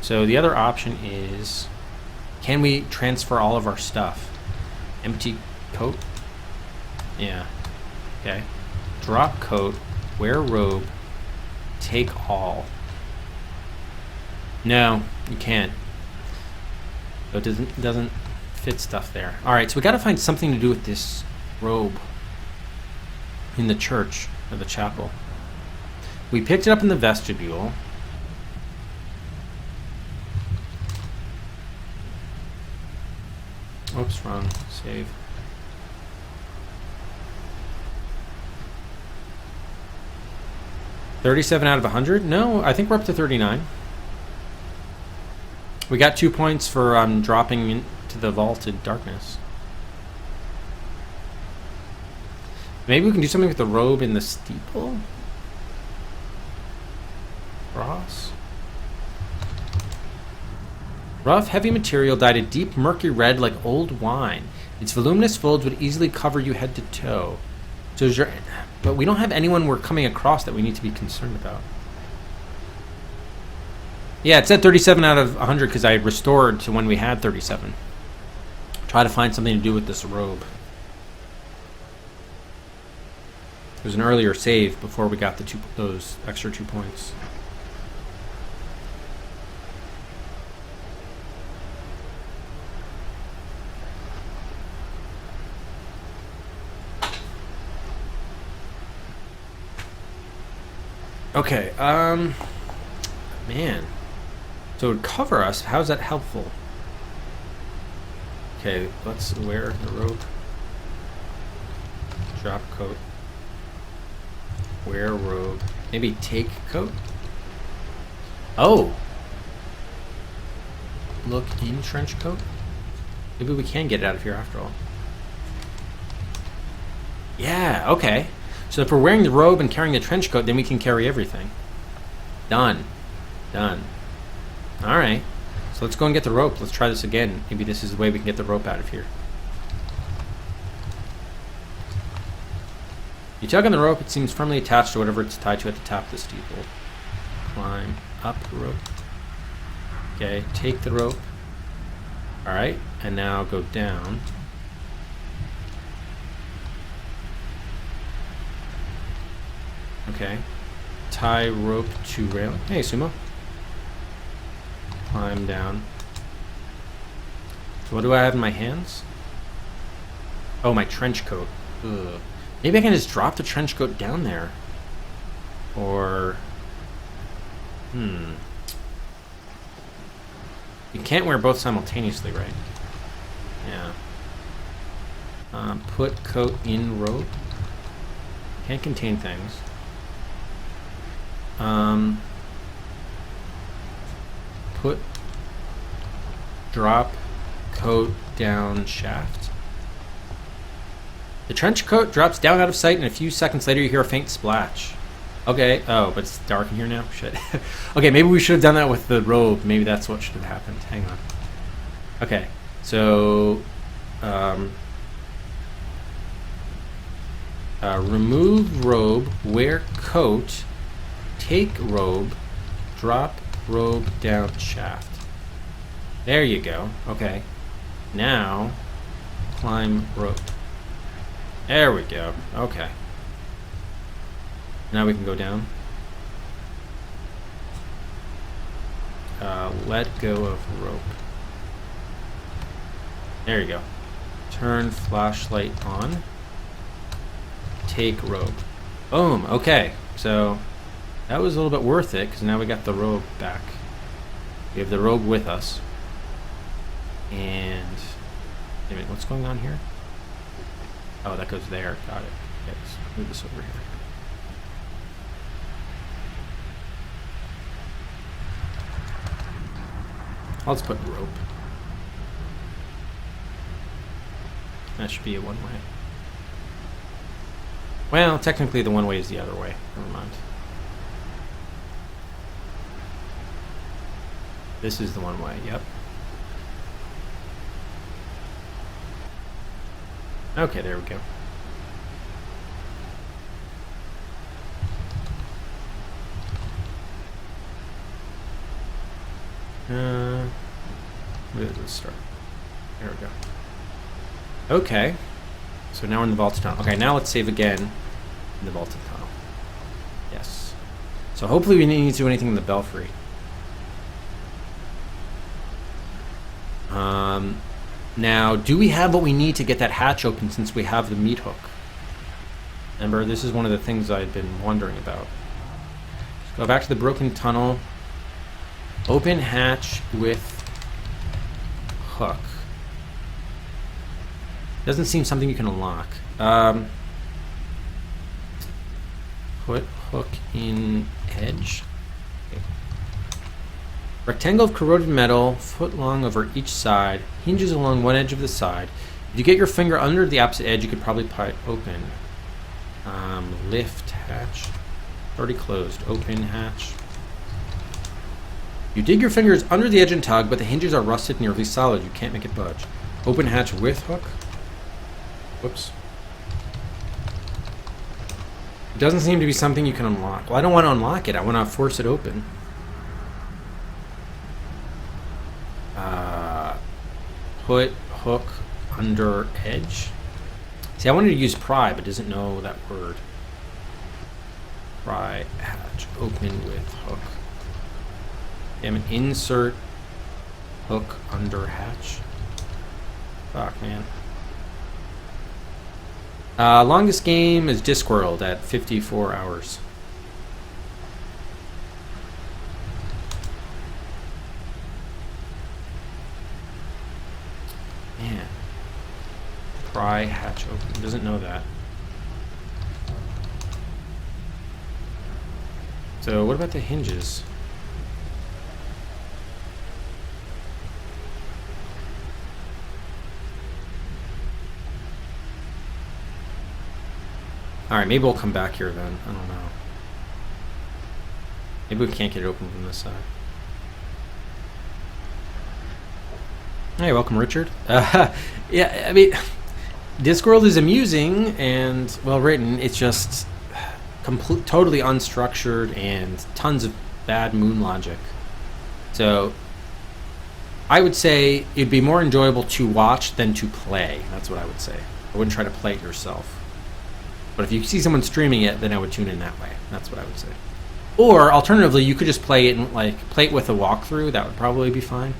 So the other option is, can we transfer all of our stuff? Empty coat? Yeah. Okay. Drop coat, wear robe, take all. No, you can't. So it doesn't fit stuff there. All right, so we got to find something to do with this robe in the church or the chapel. We picked it up in the vestibule. Oops, wrong. Save. $37 out of 100? No, I think we're up to 39. We got 2 points for dropping into the vaulted darkness. Maybe we can do something with the robe in the steeple? Cross? Rough, heavy material dyed a deep, murky red like old wine. Its voluminous folds would easily cover you head to toe. So is there, but we don't have anyone we're coming across that we need to be concerned about. Yeah, it said 37 out of 100 because I restored to when we had 37. Try to find something to do with this robe. There's an earlier save before we got those extra 2 points. Okay, man. So it would cover us. How's that helpful? Okay, let's wear the robe. Drop coat. Wear robe. Maybe take coat? Oh! Look in trench coat? Maybe we can get it out of here after all. Yeah, okay. So if we're wearing the robe and carrying the trench coat, then we can carry everything. Done. Done. Alright. So let's go and get the rope. Let's try this again. Maybe this is the way we can get the rope out of here. You tug on the rope, it seems firmly attached to whatever it's tied to at the top of the steeple. Climb up the rope. Okay, take the rope. Alright, and now go down. Okay. Tie rope to railing. Hey, Sumo. Climb down. So what do I have in my hands? Oh, my trench coat. Ugh. Maybe I can just drop the trench coat down there. Or... You can't wear both simultaneously, right? Yeah. Put coat in robe. Can't contain things. Put drop coat down shaft. The trench coat drops down out of sight, and a few seconds later you hear a faint splash. Okay. Oh, but it's dark in here now? Shit. Okay, maybe we should have done that with the robe. Maybe that's what should have happened. Hang on. Okay, so... remove robe, wear coat, take robe, drop robe down shaft. There you go. Okay. Now, climb rope. There we go. Okay. Now we can go down. let go of rope. There you go. Turn flashlight on. Take rope. Boom. Okay. So that was a little bit worth it because now we got the robe back. We have the robe with us. And wait a minute, what's going on here? Oh, that goes there. Got it. Okay, let's move this over here. Let's put rope. That should be a one-way. Well, technically the one-way is the other way. Never mind. This is the one-way, yep. Okay, there we go. Where does this start? There we go. Okay. So now we're in the vaulted tunnel. Okay, now let's save again in the vaulted tunnel. Yes. So hopefully we didn't need to do anything in the belfry. Now, do we have what we need to get that hatch open since we have the meat hook? Remember, this is one of the things I've been wondering about. Go back to the broken tunnel. Open hatch with hook. Doesn't seem something you can unlock. Put hook in edge. Okay. Rectangle of corroded metal, foot long over each side, hinges along one edge of the side. If you get your finger under the opposite edge, you could probably pry it open. Lift hatch. Already closed. Open hatch. You dig your fingers under the edge and tug, but the hinges are rusted, nearly solid. You can't make it budge. Open hatch with hook. Whoops. It doesn't seem to be something you can unlock. Well, I don't want to unlock it. I want to force it open. Put hook under edge. See, I wanted to use pry, but doesn't know that word. Pry hatch. Open with hook. Damn it. Insert hook under hatch. Fuck, man. Longest game is Discworld at 54 hours. Man. Pry hatch open. Doesn't know that. So what about the hinges? Alright, maybe we'll come back here then. I don't know. Maybe we can't get it open from this side. Hey, welcome, Richard. Yeah, I mean, Discworld is amusing and well written. It's just totally unstructured and tons of bad moon logic. So, I would say it'd be more enjoyable to watch than to play. That's what I would say. I wouldn't try to play it yourself. But if you see someone streaming it, then I would tune in that way. That's what I would say. Or alternatively, you could just play it and play it with a walkthrough. That would probably be fine.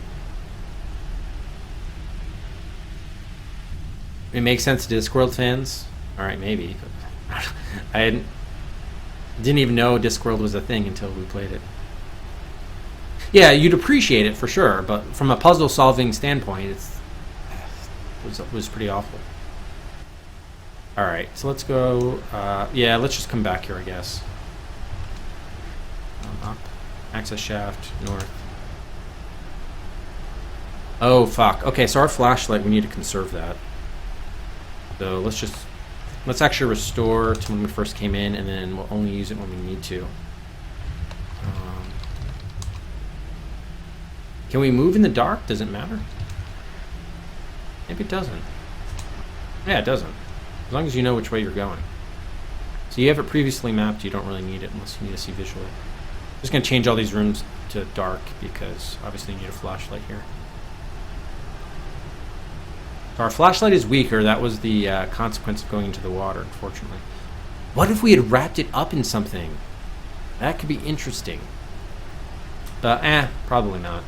It makes sense to Discworld fans. All right, maybe. I didn't even know Discworld was a thing until we played it. Yeah, you'd appreciate it for sure, but from a puzzle-solving standpoint, it was pretty awful. All right, so let's go. Yeah, let's just come back here, I guess. Up, access shaft, north. Oh fuck. Okay, so our flashlight, we need to conserve that. So let's actually restore to when we first came in, and then we'll only use it when we need to. Can we move in the dark? Does it matter? Maybe it doesn't. Yeah, it doesn't. As long as you know which way you're going. So you have it previously mapped, you don't really need it unless you need to see visually. I'm just going to change all these rooms to dark because obviously you need a flashlight here. So our flashlight is weaker. That was the consequence of going into the water, unfortunately. What if we had wrapped it up in something? That could be interesting. Probably not.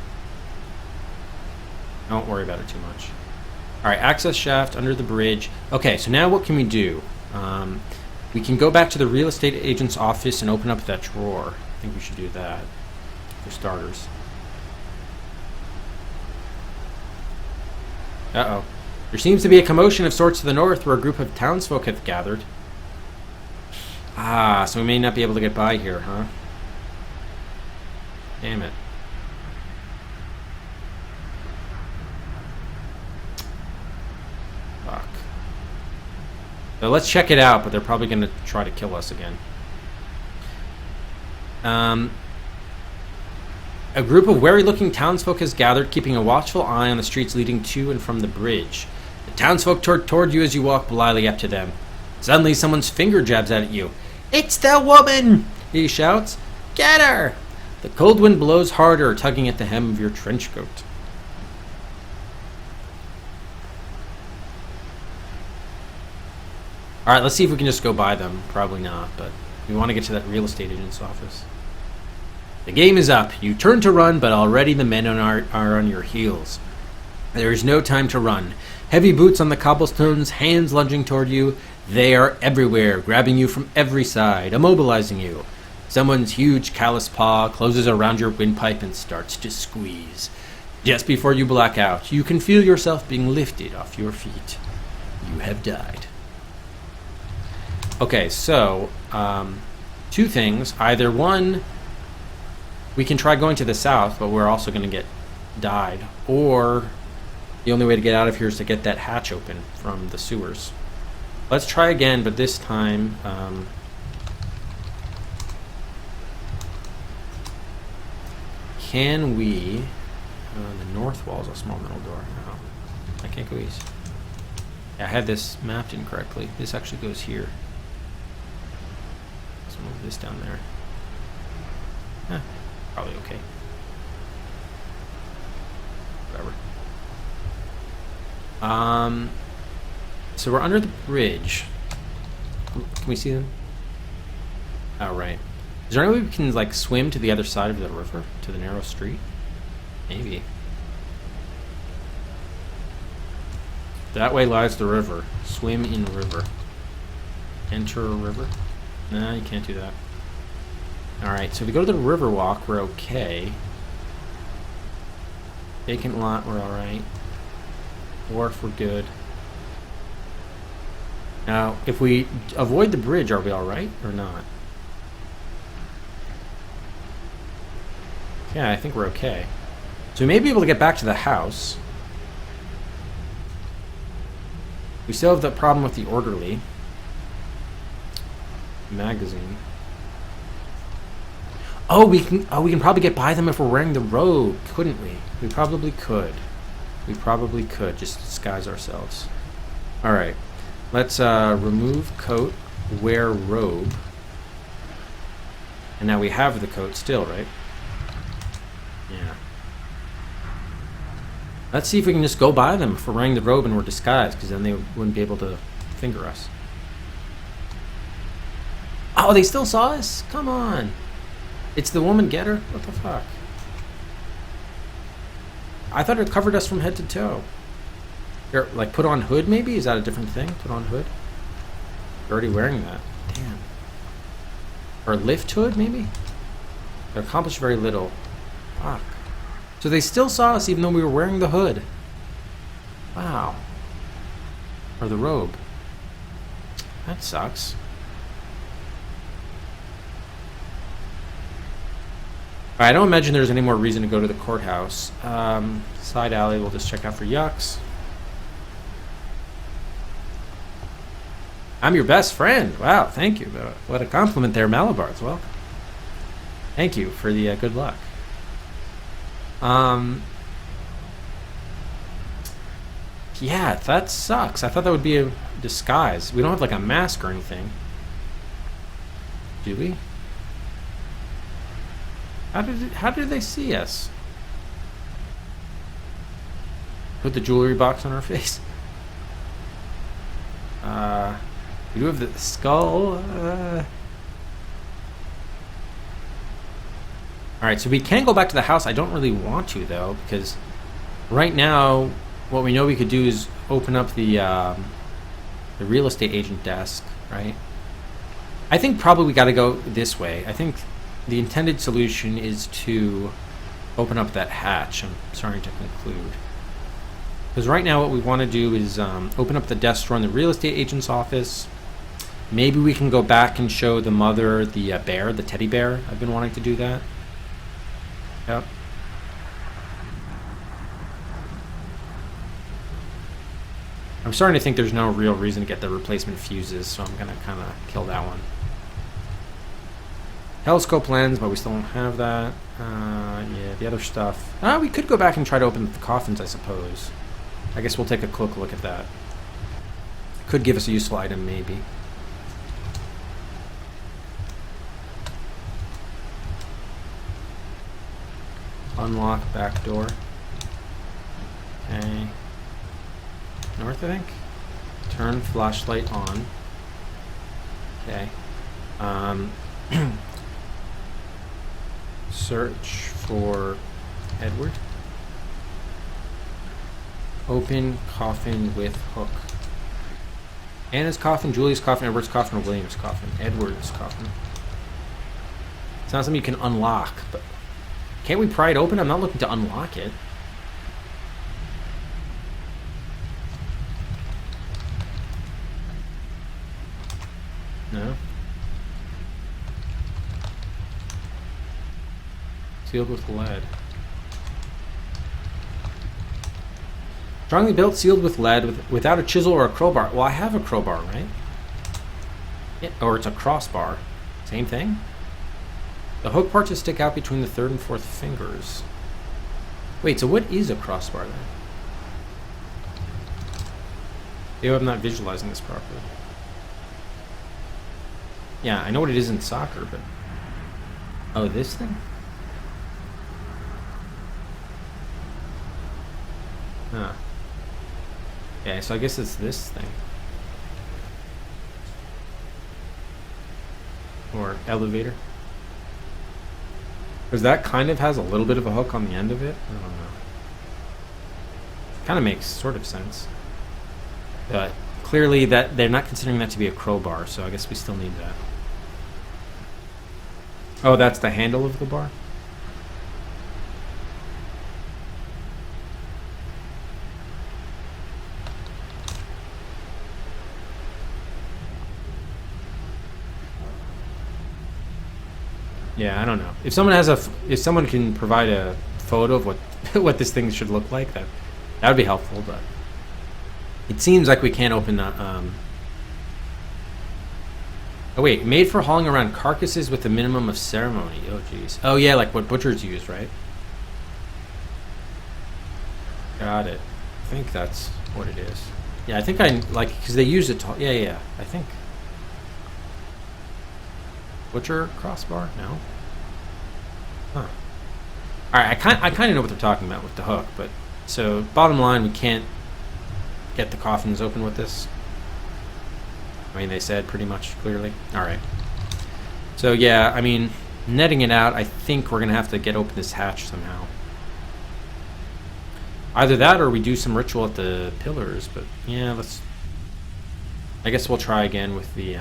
Don't worry about it too much. Alright, access shaft under the bridge. Okay, so now what can we do? We can go back to the real estate agent's office and open up that drawer. I think we should do that, for starters. Uh-oh. There seems to be a commotion of sorts to the north where a group of townsfolk have gathered. Ah, so we may not be able to get by here, huh? Damn it. Fuck. So let's check it out, but they're probably going to try to kill us again. A group of wary-looking townsfolk has gathered, keeping a watchful eye on the streets leading to and from the bridge. The townsfolk toward you as you walk blithely up to them. Suddenly, someone's finger jabs out at you. "It's the woman!" he shouts. "Get her!" The cold wind blows harder, tugging at the hem of your trench coat. Alright, let's see if we can just go by them. Probably not, but we want to get to that real estate agent's office. The game is up. You turn to run, but already the men are on your heels. There is no time to run. Heavy boots on the cobblestones, hands lunging toward you. They are everywhere, grabbing you from every side, immobilizing you. Someone's huge callous paw closes around your windpipe and starts to squeeze. Just before you black out, you can feel yourself being lifted off your feet. You have died. Okay, so, two things. Either one, we can try going to the south, but we're also going to get died. Or the only way to get out of here is to get that hatch open from the sewers. Let's try again, but this time, can we... the north wall is a small metal door. No, I can't go east. Yeah, I had this mapped incorrectly. This actually goes here. Let's move this down there. Probably okay. Whatever. So we're under the bridge. Can we see them? Oh, right. Is there any way we can, like, swim to the other side of the river? To the narrow street? Maybe. That way lies the river. Swim in river. Enter a river? Nah, you can't do that. Alright, so if we go to the river walk, we're okay. Vacant lot, we're alright. Wharf, we're good. Now, if we avoid the bridge, are we alright or not? Yeah, I think we're okay. So we may be able to get back to the house. We still have the problem with the orderly. Magazine. Oh, we can probably get by them if we're wearing the robe, couldn't we? We probably could. We probably could just disguise ourselves. All right, let's remove coat, wear robe, and now we have the coat still, right? Yeah. Let's see if we can just go by them if we're wearing the robe and we're disguised, because then they wouldn't be able to finger us. Oh, they still saw us? Come on. It's the woman getter? What the fuck? I thought it covered us from head to toe. Here, like, put on hood, maybe? Is that a different thing? Put on hood? You're already wearing that. Damn. Or lift hood, maybe? They accomplished very little. Fuck. So they still saw us even though we were wearing the hood. Wow. Or the robe. That sucks. I don't imagine there's any more reason to go to the courthouse. Side alley, we'll just check out for yucks. I'm your best friend. Wow, thank you. What a compliment there, Malabar's. Well, thank you for the good luck. Yeah, that sucks. I thought that would be a disguise. We don't have like a mask or anything. Do we? How did they see us? Put the jewelry box on our face. We do have the skull. Alright, so we can go back to the house. I don't really want to, though, because right now, what we know we could do is open up the real estate agent desk, right? I think probably we got to go this way. I think the intended solution is to open up that hatch. I'm starting to conclude. Because right now what we want to do is open up the desk drawer in the real estate agent's office. Maybe we can go back and show the mother the bear, the teddy bear. I've been wanting to do that. Yep. I'm starting to think there's no real reason to get the replacement fuses, so I'm going to kind of kill that one. Telescope lens, but we still don't have that. Yeah, the other stuff. We could go back and try to open the coffins, I suppose. I guess we'll take a quick look at that. Could give us a useful item, maybe. Unlock back door. Okay. North, I think. Turn flashlight on. Okay. Search for Edward. Open coffin with hook. Anna's coffin, Julie's coffin, Edward's coffin, or William's coffin. Edward's coffin. It's not something you can unlock, but can't we pry it open? I'm not looking to unlock it. No. Sealed with lead. Strongly built, sealed with lead, without a chisel or a crowbar. Well, I have a crowbar, right? Yeah, or it's a crossbar. Same thing? The hook parts just stick out between the third and fourth fingers. Wait, so what is a crossbar then? Maybe I'm not visualizing this properly. Yeah, I know what it is in soccer, but... Oh, this thing? Huh. Okay, so I guess it's this thing. Or elevator. Because that kind of has a little bit of a hook on the end of it. I don't know. Kind of makes sort of sense. But clearly that they're not considering that to be a crowbar, so I guess we still need that. Oh, that's the handle of the bar? Yeah, I don't know. If someone has if someone can provide a photo of what what this thing should look like, that would be helpful. But it seems like we can't open the. Oh wait, made for hauling around carcasses with a minimum of ceremony. Oh jeez. Oh yeah, like what butchers use, right? Got it. I think that's what it is. Yeah, I think I like because they use it. Yeah. I think. Butcher crossbar? No. Huh. All right, I kind of know what they're talking about with the hook, but so bottom line, we can't get the coffins open with this. I mean, they said pretty much clearly. All right. So yeah, I mean, netting it out, I think we're gonna have to get open this hatch somehow. Either that, or we do some ritual at the pillars. But yeah, let's. I guess we'll try again with the.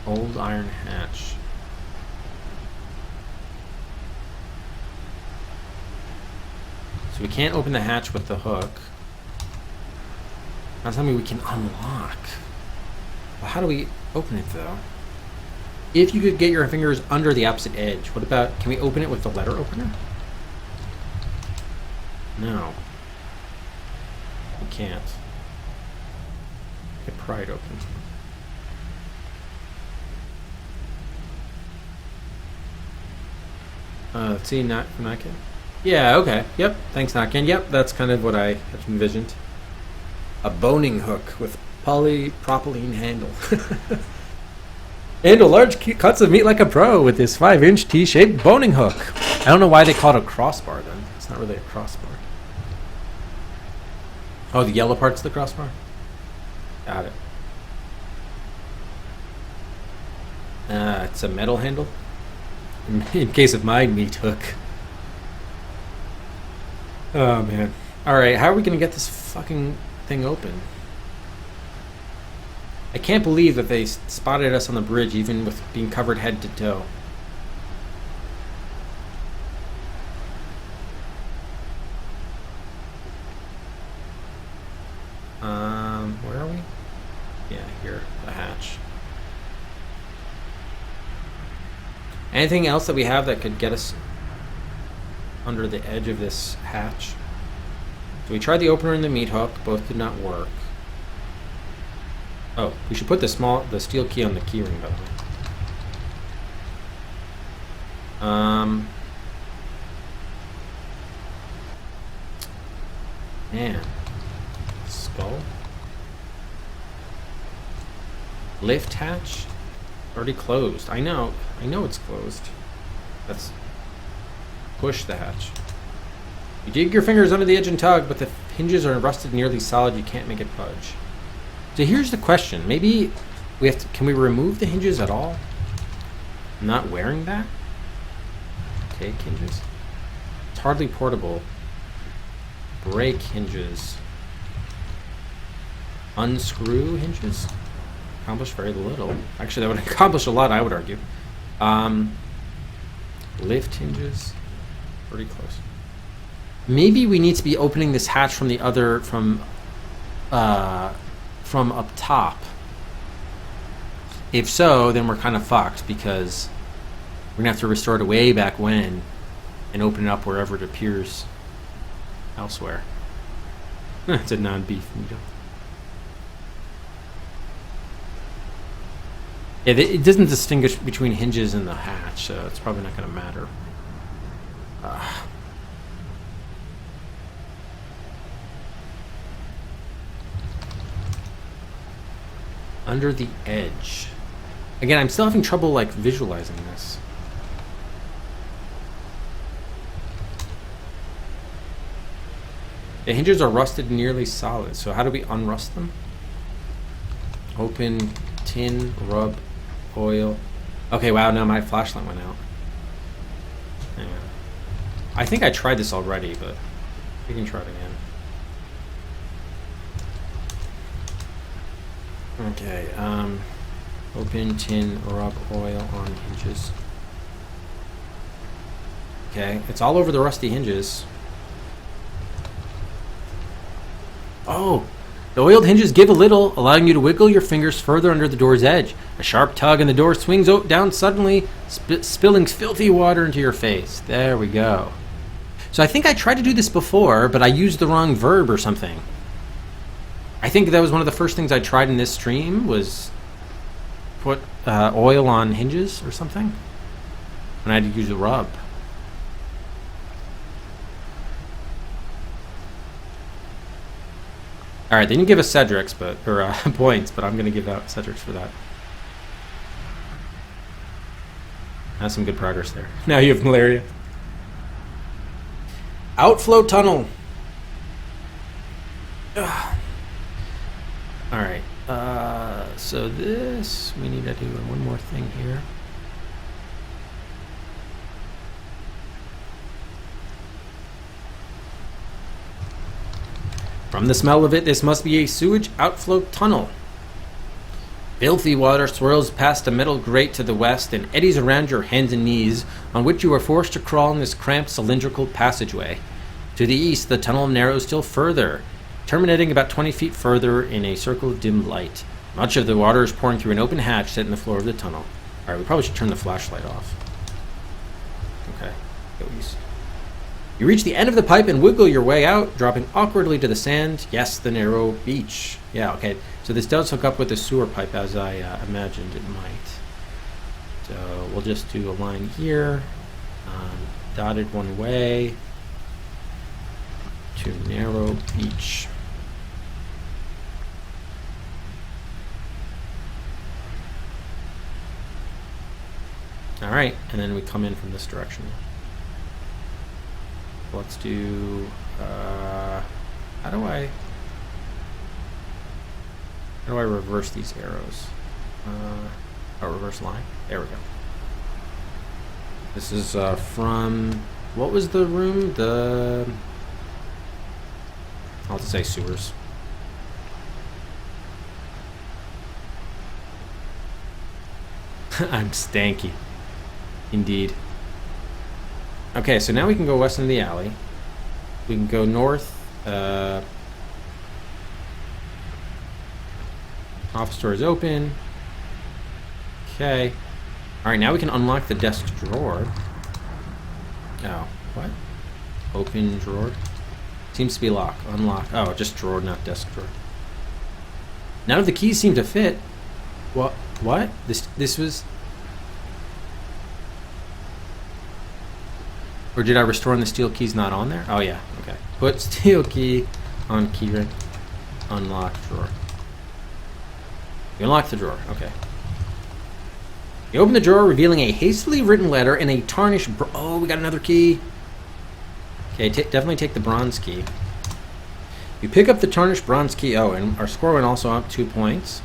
Old iron hatch. So we can't open the hatch with the hook. Not something we can unlock. Well, how do we open it though? If you could get your fingers under the opposite edge, what about, can we open it with the letter opener? No. We can't. Get pry it open. Let's see, Nakin. Yeah, okay. Yep, thanks, Nakin. Yep, that's kind of what I had envisioned. A boning hook with polypropylene handle. And a large cuts of meat like a pro with this 5-inch T-shaped boning hook. I don't know why they call it a crossbar then. It's not really a crossbar. Oh, the yellow part's the crossbar? Got it. It's a metal handle. In case of my meat hook. Oh, man. Alright, how are we going to get this fucking thing open? I can't believe that they spotted us on the bridge even with being covered head to toe. Where are we? Yeah, here, the hatch. Anything else that we have that could get us under the edge of this hatch? So we tried the opener and the meat hook, both did not work. Oh, we should put the steel key on the key ring, by the way. Man. Skull. Lift hatch? Already closed. I know it's closed. Let's push the hatch. You dig your fingers under the edge and tug, but the hinges are rusted nearly solid. You can't make it budge. So here's the question. Maybe we have to... Can we remove the hinges at all? I'm not wearing that? Take hinges. It's hardly portable. Break hinges. Unscrew hinges. Accomplish very little. Actually, that would accomplish a lot, I would argue. Lift hinges. Pretty close. Maybe we need to be opening this hatch from the other... From up top. If so, then we're kind of fucked because we're going to have to restore it way back when and open it up wherever it appears elsewhere. It's a non-beef needle. Yeah, it doesn't distinguish between hinges and the hatch, so it's probably not going to matter. Under the edge. Again, I'm still having trouble like visualizing this. The hinges are rusted nearly solid, so how do we unrust them? Open, tin, rub, oil. Okay, wow, now my flashlight went out. Hang on. I think I tried this already, but we can try it again. Okay, open, tin, rub, oil on hinges. Okay, it's all over the rusty hinges. Oh, the oiled hinges give a little, allowing you to wiggle your fingers further under the door's edge. A sharp tug and the door swings down suddenly, spilling filthy water into your face. There we go. So I think I tried to do this before, but I used the wrong verb or something. I think that was one of the first things I tried in this stream was put oil on hinges or something. And I had to use a rub. Alright, they didn't give us Cedric's, or points, but I'm going to give out Cedric's for that. That's some good progress there. Now you have malaria. Outflow tunnel. Ugh. Alright, so this, we need to do one more thing here. From the smell of it, this must be a sewage outflow tunnel. Filthy water swirls past a metal grate to the west and eddies around your hands and knees, on which you are forced to crawl in this cramped cylindrical passageway. To the east, the tunnel narrows still further, terminating about 20 feet further in a circle of dim light. Much of the water is pouring through an open hatch set in the floor of the tunnel. Alright, we probably should turn the flashlight off. Okay, go east. You reach the end of the pipe and wiggle your way out, dropping awkwardly to the sand. Yes, the narrow beach. Yeah, okay. So this does hook up with the sewer pipe as I imagined it might. So we'll just do a line here. Dotted one way to narrow beach. Alright, and then we come in from this direction. Let's do, how do I reverse these arrows? Oh, reverse line. There we go. This is from... What was the room? I'll just say sewers. I'm stanky. Indeed. Okay, so now we can go west into the alley. We can go north. Office door is open. Okay. Alright, now we can unlock the desk drawer. Oh, what? Open drawer? Seems to be locked. Unlock. Oh, just drawer, not desk drawer. None of the keys seem to fit. What? What? This was... Or did I restore and the steel key's not on there? Oh, yeah. Okay. Put steel key on key ring. Unlock drawer. You unlock the drawer. Okay. You open the drawer, revealing a hastily written letter and a tarnished... Oh, we got another key. Okay, definitely take the bronze key. You pick up the tarnished bronze key. Oh, and our score went also up 2 points.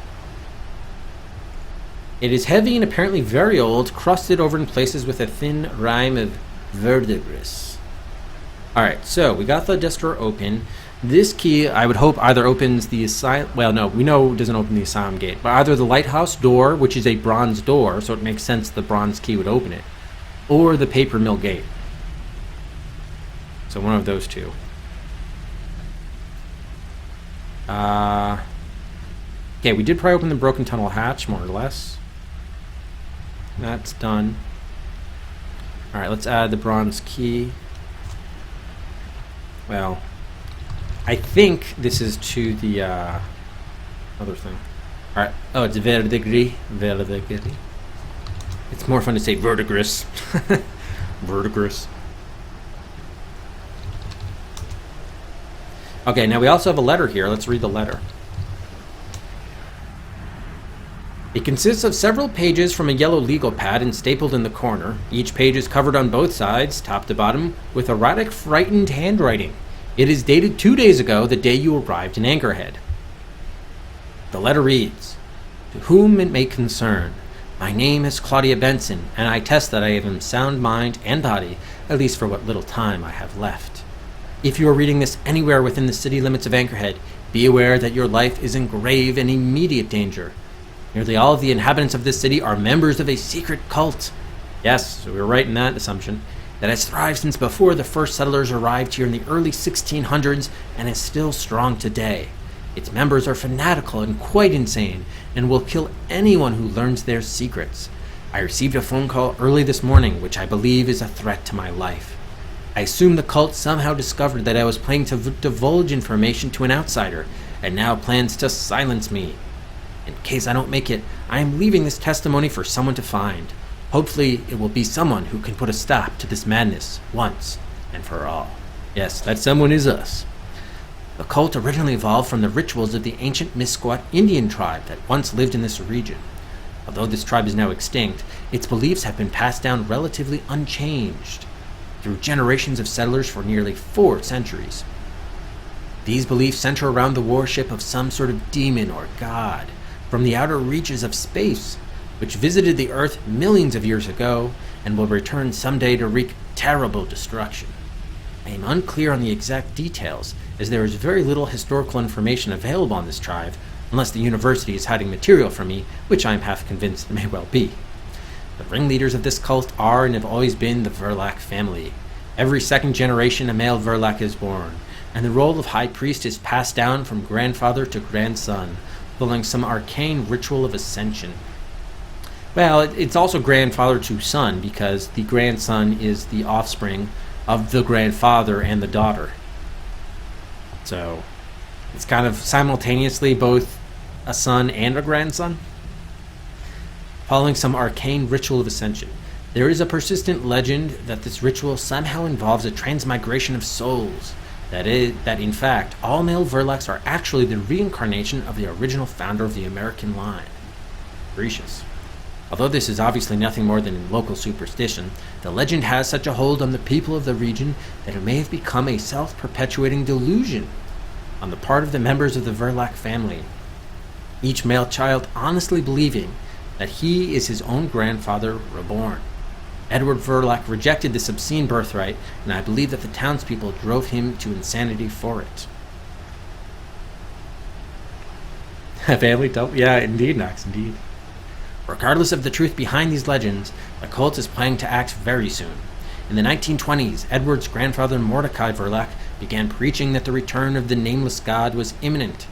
It is heavy and apparently very old, crusted over in places with a thin rime of verdigris. Alright, so we got the desk drawer open. This key, I would hope, either opens the asylum... Well, no, we know it doesn't open the asylum gate. But either the lighthouse door, which is a bronze door, so it makes sense the bronze key would open it, or the paper mill gate. So one of those two. Okay, we did probably open the broken tunnel hatch, more or less. That's done. Alright, let's add the bronze key. Well, I think this is to the other thing. Alright. Oh, it's verdigris. Verdigris. It's more fun to say verdigris. Verdigris. Okay, now we also have a letter here. Let's read the letter. It consists of several pages from a yellow legal pad and stapled in the corner. Each page is covered on both sides, top to bottom, with erratic, frightened handwriting. It is dated 2 days ago, the day you arrived in Anchorhead. The letter reads, "To whom it may concern, my name is Claudia Benson, and I attest that I am in sound mind and body, at least for what little time I have left. If you are reading this anywhere within the city limits of Anchorhead, be aware that your life is in grave and immediate danger. Nearly all of the inhabitants of this city are members of a secret cult." Yes, so we were right in that assumption. "That has thrived since before the first settlers arrived here in the early 1600s and is still strong today. Its members are fanatical and quite insane and will kill anyone who learns their secrets. I received a phone call early this morning which I believe is a threat to my life. I assume the cult somehow discovered that I was planning to divulge information to an outsider and now plans to silence me. In case I don't make it, I am leaving this testimony for someone to find. Hopefully, it will be someone who can put a stop to this madness once and for all." Yes, that someone is us. "The cult originally evolved from the rituals of the ancient Misquat Indian tribe that once lived in this region. Although this tribe is now extinct, its beliefs have been passed down relatively unchanged through generations of settlers for nearly 4 centuries. These beliefs center around the worship of some sort of demon or god from the outer reaches of space, which visited the Earth millions of years ago and will return someday to wreak terrible destruction. I am unclear on the exact details, as there is very little historical information available on this tribe, unless the university is hiding material from me, which I am half convinced may well be. The ringleaders of this cult are and have always been the Verlac family. Every second generation a male Verlac is born, and the role of high priest is passed down from grandfather to grandson, following some arcane ritual of ascension. Well, it's also grandfather to son, because the grandson is the offspring of the grandfather and the daughter. So, it's kind of simultaneously both a son and a grandson. Following some arcane ritual of ascension. There is a persistent legend that this ritual somehow involves a transmigration of souls. That in fact, all male Verlacs are actually the reincarnation of the original founder of the American line. Gracious. Although this is obviously nothing more than local superstition, the legend has such a hold on the people of the region that it may have become a self-perpetuating delusion on the part of the members of the Verlac family. Each male child honestly believing that he is his own grandfather reborn. Edward Verloc rejected this obscene birthright, and I believe that the townspeople drove him to insanity for it. Family don't? Yeah, indeed, Knox, indeed. Regardless of the truth behind these legends, the cult is planning to act very soon. In the 1920s, Edward's grandfather Mordecai Verloc began preaching that the return of the nameless god was imminent,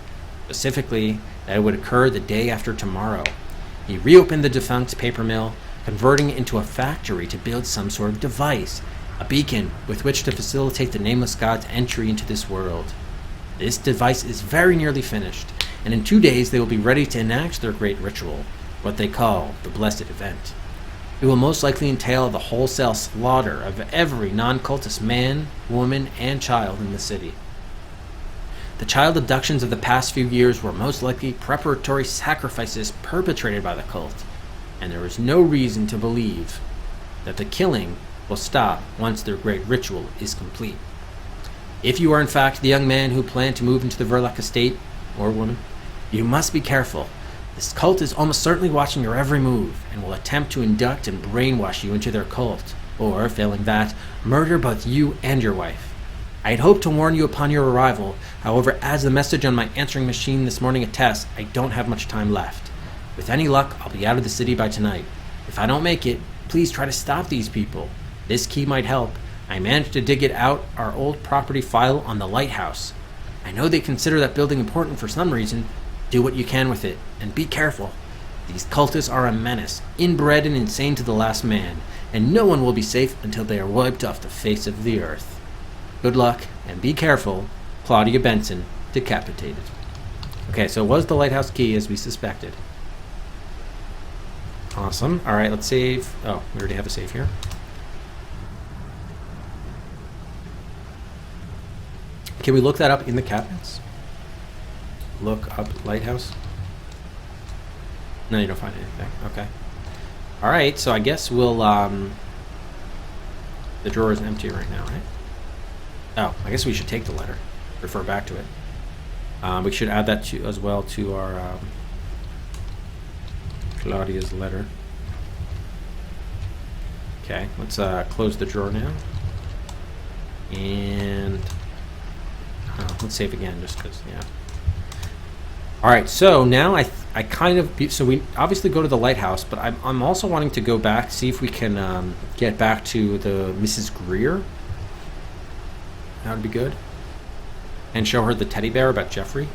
specifically that it would occur the day after tomorrow. He reopened the defunct paper mill, converting it into a factory to build some sort of device, a beacon with which to facilitate the nameless god's entry into this world. This device is very nearly finished, and in 2 days they will be ready to enact their great ritual, what they call the Blessed Event. It will most likely entail the wholesale slaughter of every non-cultist man, woman, and child in the city. The child abductions of the past few years were most likely preparatory sacrifices perpetrated by the cult, and there is no reason to believe that the killing will stop once their great ritual is complete. If you are in fact the young man who planned to move into the Verloc estate, or woman, you must be careful. This cult is almost certainly watching your every move and will attempt to induct and brainwash you into their cult, or, failing that, murder both you and your wife. I had hoped to warn you upon your arrival, however, as the message on my answering machine this morning attests, I don't have much time left. With any luck, I'll be out of the city by tonight. If I don't make it, please try to stop these people. This key might help. I managed to dig it out our old property file on the lighthouse. I know they consider that building important for some reason. Do what you can with it, and be careful. These cultists are a menace, inbred and insane to the last man, and no one will be safe until they are wiped off the face of the earth. Good luck, and be careful. Claudia Benson, decapitated. Okay, so it was the lighthouse key as we suspected. Awesome. Alright, let's save. Oh, we already have a save here. Can we look that up in the cabinets? Look up lighthouse. No, you don't find anything. Okay. Alright, so I guess we'll, the drawer is empty right now, right? Oh, I guess we should take the letter. Refer back to it. We should add that to, as well to our, Claudia's letter. Okay, let's, close the drawer now. And, let's save again, just because, yeah. Alright, so now I kind of, so we obviously go to the lighthouse, but I'm also wanting to go back, see if we can get back to the Mrs. Greer. That would be good. And show her the teddy bear about Jeffrey.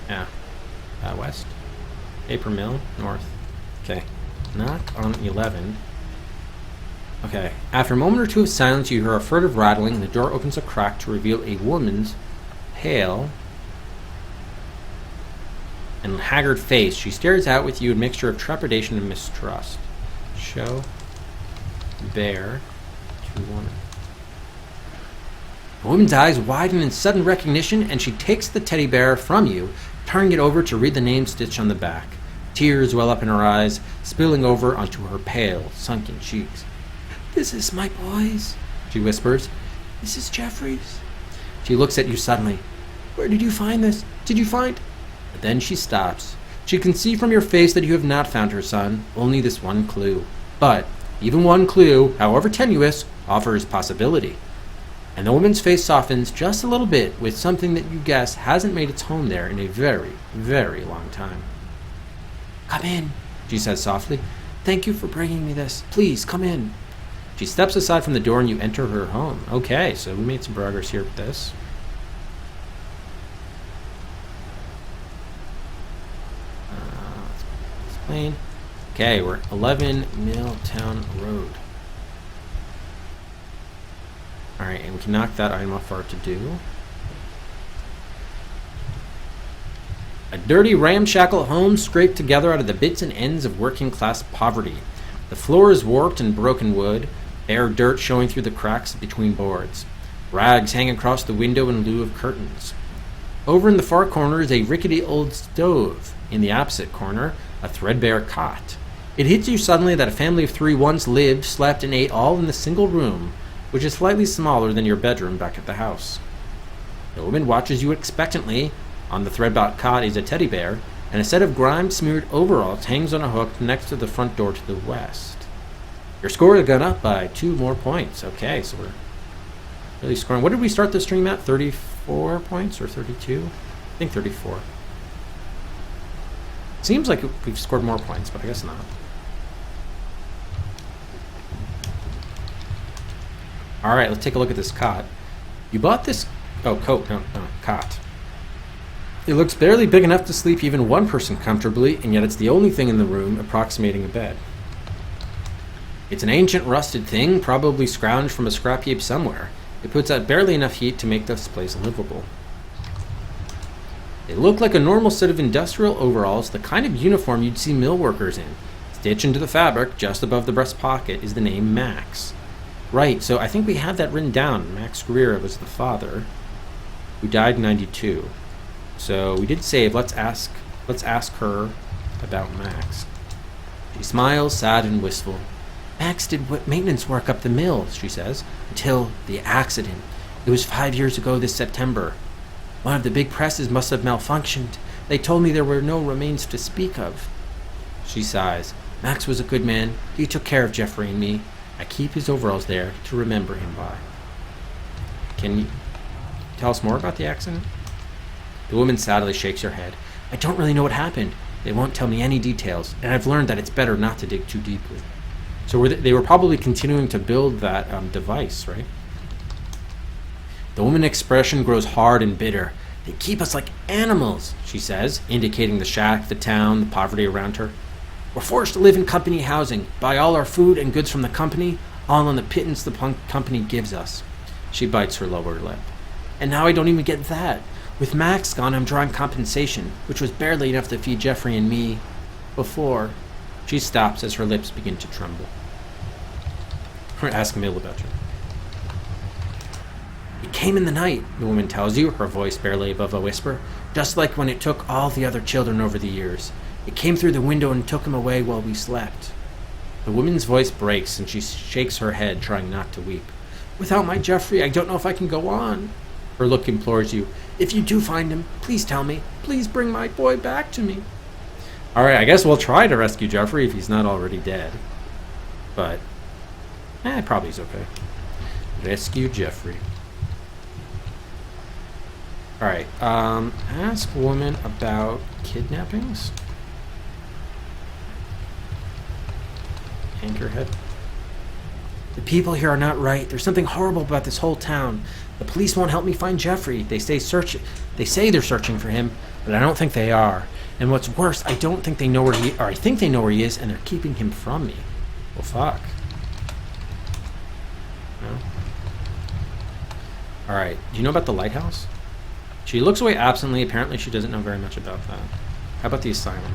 Yeah. West. Paper Mill, north. Okay. Knock on 11. Okay. After a moment or two of silence, you hear a furtive rattling, and the door opens a crack to reveal a woman's pale and haggard face. She stares out with you a mixture of trepidation and mistrust. Show bear to woman. The woman's eyes widen in sudden recognition, and she takes the teddy bear from you, turning it over to read the name stitched on the back. Tears well up in her eyes, spilling over onto her pale, sunken cheeks. "This is my boy's," she whispers. "This is Jeffrey's." She looks at you suddenly. "Where did you find this? Did you find—" But then she stops. She can see from your face that you have not found her son, only this one clue. But even one clue, however tenuous, offers possibility. And the woman's face softens just a little bit with something that you guess hasn't made its home there in a very, very long time. "Come in," she says softly. "Thank you for bringing me this. Please, come in." She steps aside from the door and you enter her home. Okay, so we made some progress here with this. Let's explain. Okay, we're at 11 Milltown Road. Alright, and we can knock that item off our to-do. A dirty, ramshackle home scraped together out of the bits and ends of working-class poverty. The floor is warped and broken wood, bare dirt showing through the cracks between boards. Rags hang across the window in lieu of curtains. Over in the far corner is a rickety old stove. In the opposite corner, a threadbare cot. It hits you suddenly that a family of three once lived, slept, and ate all in the single room, which is slightly smaller than your bedroom back at the house. The woman watches you expectantly. On the threadbot cot is a teddy bear, and a set of grime-smeared overalls hangs on a hook next to the front door to the west. Your score has gone up by 2 more points. Okay, so we're really scoring. What did we start the stream at? 34 points or 32? I think 34. Seems like we've scored more points, but I guess not. Alright, let's take a look at this cot. You bought this... Oh, coat. No, cot. It looks barely big enough to sleep even one person comfortably, and yet it's the only thing in the room approximating a bed. It's an ancient rusted thing, probably scrounged from a scrap heap somewhere. It puts out barely enough heat to make this place livable. They look like a normal set of industrial overalls, the kind of uniform you'd see mill workers in. Stitched into the fabric, just above the breast pocket, is the name Max. Right, so I think we have that written down. Max Guerrero was the father, who died in 92. So we did save. Let's ask her about Max. She smiles, sad and wistful. Max did maintenance work up the mill, she says, until the accident. It was 5 years ago this September. One of the big presses must have malfunctioned. They told me there were no remains to speak of. She sighs. Max was a good man. He took care of Jeffrey and me. I keep his overalls there to remember him by. Can you tell us more about the accident? The woman sadly shakes her head. I don't really know what happened. They won't tell me any details, and I've learned that it's better not to dig too deeply. So they were probably continuing to build that device, right? The woman's expression grows hard and bitter. They keep us like animals, she says, indicating the shack, the town, the poverty around her. We're forced to live in company housing, buy all our food and goods from the company, all on the pittance the company gives us. She bites her lower lip. And now I don't even get that. With Max gone, I'm drawing compensation, which was barely enough to feed Jeffrey and me before. She stops as her lips begin to tremble. Ask Mill about you. It came in the night, the woman tells you, her voice barely above a whisper, just like when it took all the other children over the years. It came through the window and took him away while we slept. The woman's voice breaks and she shakes her head, trying not to weep. Without my Jeffrey, I don't know if I can go on. Her look implores you. If you do find him, please tell me. Please bring my boy back to me. Alright, I guess we'll try to rescue Jeffrey if he's not already dead. But, probably he's okay. Rescue Jeffrey. Alright, ask woman about kidnappings. Anchorhead. The people here are not right. There's something horrible about this whole town. The police won't help me find Jeffrey. They say they're searching for him, but I don't think they are. And what's worse, I don't think they know where he, or I think they know where he is, and they're keeping him from me. Well, fuck. No. All right. Do you know about the lighthouse? She looks away absently. Apparently, she doesn't know very much about that. How about the asylum?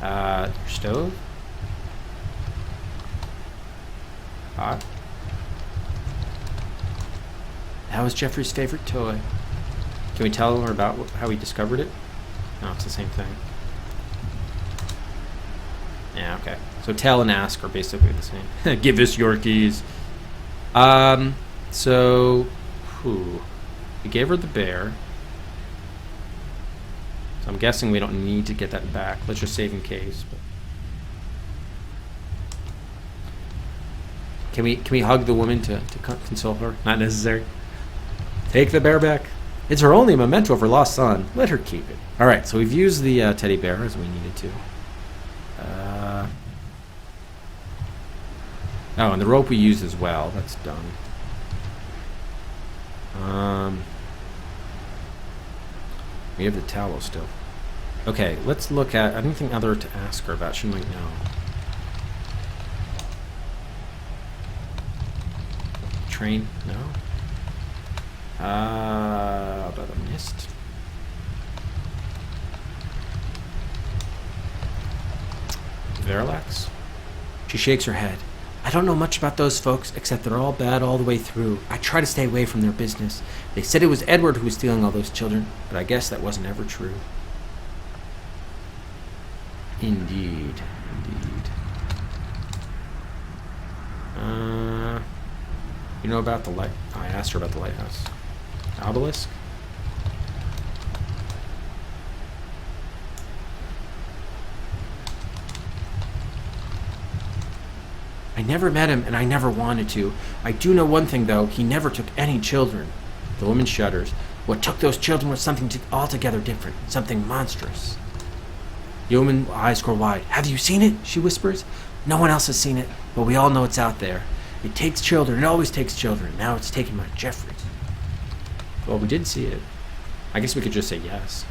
Your stove? Hot. That was Jeffrey's favorite toy. Can we tell her about how he discovered it? No, it's the same thing. Yeah, okay. So tell and ask are basically the same. Give us your keys. We gave her the bear. So I'm guessing we don't need to get that back. Let's just save in case. But. Can we hug the woman to console her? Not necessary. Take the bear back. It's her only memento of her lost son. Let her keep it. All right, so we've used the teddy bear as we needed to. Oh, and the rope we used as well. That's done. We have the towel still. Okay, let's look at anything other to ask her about. She might know. Train? No. About a mist. Verilax? She shakes her head. I don't know much about those folks, except they're all bad all the way through. I try to stay away from their business. They said it was Edward who was stealing all those children, but I guess that wasn't ever true. Indeed. You know about the light? I asked her about the lighthouse. Obelisk? I never met him, and I never wanted to. I do know one thing, though. He never took any children. The woman shudders. What took those children was something altogether different. Something monstrous. The woman's eyes grow wide. Have you seen it? She whispers. No one else has seen it, but we all know it's out there. It takes children. It always takes children. Now it's taken my Jeffrey. Well, we did see it. I guess we could just say yes.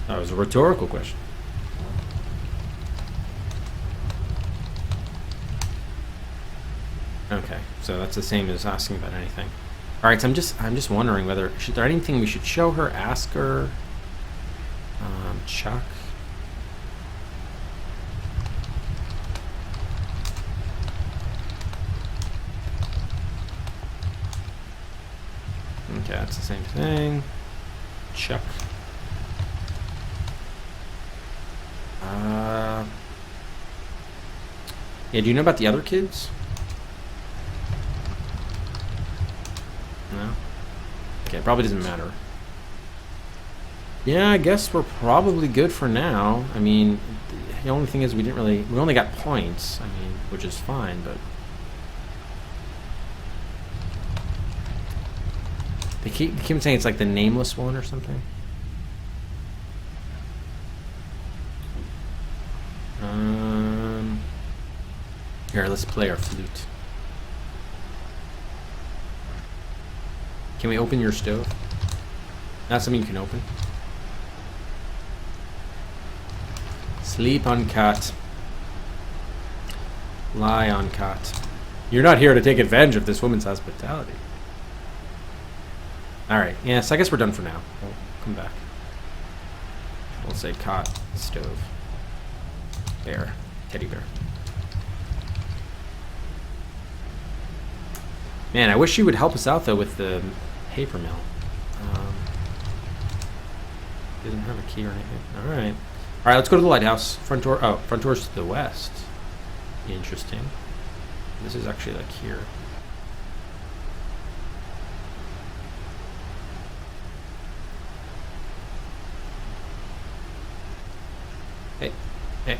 That was a rhetorical question. Okay, so that's the same as asking about anything. All right, so I'm just wondering whether is there anything we should show her, ask her, Chuck. Okay, that's the same thing. Chuck. Yeah, do you know about the other kids? No? Okay, it probably doesn't matter. Yeah, I guess we're probably good for now. I mean, the only thing is we only got points. I mean, which is fine, but they keep saying it's like the nameless one or something. Here, let's play our flute. Can we open your stove? Not something you can open. Sleep on cot. Lie on cot. You're not here to take advantage of this woman's hospitality. Alright, yes, I guess we're done for now. We'll come back. We'll say cot, stove, bear, teddy bear. Man, I wish you would help us out, though, with the paper mill. Doesn't have a key or anything. Alright. Alright, let's go to the lighthouse. Front door. Oh, front door's to the west. Interesting. This is actually like here. Hey. Hey.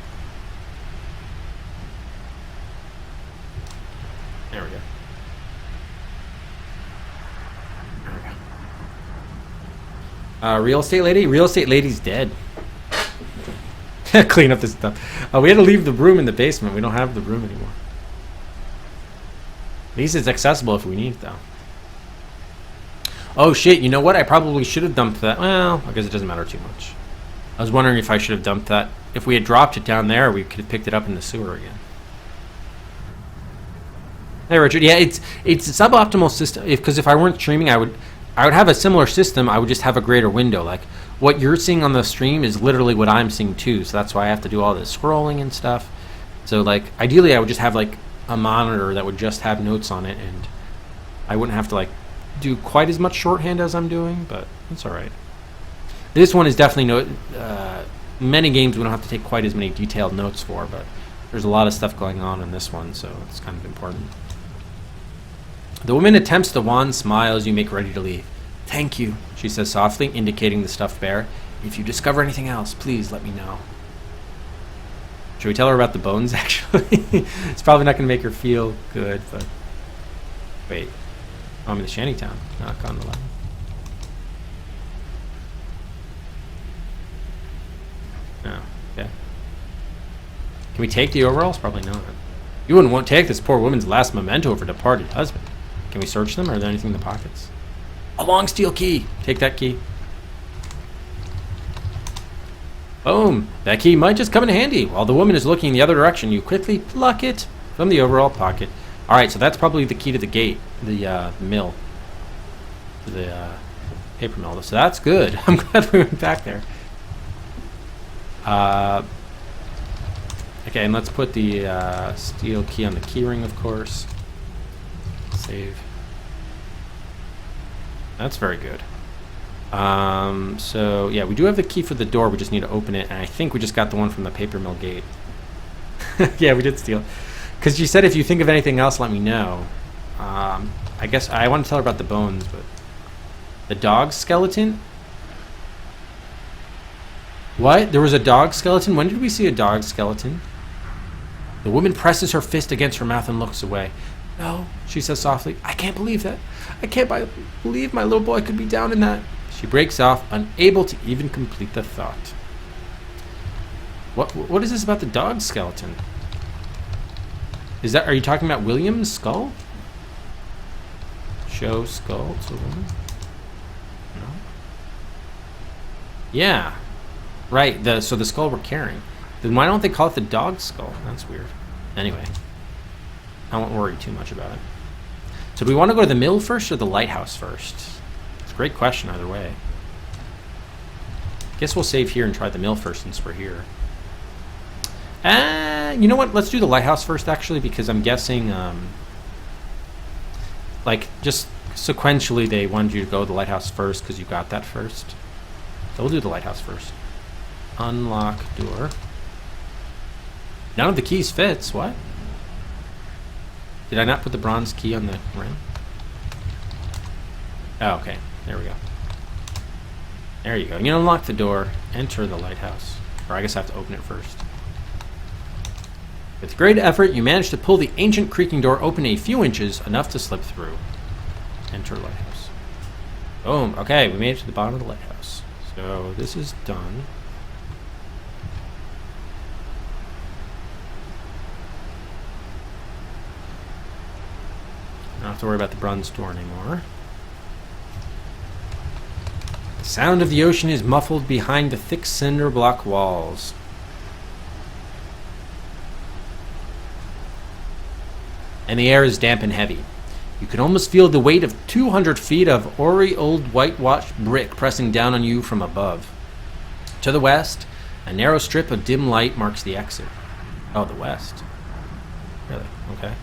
There we go. Real estate lady? Real estate lady's dead. Clean up this stuff. We had to leave the broom in the basement. We don't have the broom anymore. At least it's accessible if we need it, though. Oh, shit. You know what? I probably should have dumped that. Well, I guess it doesn't matter too much. I was wondering if I should have dumped that. If we had dropped it down there, we could have picked it up in the sewer again. Hey, Richard. Yeah, it's a suboptimal system. Because if I weren't streaming, I would have a similar system. I would just have a greater window. Like, what you're seeing on the stream is literally what I'm seeing too. So that's why I have to do all this scrolling and stuff. So, like, ideally I would just have, like, a monitor that would just have notes on it. And I wouldn't have to, like, do quite as much shorthand as I'm doing. But it's all right. This one is definitely many games we don't have to take quite as many detailed notes for. But there's a lot of stuff going on in this one. So it's kind of important. The woman attempts the wand, smiles, you make ready to leave. Thank you, she says softly, indicating the stuffed bear. If you discover anything else, please let me know. Should we tell her about the bones, actually? It's probably not going to make her feel good, but... Wait. Oh, I'm in the shantytown. Knock on the line. Oh, okay. Can we take the overalls? Probably not. You wouldn't take this poor woman's last memento of her departed husband. Can we search them? Or are there anything in the pockets? A long steel key. Take that key. Boom. That key might just come in handy. While the woman is looking in the other direction, you quickly pluck it from the overall pocket. Alright, so that's probably the key to the gate. The mill. The paper mill. So that's good. I'm glad we went back there. Okay, and let's put the steel key on the keyring, of course. Save. That's very good. So, yeah, we do have the key for the door. We just need to open it. And I think we just got the one from the paper mill gate. Yeah, we did steal. Because you said if you think of anything else, let me know. I guess I want to tell her about the bones, but the dog skeleton. What? There was a dog skeleton? When did we see a dog skeleton? The woman presses her fist against her mouth and looks away. No, she says softly. I can't believe that. I can't believe my little boy could be down in that. She breaks off, unable to even complete the thought. What is this about the dog skeleton? Are you talking about William's skull? Show skull to woman? No. Yeah. Right, so the skull we're carrying. Then why don't they call it the dog skull? That's weird. Anyway. I won't worry too much about it. So do we want to go to the mill first or the lighthouse first? It's a great question either way. Guess we'll save here and try the mill first since we're here. You know what? Let's do the lighthouse first actually, because I'm guessing like just sequentially they wanted you to go to the lighthouse first because you got that first. So we'll do the lighthouse first. Unlock door. None of the keys fits. What? Did I not put the bronze key on the ring? Oh, okay. There we go. There you go. You unlock the door. Enter the lighthouse. Or I guess I have to open it first. With great effort, you manage to pull the ancient creaking door open a few inches, enough to slip through. Enter lighthouse. Boom. Okay, we made it to the bottom of the lighthouse. So this is done. Don't have to worry about the bronze door anymore. The sound of the ocean is muffled behind the thick cinder block walls. And the air is damp and heavy. You can almost feel the weight of 200 feet of hoary old whitewashed brick pressing down on you from above. To the west, a narrow strip of dim light marks the exit. Oh, the west. Really? Okay.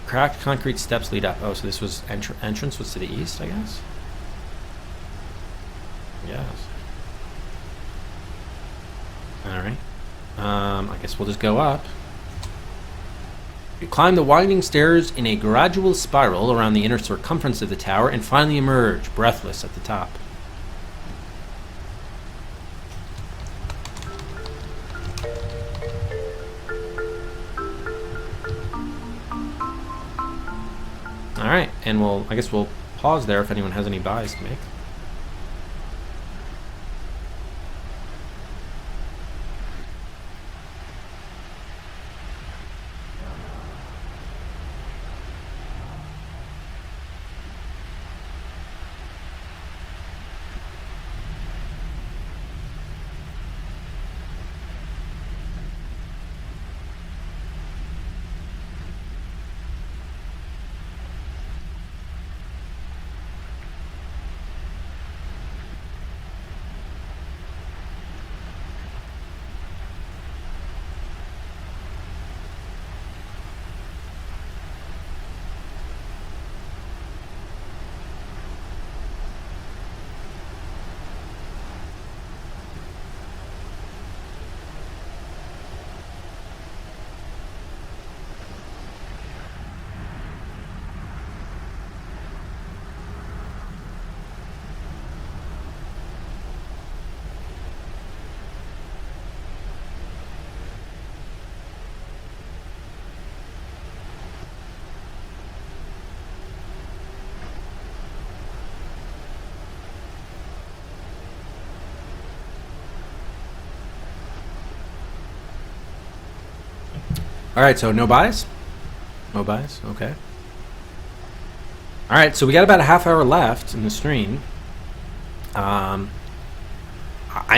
Cracked concrete steps lead up. Oh, so this was entrance was to the east, I guess? Yes. Alright. I guess we'll just go up. You climb the winding stairs in a gradual spiral around the inner circumference of the tower and finally emerge, breathless, at the top. Alright, and I guess we'll pause there if anyone has any buys to make. Alright, so no buys? No buys? Okay. Alright, so we got about a half hour left in the stream. I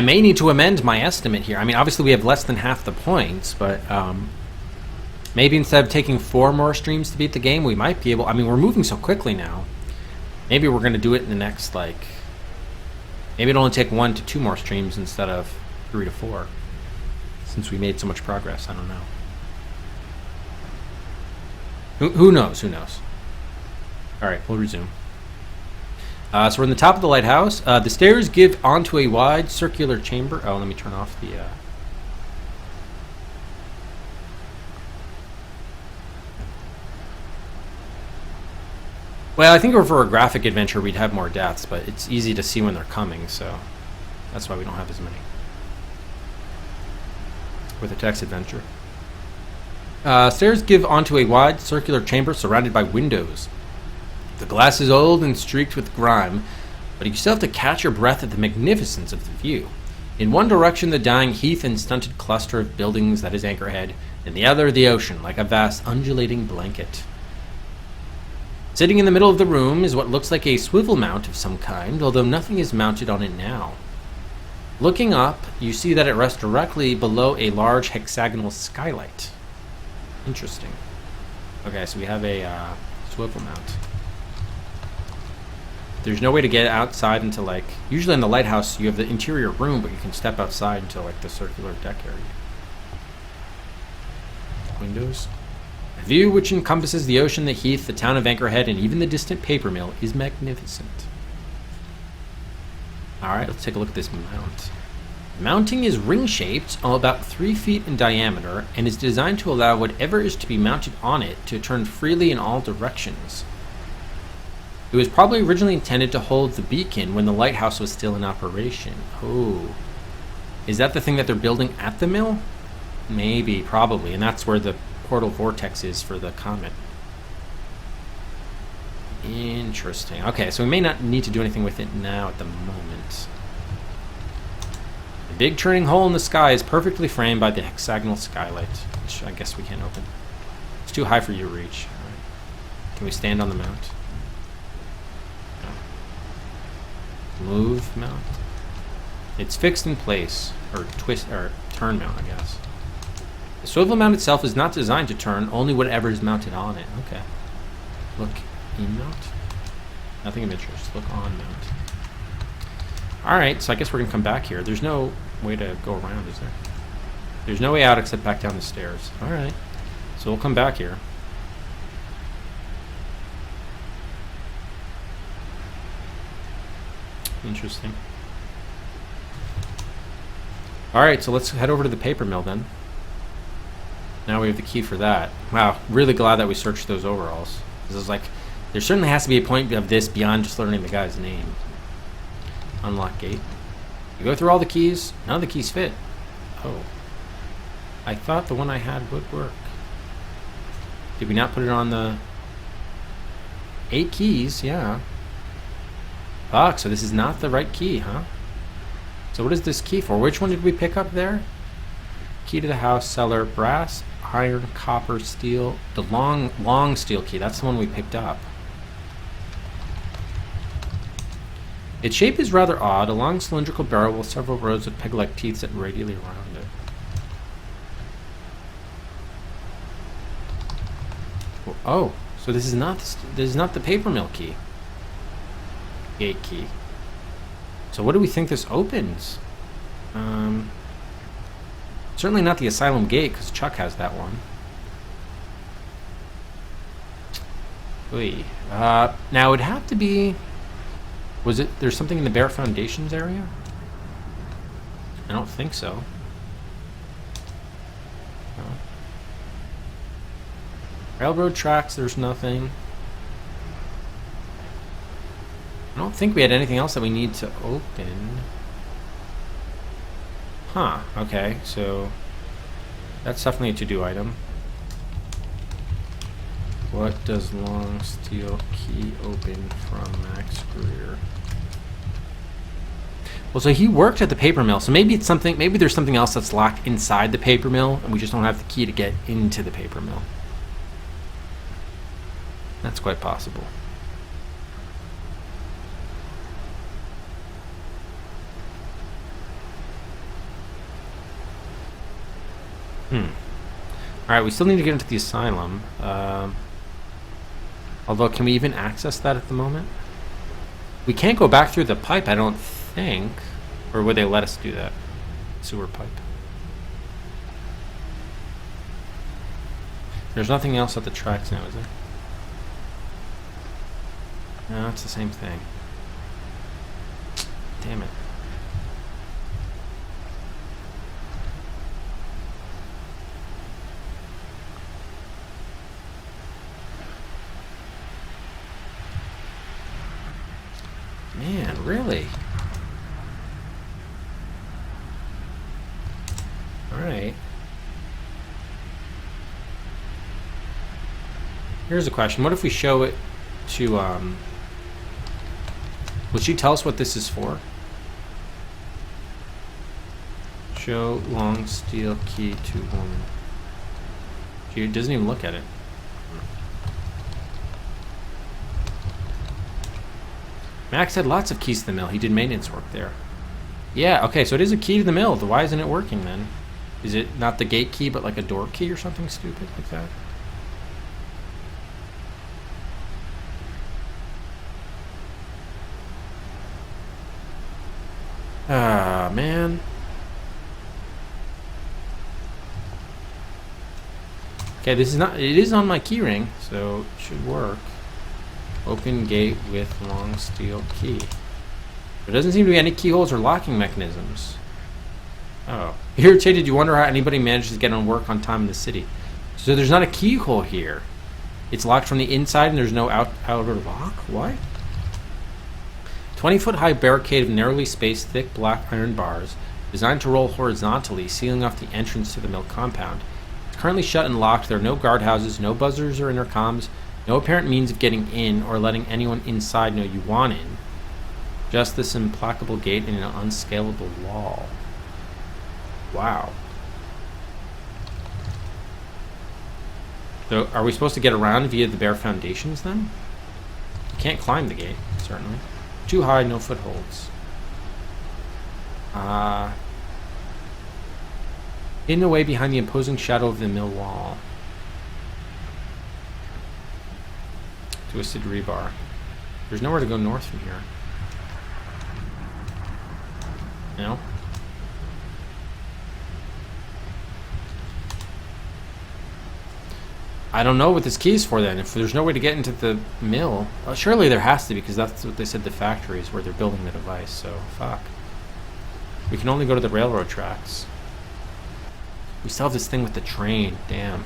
may need to amend my estimate here. I mean, obviously we have less than half the points, but maybe instead of taking 4 more streams to beat the game, we might be able... I mean, we're moving so quickly now. Maybe we're going to do it in the next, like... Maybe it'll only take 1 to 2 more streams instead of 3 to 4. Since we made so much progress, I don't know. Who knows? Who knows? Alright, we'll resume. So we're in the top of the lighthouse. The stairs give onto a wide circular chamber. Oh, let me turn off the... Well, I think for a graphic adventure we'd have more deaths, but it's easy to see when they're coming, so that's why we don't have as many. With a text adventure. Stairs give onto a wide circular chamber surrounded by windows. The glass is old and streaked with grime, but you still have to catch your breath at the magnificence of the view. In one direction, the dying heath and stunted cluster of buildings that is Anchorhead, in the other, the ocean, like a vast undulating blanket. Sitting in the middle of the room is what looks like a swivel mount of some kind, although nothing is mounted on it now. Looking up, you see that it rests directly below a large hexagonal skylight. Interesting. Okay, so we have a swivel mount. There's no way to get outside into, like, usually in the lighthouse you have the interior room, but you can step outside into, like, the circular deck area. Windows. A view which encompasses the ocean, the heath, the town of Anchorhead, and even the distant paper mill is magnificent. Alright, let's take a look at this mount. The mounting is ring-shaped, about 3 feet in diameter, and is designed to allow whatever is to be mounted on it to turn freely in all directions. It was probably originally intended to hold the beacon when the lighthouse was still in operation. Oh. Is that the thing that they're building at the mill? Maybe, probably, and that's where the portal vortex is for the comet. Interesting. Okay, so we may not need to do anything with it now at the moment. The big turning hole in the sky is perfectly framed by the hexagonal skylight, which I guess we can't open. It's too high for you to reach. All right. Can we stand on the mount? Move mount. It's fixed in place, or twist, or turn mount, I guess. The swivel mount itself is not designed to turn, only whatever is mounted on it. Okay. Look in mount. Nothing of interest. Look on mount. Alright, so I guess we're gonna come back here. There's no way to go around, is there? There's no way out except back down the stairs. Alright. So we'll come back here. Interesting. Alright, so let's head over to the paper mill then. Now we have the key for that. Wow, really glad that we searched those overalls. This is like, there certainly has to be a point of this beyond just learning the guy's name. Unlock gate. You go through all the keys. None of the keys fit. Oh. I thought the one I had would work. Did we not put it on the 8 keys? Yeah. Fuck, so this is not the right key, huh? So what is this key for? Which one did we pick up there? Key to the house, cellar, brass, iron, copper, steel. The long steel key. That's the one we picked up. Its shape is rather odd. A long cylindrical barrel with several rows of peg-like teeth set radially around it. Oh, so this is not the paper mill key. Gate key. So what do we think this opens? Certainly not the asylum gate, because Chuck has that one. Oy. Now it would have to be... There's something in the Bare Foundations area? I don't think so. No. Railroad tracks, there's nothing. I don't think we had anything else that we need to open. Huh, okay, so that's definitely a to-do item. What does long steel key open from Max Greer? Well, so he worked at the paper mill, so maybe it's something, maybe there's something else that's locked inside the paper mill and we just don't have the key to get into the paper mill. That's quite possible. Alright, we still need to get into the asylum. Although, can we even access that at the moment? We can't go back through the pipe, I don't think. Or would they let us do that? Sewer pipe. There's nothing else at the tracks now, is there? No, it's the same thing. Damn it. Man, really? Alright. Here's a question. What if we show it to, will she tell us what this is for? Show long steel key to woman. She doesn't even look at it. Max had lots of keys to the mill. He did maintenance work there. Yeah, okay, so it is a key to the mill. Why isn't it working then? Is it not the gate key, but like a door key or something stupid like that? Ah, man. Okay, this is not, it is on my keyring, so it should work. Open gate with long steel key. There doesn't seem to be any keyholes or locking mechanisms. Oh. Irritated, you wonder how anybody manages to get on work on time in the city. So there's not a keyhole here. It's locked from the inside and there's no outer lock? What? 20-foot high barricade of narrowly spaced, thick black iron bars, designed to roll horizontally, sealing off the entrance to the mill compound. It's currently shut and locked. There are no guardhouses, no buzzers or intercoms, no apparent means of getting in or letting anyone inside know you want in. Just this implacable gate and an unscalable wall. Wow. So are we supposed to get around via the bare foundations then? You can't climb the gate, certainly. Too high, no footholds. Hidden away behind the imposing shadow of the mill wall. Twisted rebar. There's nowhere to go north from here. No? I don't know what this key is for then. If there's no way to get into the mill, well, surely there has to be, because that's what they said the factory is where they're building the device, so fuck. We can only go to the railroad tracks. We still have this thing with the train, damn.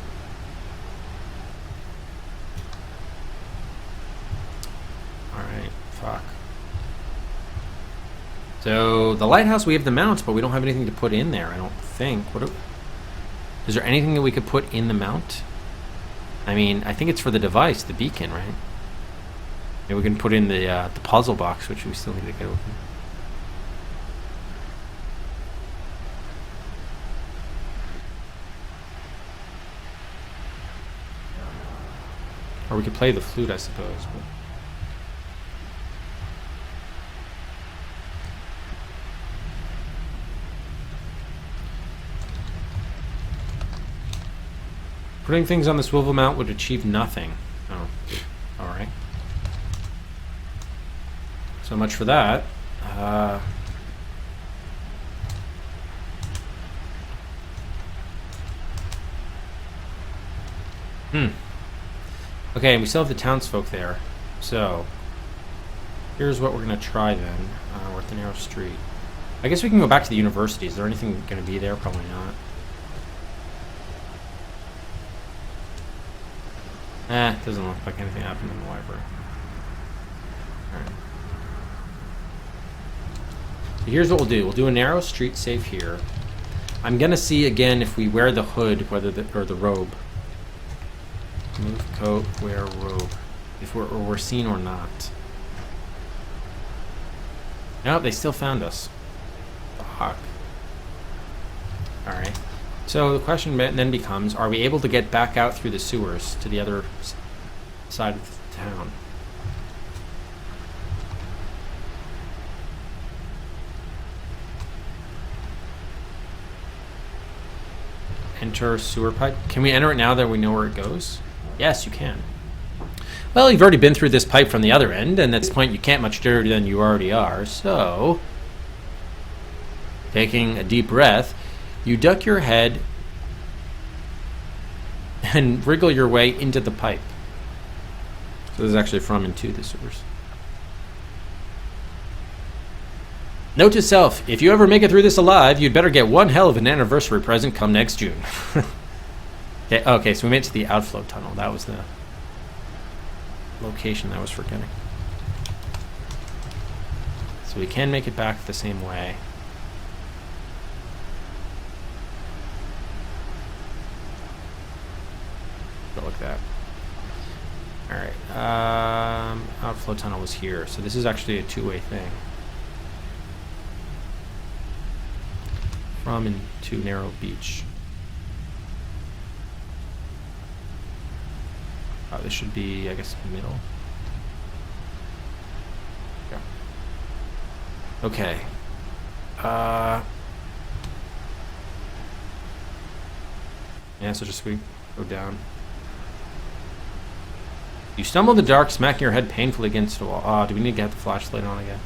Alright, fuck. So, the lighthouse, we have the mounts, but we don't have anything to put in there, I don't think. Is there anything that we could put in the mount? I mean, I think it's for the device, the beacon, right? Maybe we can put in the puzzle box, which we still need to get open. Or we could play the flute, I suppose. But putting things on the swivel mount would achieve nothing. Oh, alright. So much for that. Okay, we still have the townsfolk there. So, here's what we're going to try then. We're at the narrow street. I guess we can go back to the university. Is there anything going to be there? Probably not. It doesn't look like anything happened in the library. Alright. So here's what we'll do. We'll do a narrow street save here. I'm gonna see again if we wear the hood, whether or the robe. Move coat, wear robe. If we're seen or not. Nope, they still found us. Fuck. Alright. So the question then becomes, are we able to get back out through the sewers to the other side of the town? Enter sewer pipe. Can we enter it now that we know where it goes? Yes, you can. Well, you've already been through this pipe from the other end, and at this point you can't much dirtier than you already are, so... Taking a deep breath, you duck your head and wriggle your way into the pipe. So this is actually from and to the sewers. Note to self, if you ever make it through this alive, you'd better get one hell of an anniversary present come next June. Okay, so we made it to the outflow tunnel. That was the location I was forgetting. So we can make it back the same way. But look at that. Alright, outflow tunnel was here, so this is actually a two-way thing. From and to Narrow Beach. This should be, I guess, middle. Yeah. Okay. Yeah, so just we go down. You stumble in the dark, smacking your head painfully against a wall. Do we need to get the flashlight on again?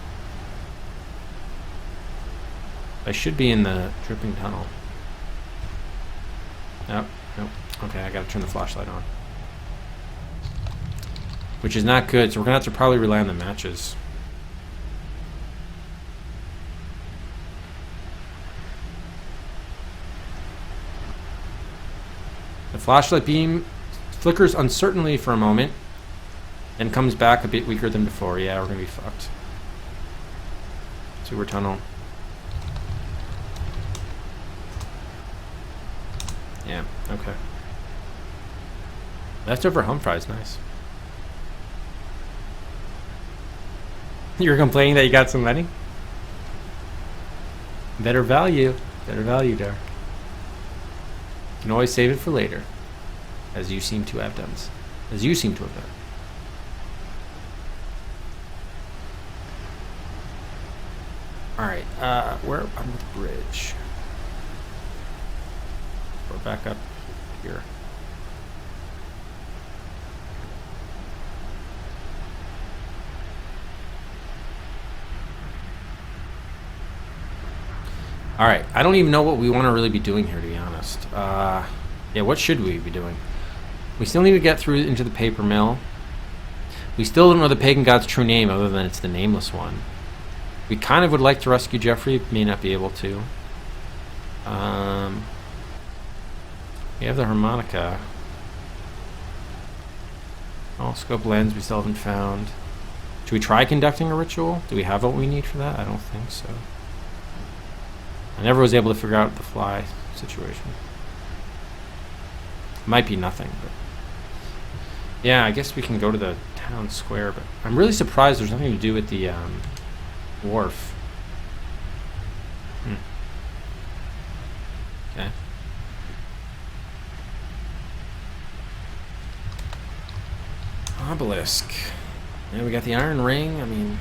I should be in the dripping tunnel. Nope, nope. Okay, I gotta turn the flashlight on. Which is not good, so we're gonna have to probably rely on the matches. The flashlight beam flickers uncertainly for a moment, then comes back a bit weaker than before. Yeah, we're gonna be fucked. Sewer tunnel. Yeah, okay. Leftover home fries, nice. You were complaining that you got so many? Better value, Dark. You can always save it for later, as you seem to have done. Alright, we're on the bridge. We're back up here. Alright, I don't even know what we want to really be doing here, to be honest. Yeah, what should we be doing? We still need to get through into the paper mill. We still don't know the pagan god's true name, other than it's the nameless one. We kind of would like to rescue Jeffrey, may not be able to. We have the harmonica. Oh, scope lens we still haven't found. Should we try conducting a ritual? Do we have what we need for that? I don't think so. I never was able to figure out the fly situation. Might be nothing, but... Yeah, I guess we can go to the town square, but I'm really surprised there's nothing to do with the wharf. Okay. Obelisk. Yeah, we got the iron ring. I mean...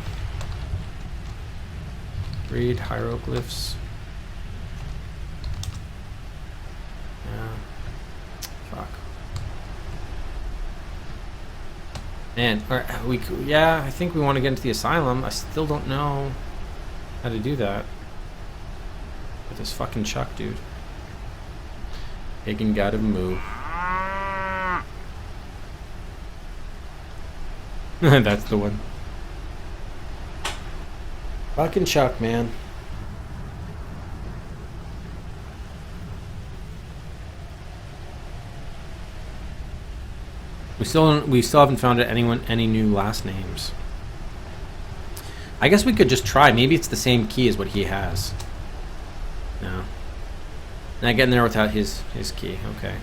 Read hieroglyphs. Yeah. Fuck. Man, yeah, I think we want to get into the asylum. I still don't know how to do that. With this fucking Chuck, dude. Pagan god of moo. That's the one. Fucking Chuck, man. We still haven't found any new last names. I guess we could just try. Maybe it's the same key as what he has. No. Not getting there without his key. Okay.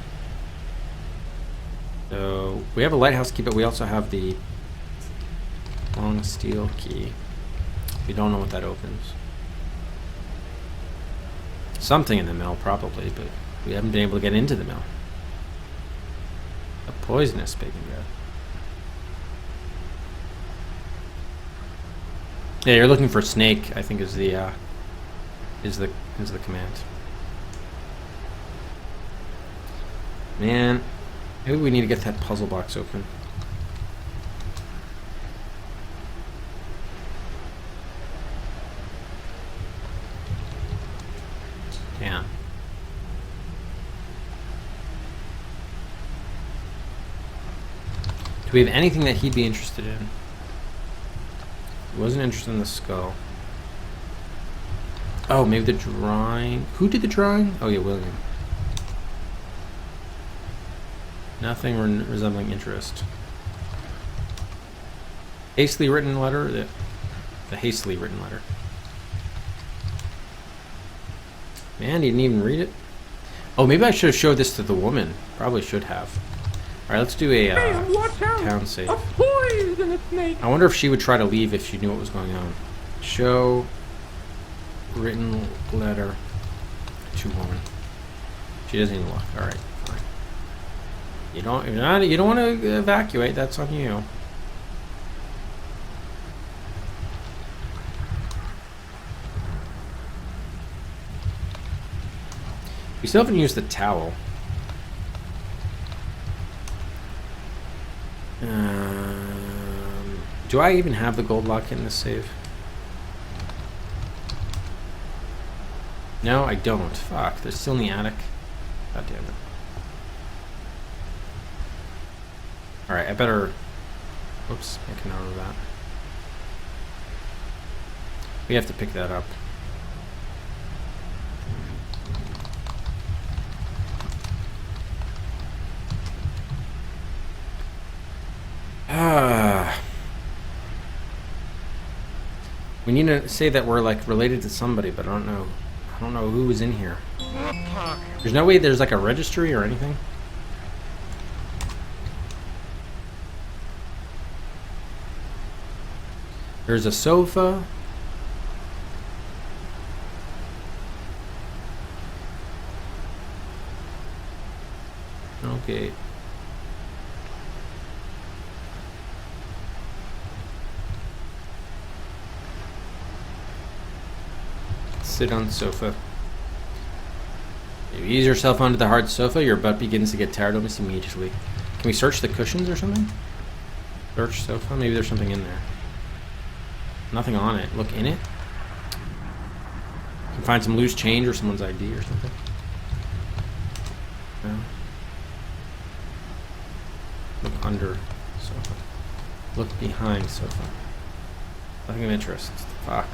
So we have a lighthouse key, but we also have the long steel key. We don't know what that opens. Something in the mill, probably, but we haven't been able to get into the mill. A poisonous pagan god. Yeah, you're looking for snake, I think is the command. Man, maybe we need to get that puzzle box open. Yeah. Do we have anything that he'd be interested in? He wasn't interested in the skull. Oh, maybe the drawing. Who did the drawing? Oh yeah, William. Nothing resembling interest. Hastily written letter that The hastily written letter. Man, you didn't even read it? Oh, maybe I should have showed this to the woman. Probably should have. Alright, let's do a town save. A poisonous snake. I wonder if she would try to leave if she knew what was going on. Show written letter to woman. She doesn't even look. Alright, fine. You don't want to evacuate, that's on you. We still haven't used the towel. Do I even have the gold lock in this save? No, I don't. Fuck, they're still in the attic. God damn it. Alright, I better... Whoops, make a note of that. We have to pick that up. We need to say that we're like related to somebody, but I don't know who is in here. There's no way there's like a registry or anything. There's a sofa. Okay. Sit on the sofa. You ease yourself onto the hard sofa, your butt begins to get tired almost immediately. Can we search the cushions or something? Search sofa? Maybe there's something in there. Nothing on it. Look in it. You can find some loose change or someone's ID or something. No. Look under sofa. Look behind sofa. Nothing of interest. Fuck.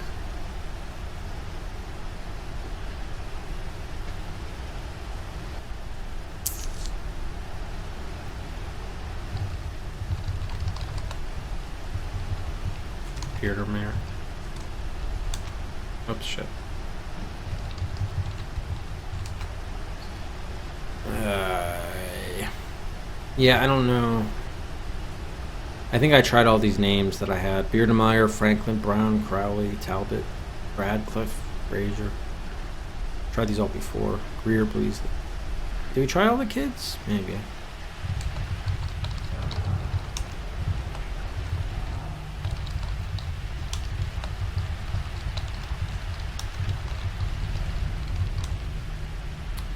Theater mirror. Oops, shit. Yeah, I don't know. I think I tried all these names that I had. Beardemeyer, Franklin, Brown, Crowley, Talbot, Radcliffe, Fraser. Tried these all before. Greer, please. Did we try all the kids? Maybe.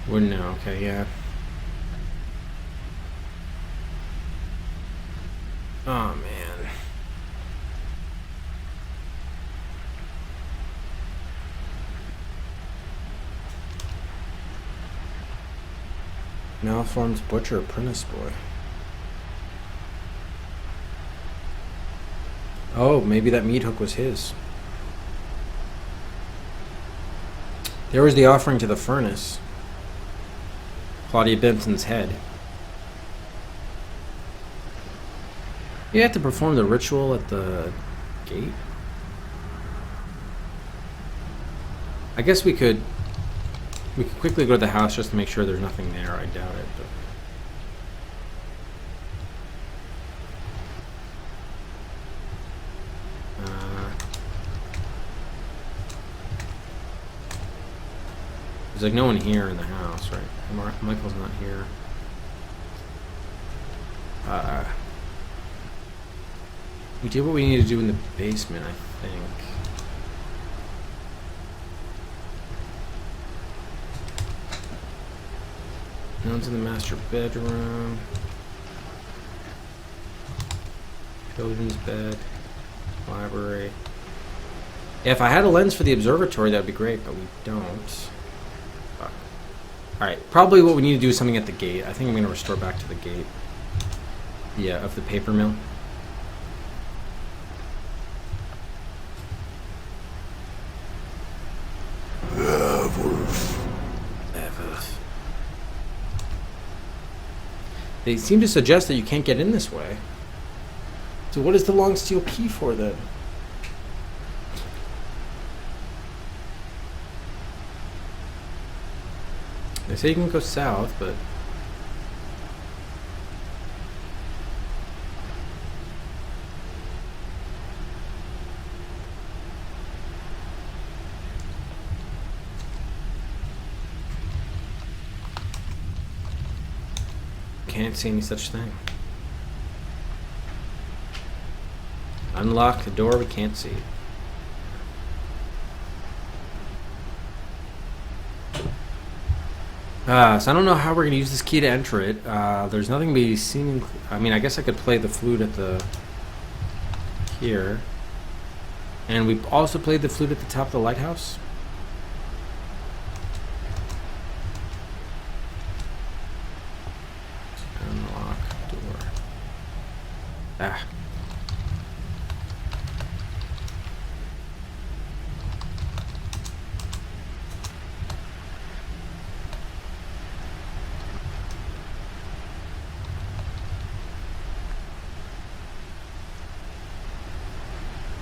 Wouldn't know. Okay, yeah. Oh, man. Malformed butcher apprentice boy. Oh, maybe that meat hook was his. There was the offering to the furnace. Claudia Benson's head. You have to perform the ritual at the gate? I guess we could quickly go to the house just to make sure there's nothing there. I doubt it, but there's like no one here in the house, right? Michael's not here. We did what we need to do in the basement, I think. No one's in the master bedroom. Children's bed. Library. Yeah, if I had a lens for the observatory, that'd be great, but we don't. Alright, probably what we need to do is something at the gate. I think I'm going to restore back to the gate. Yeah, of the paper mill. They seem to suggest that you can't get in this way. So what is the long steel key for then? They say you can go south, but... Can't see any such thing. Unlock the door we can't see. So I don't know how we're gonna use this key to enter it. There's nothing to be seen. I mean, I guess I could play the flute at the here, and we also played the flute at the top of the lighthouse. Unlock door. Ah.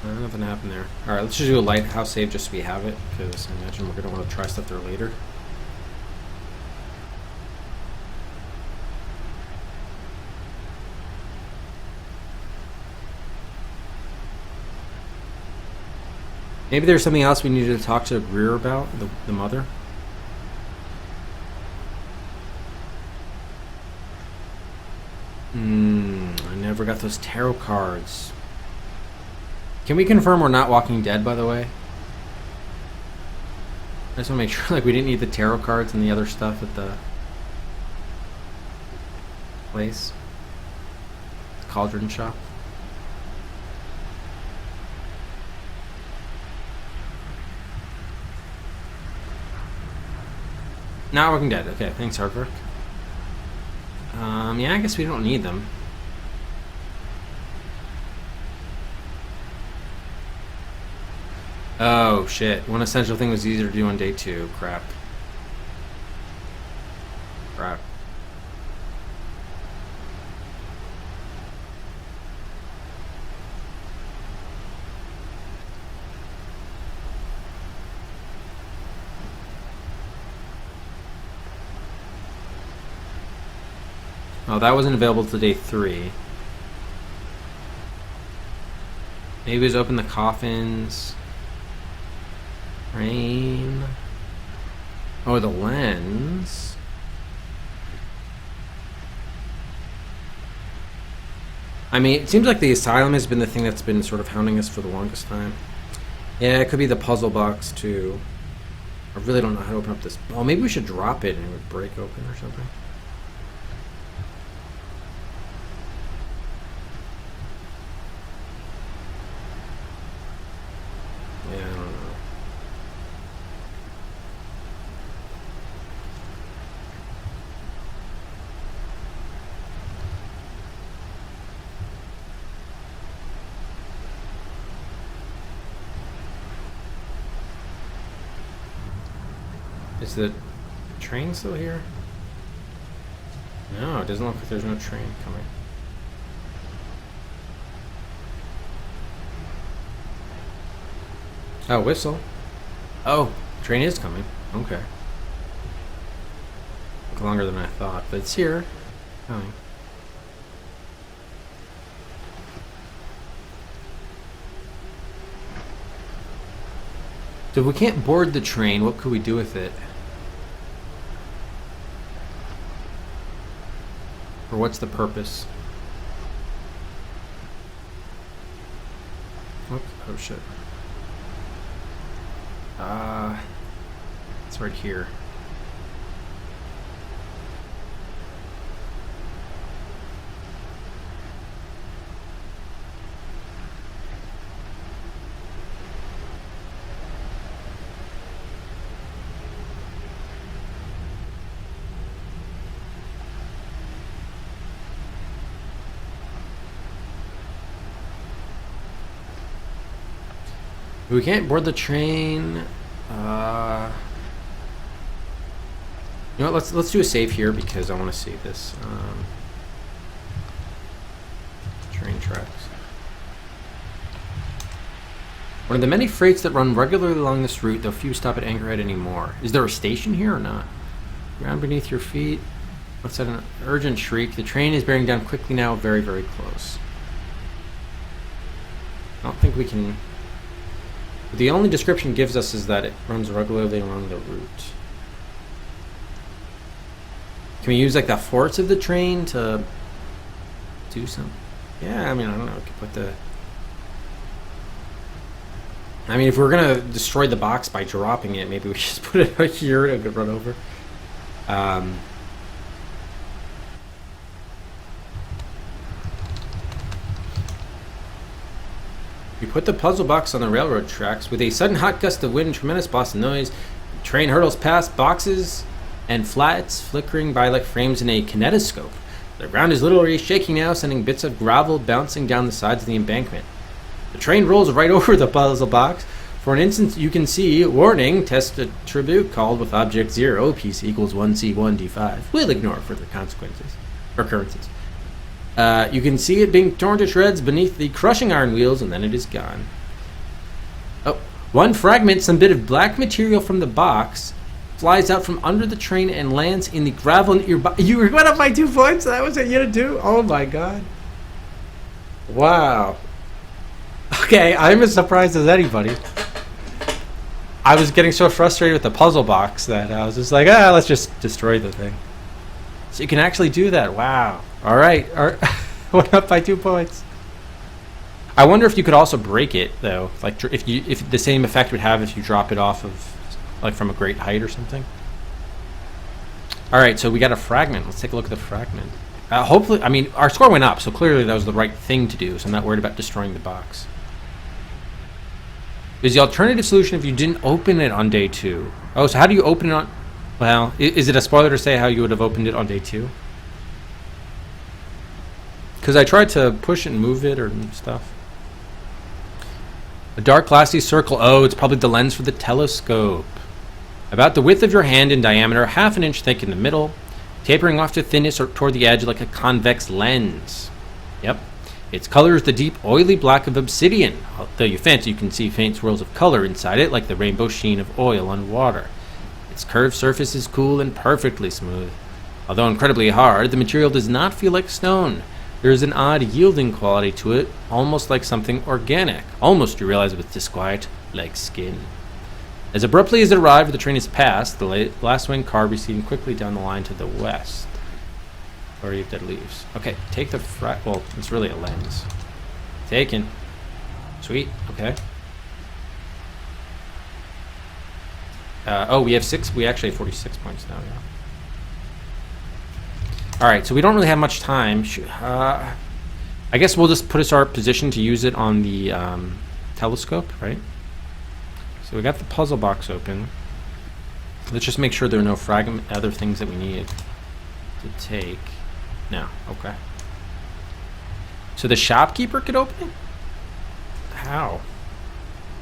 Nothing happened there. Alright, let's just do a lighthouse save just so we have it, because I imagine we're going to want to try stuff there later. Maybe there's something else we needed to talk to Greer about, the mother. I never got those tarot cards. Can we confirm we're not Walking Dead, by the way? I just want to make sure like we didn't need the tarot cards and the other stuff at the place. The cauldron shop. Not Walking Dead. Okay, thanks, Hardwork. Yeah, I guess we don't need them. Oh, shit. One essential thing was easier to do on day 2. Crap. Crap. Oh, that wasn't available till day 3. Maybe it was open the coffins. Rain. Oh, the lens. I mean, it seems like the asylum has been the thing that's been sort of hounding us for the longest time. Yeah, it could be the puzzle box, too. I really don't know how to open up this. Oh, maybe we should drop it and it would break open or something. Yeah, I don't know. Is the train still here? No, it doesn't look like there's no train coming. Oh, whistle. Oh, train is coming. Okay. Took longer than I thought, but it's here. Coming. So if we can't board the train, what could we do with it? Or what's the purpose? Oops, oh shit. It's right here. We can't board the train. You know what? Let's do a save here because I want to see this. Train tracks. One of the many freights that run regularly along this route, though few stop at Anchorhead anymore. Is there a station here or not? Ground beneath your feet. What's that? An urgent shriek. The train is bearing down quickly now, very, very close. I don't think we can... The only description it gives us is that it runs regularly along the route. Can we use like the force of the train to do something? Yeah, I mean, I don't know. We could put the... I mean, if we're going to destroy the box by dropping it, maybe we should just put it right here and it could run over. We put the puzzle box on the railroad tracks. With a sudden hot gust of wind and tremendous blast of noise, the train hurtles past boxes and flats flickering by like frames in a kinetoscope. The ground is literally shaking now, sending bits of gravel bouncing down the sides of the embankment. The train rolls right over the puzzle box. For an instant, you can see, warning, test attribute called with object 0, PC equals 1C1D5. We'll ignore further consequences, or occurrences. You can see it being torn to shreds beneath the crushing iron wheels, and then it is gone. Oh, one fragment, some bit of black material from the box, flies out from under the train and lands in the gravel nearby. You went up by 2 points? That was what you had to do? Oh my god. Wow. Okay, I'm as surprised as anybody. I was getting so frustrated with the puzzle box that I was just like, let's just destroy the thing. So you can actually do that. Wow. All right. Went up by 2 points. I wonder if you could also break it though, like if the same effect would have if you drop it off of, like from a great height or something. All right, so we got a fragment. Let's take a look at the fragment. Hopefully, I mean, our score went up, so clearly that was the right thing to do. So I'm not worried about destroying the box. Is the alternative solution if you didn't open it on day 2? Oh, so how do you open it on... Well, is it a spoiler to say how you would have opened it on day 2? Because I tried to push it and move it or stuff. A dark glassy circle. Oh, it's probably the lens for the telescope. About the width of your hand in diameter, half an inch thick in the middle, tapering off to thinness or toward the edge like a convex lens. Yep. Its color is the deep, oily black of obsidian. Though you fancy you can see faint swirls of color inside it, like the rainbow sheen of oil on water. Its curved surface is cool and perfectly smooth. Although incredibly hard, the material does not feel like stone. There is an odd yielding quality to it, almost like something organic. Almost, you realize with disquiet, like skin. As abruptly as it arrived, the train is passed, the last wing car receding quickly down the line to the west. Or if that leaves. Okay, take the well, it's really a lens. Taken. Sweet, okay. Oh, we actually have 46 points now, yeah. Alright, so we don't really have much time. I guess we'll just put us our position to use it on the telescope, right? So we got the puzzle box open. Let's just make sure there are no other things that we need to take. No, okay. So the shopkeeper could open it? How?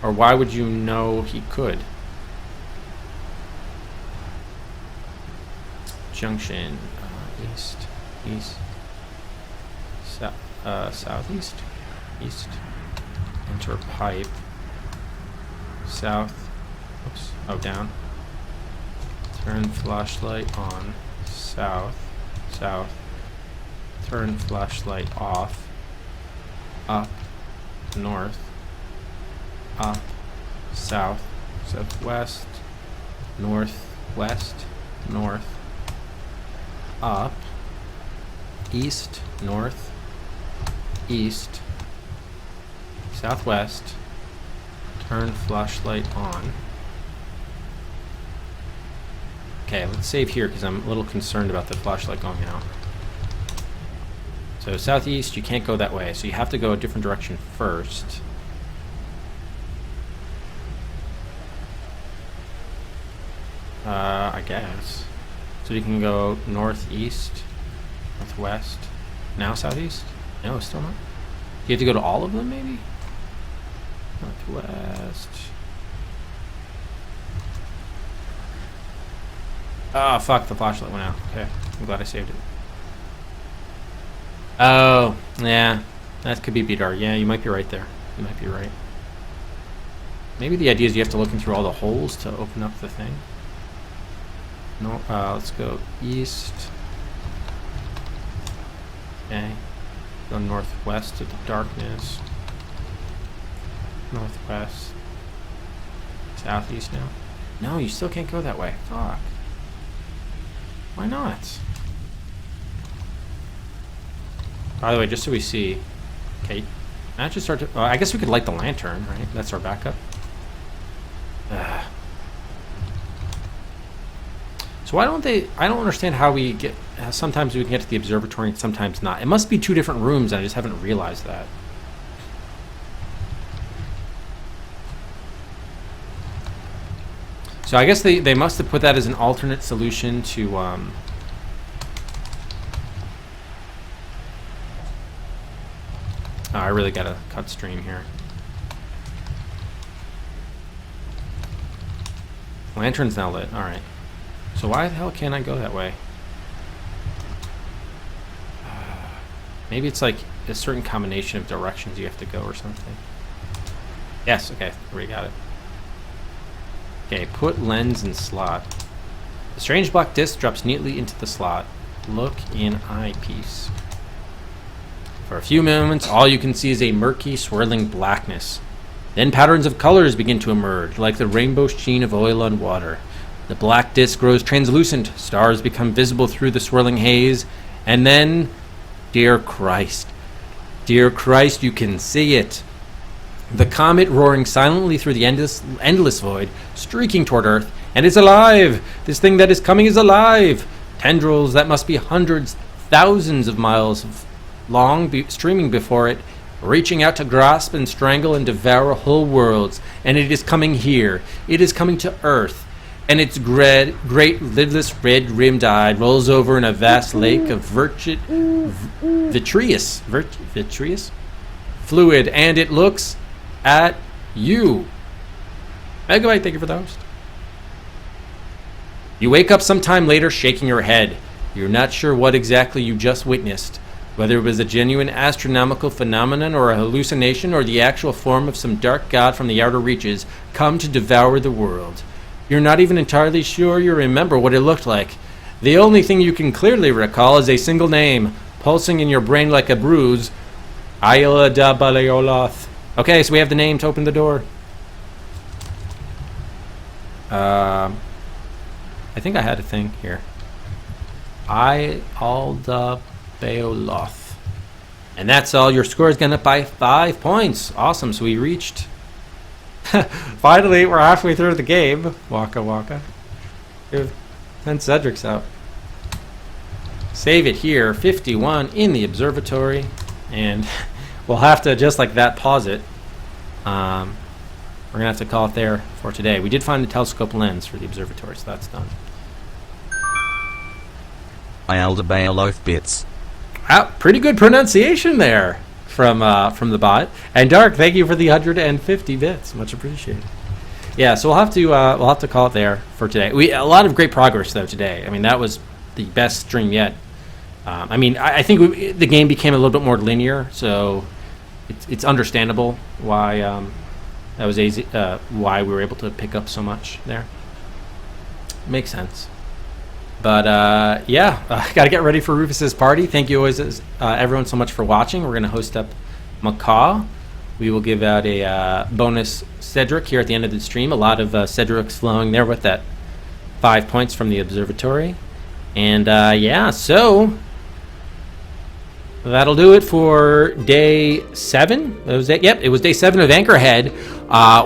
Or why would you know he could? Junction, east, southeast, east, enter pipe, south, oops, oh, down, turn flashlight on, south, turn flashlight off, up, north, up, south, southwest, northwest, north, up, east, north, east, southwest, turn flashlight on. Okay, let's save here because I'm a little concerned about the flashlight going out. So southeast, you can't go that way, so you have to go a different direction first. I guess. So you can go northeast, northwest, now southeast? No, still not. You have to go to all of them, maybe? Northwest. Oh, fuck, the flashlight went out. Okay, I'm glad I saved it. Oh, yeah. That could be BDR. Yeah, you might be right there. You might be right. Maybe the idea is you have to look in through all the holes to open up the thing. No, let's go east. Okay. Go northwest to the darkness. Northwest. Southeast now. No, you still can't go that way. Fuck. Why not? By the way, just so we see. Okay. That should start to... I guess we could light the lantern, right? That's our backup. So why don't they... I don't understand how we get... sometimes we can get to the observatory and sometimes not. It must be 2 different rooms and I just haven't realized that. So I guess they must have put that as an alternate solution to... Oh, I really gotta cut stream here. Lantern's now lit. Alright. So why the hell can't I go that way? Maybe it's like a certain combination of directions you have to go or something. Yes, okay. We got it. Okay, put lens in slot. The strange black disc drops neatly into the slot. Look in eyepiece. For a few moments, all you can see is a murky, swirling blackness. Then patterns of colors begin to emerge, like the rainbow sheen of oil on water. The black disc grows translucent, stars become visible through the swirling haze, and then, dear Christ, you can see it. The comet roaring silently through the endless void, streaking toward Earth, and it's alive! This thing that is coming is alive! Tendrils that must be hundreds, thousands of miles long streaming before it, reaching out to grasp and strangle and devour whole worlds. And it is coming here. It is coming to Earth. And its great lidless red-rimmed eye rolls over in a vast lake of vitreous fluid, and it looks at you. Megabyte, thank you for the host. You wake up sometime later shaking your head. You're not sure what exactly you just witnessed. Whether it was a genuine astronomical phenomenon or a hallucination or the actual form of some dark god from the outer reaches come to devour the world. You're not even entirely sure you remember what it looked like. The only thing you can clearly recall is a single name, pulsing in your brain like a bruise. Ayla da Baleoloth. Okay, so we have the name to open the door. I think I had a thing here. Ayla Beoloth. And that's all. Your score is going up by 5 points. Awesome. So we reached... Finally, we're halfway through the game. Waka waka. And Cedric's out. Save it here. 51 in the observatory. And we'll have to, just like that, pause it. We're going to have to call it there for today. We did find the telescope lens for the observatory, so that's done. Ayla Beoloth bits. Pretty good pronunciation there from the bot. And Dark, thank you for the 150 bits, much appreciated. Yeah, so we'll have to call it there for today. A lot of great progress though today. I mean, that was the best stream yet. I think the game became a little bit more linear, so it's understandable why that was easy. Why we were able to pick up so much there. Makes sense. But got to get ready for Rufus's party. Thank you always, everyone, so much for watching. We're going to host up Macaw. We will give out a bonus Cedric here at the end of the stream. A lot of Cedrics flowing there with that 5 points from the observatory. And so that'll do it for day 7. It was day 7 of Anchorhead.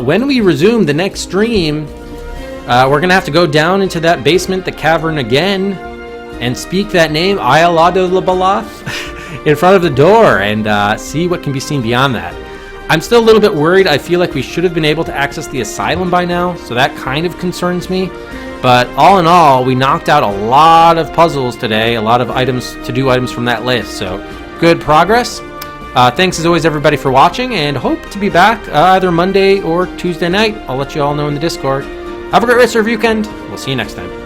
When we resume the next stream, we're going to have to go down into that basement, the cavern again, and speak that name, Ayala in front of the door, and see what can be seen beyond that. I'm still a little bit worried. I feel like we should have been able to access the asylum by now, so that kind of concerns me. But all in all, we knocked out a lot of puzzles today, a lot of to-do items from that list, so good progress. Thanks as always, everybody, for watching, and hope to be back either Monday or Tuesday night. I'll let you all know in the Discord. Have a great rest of your weekend. We'll see you next time.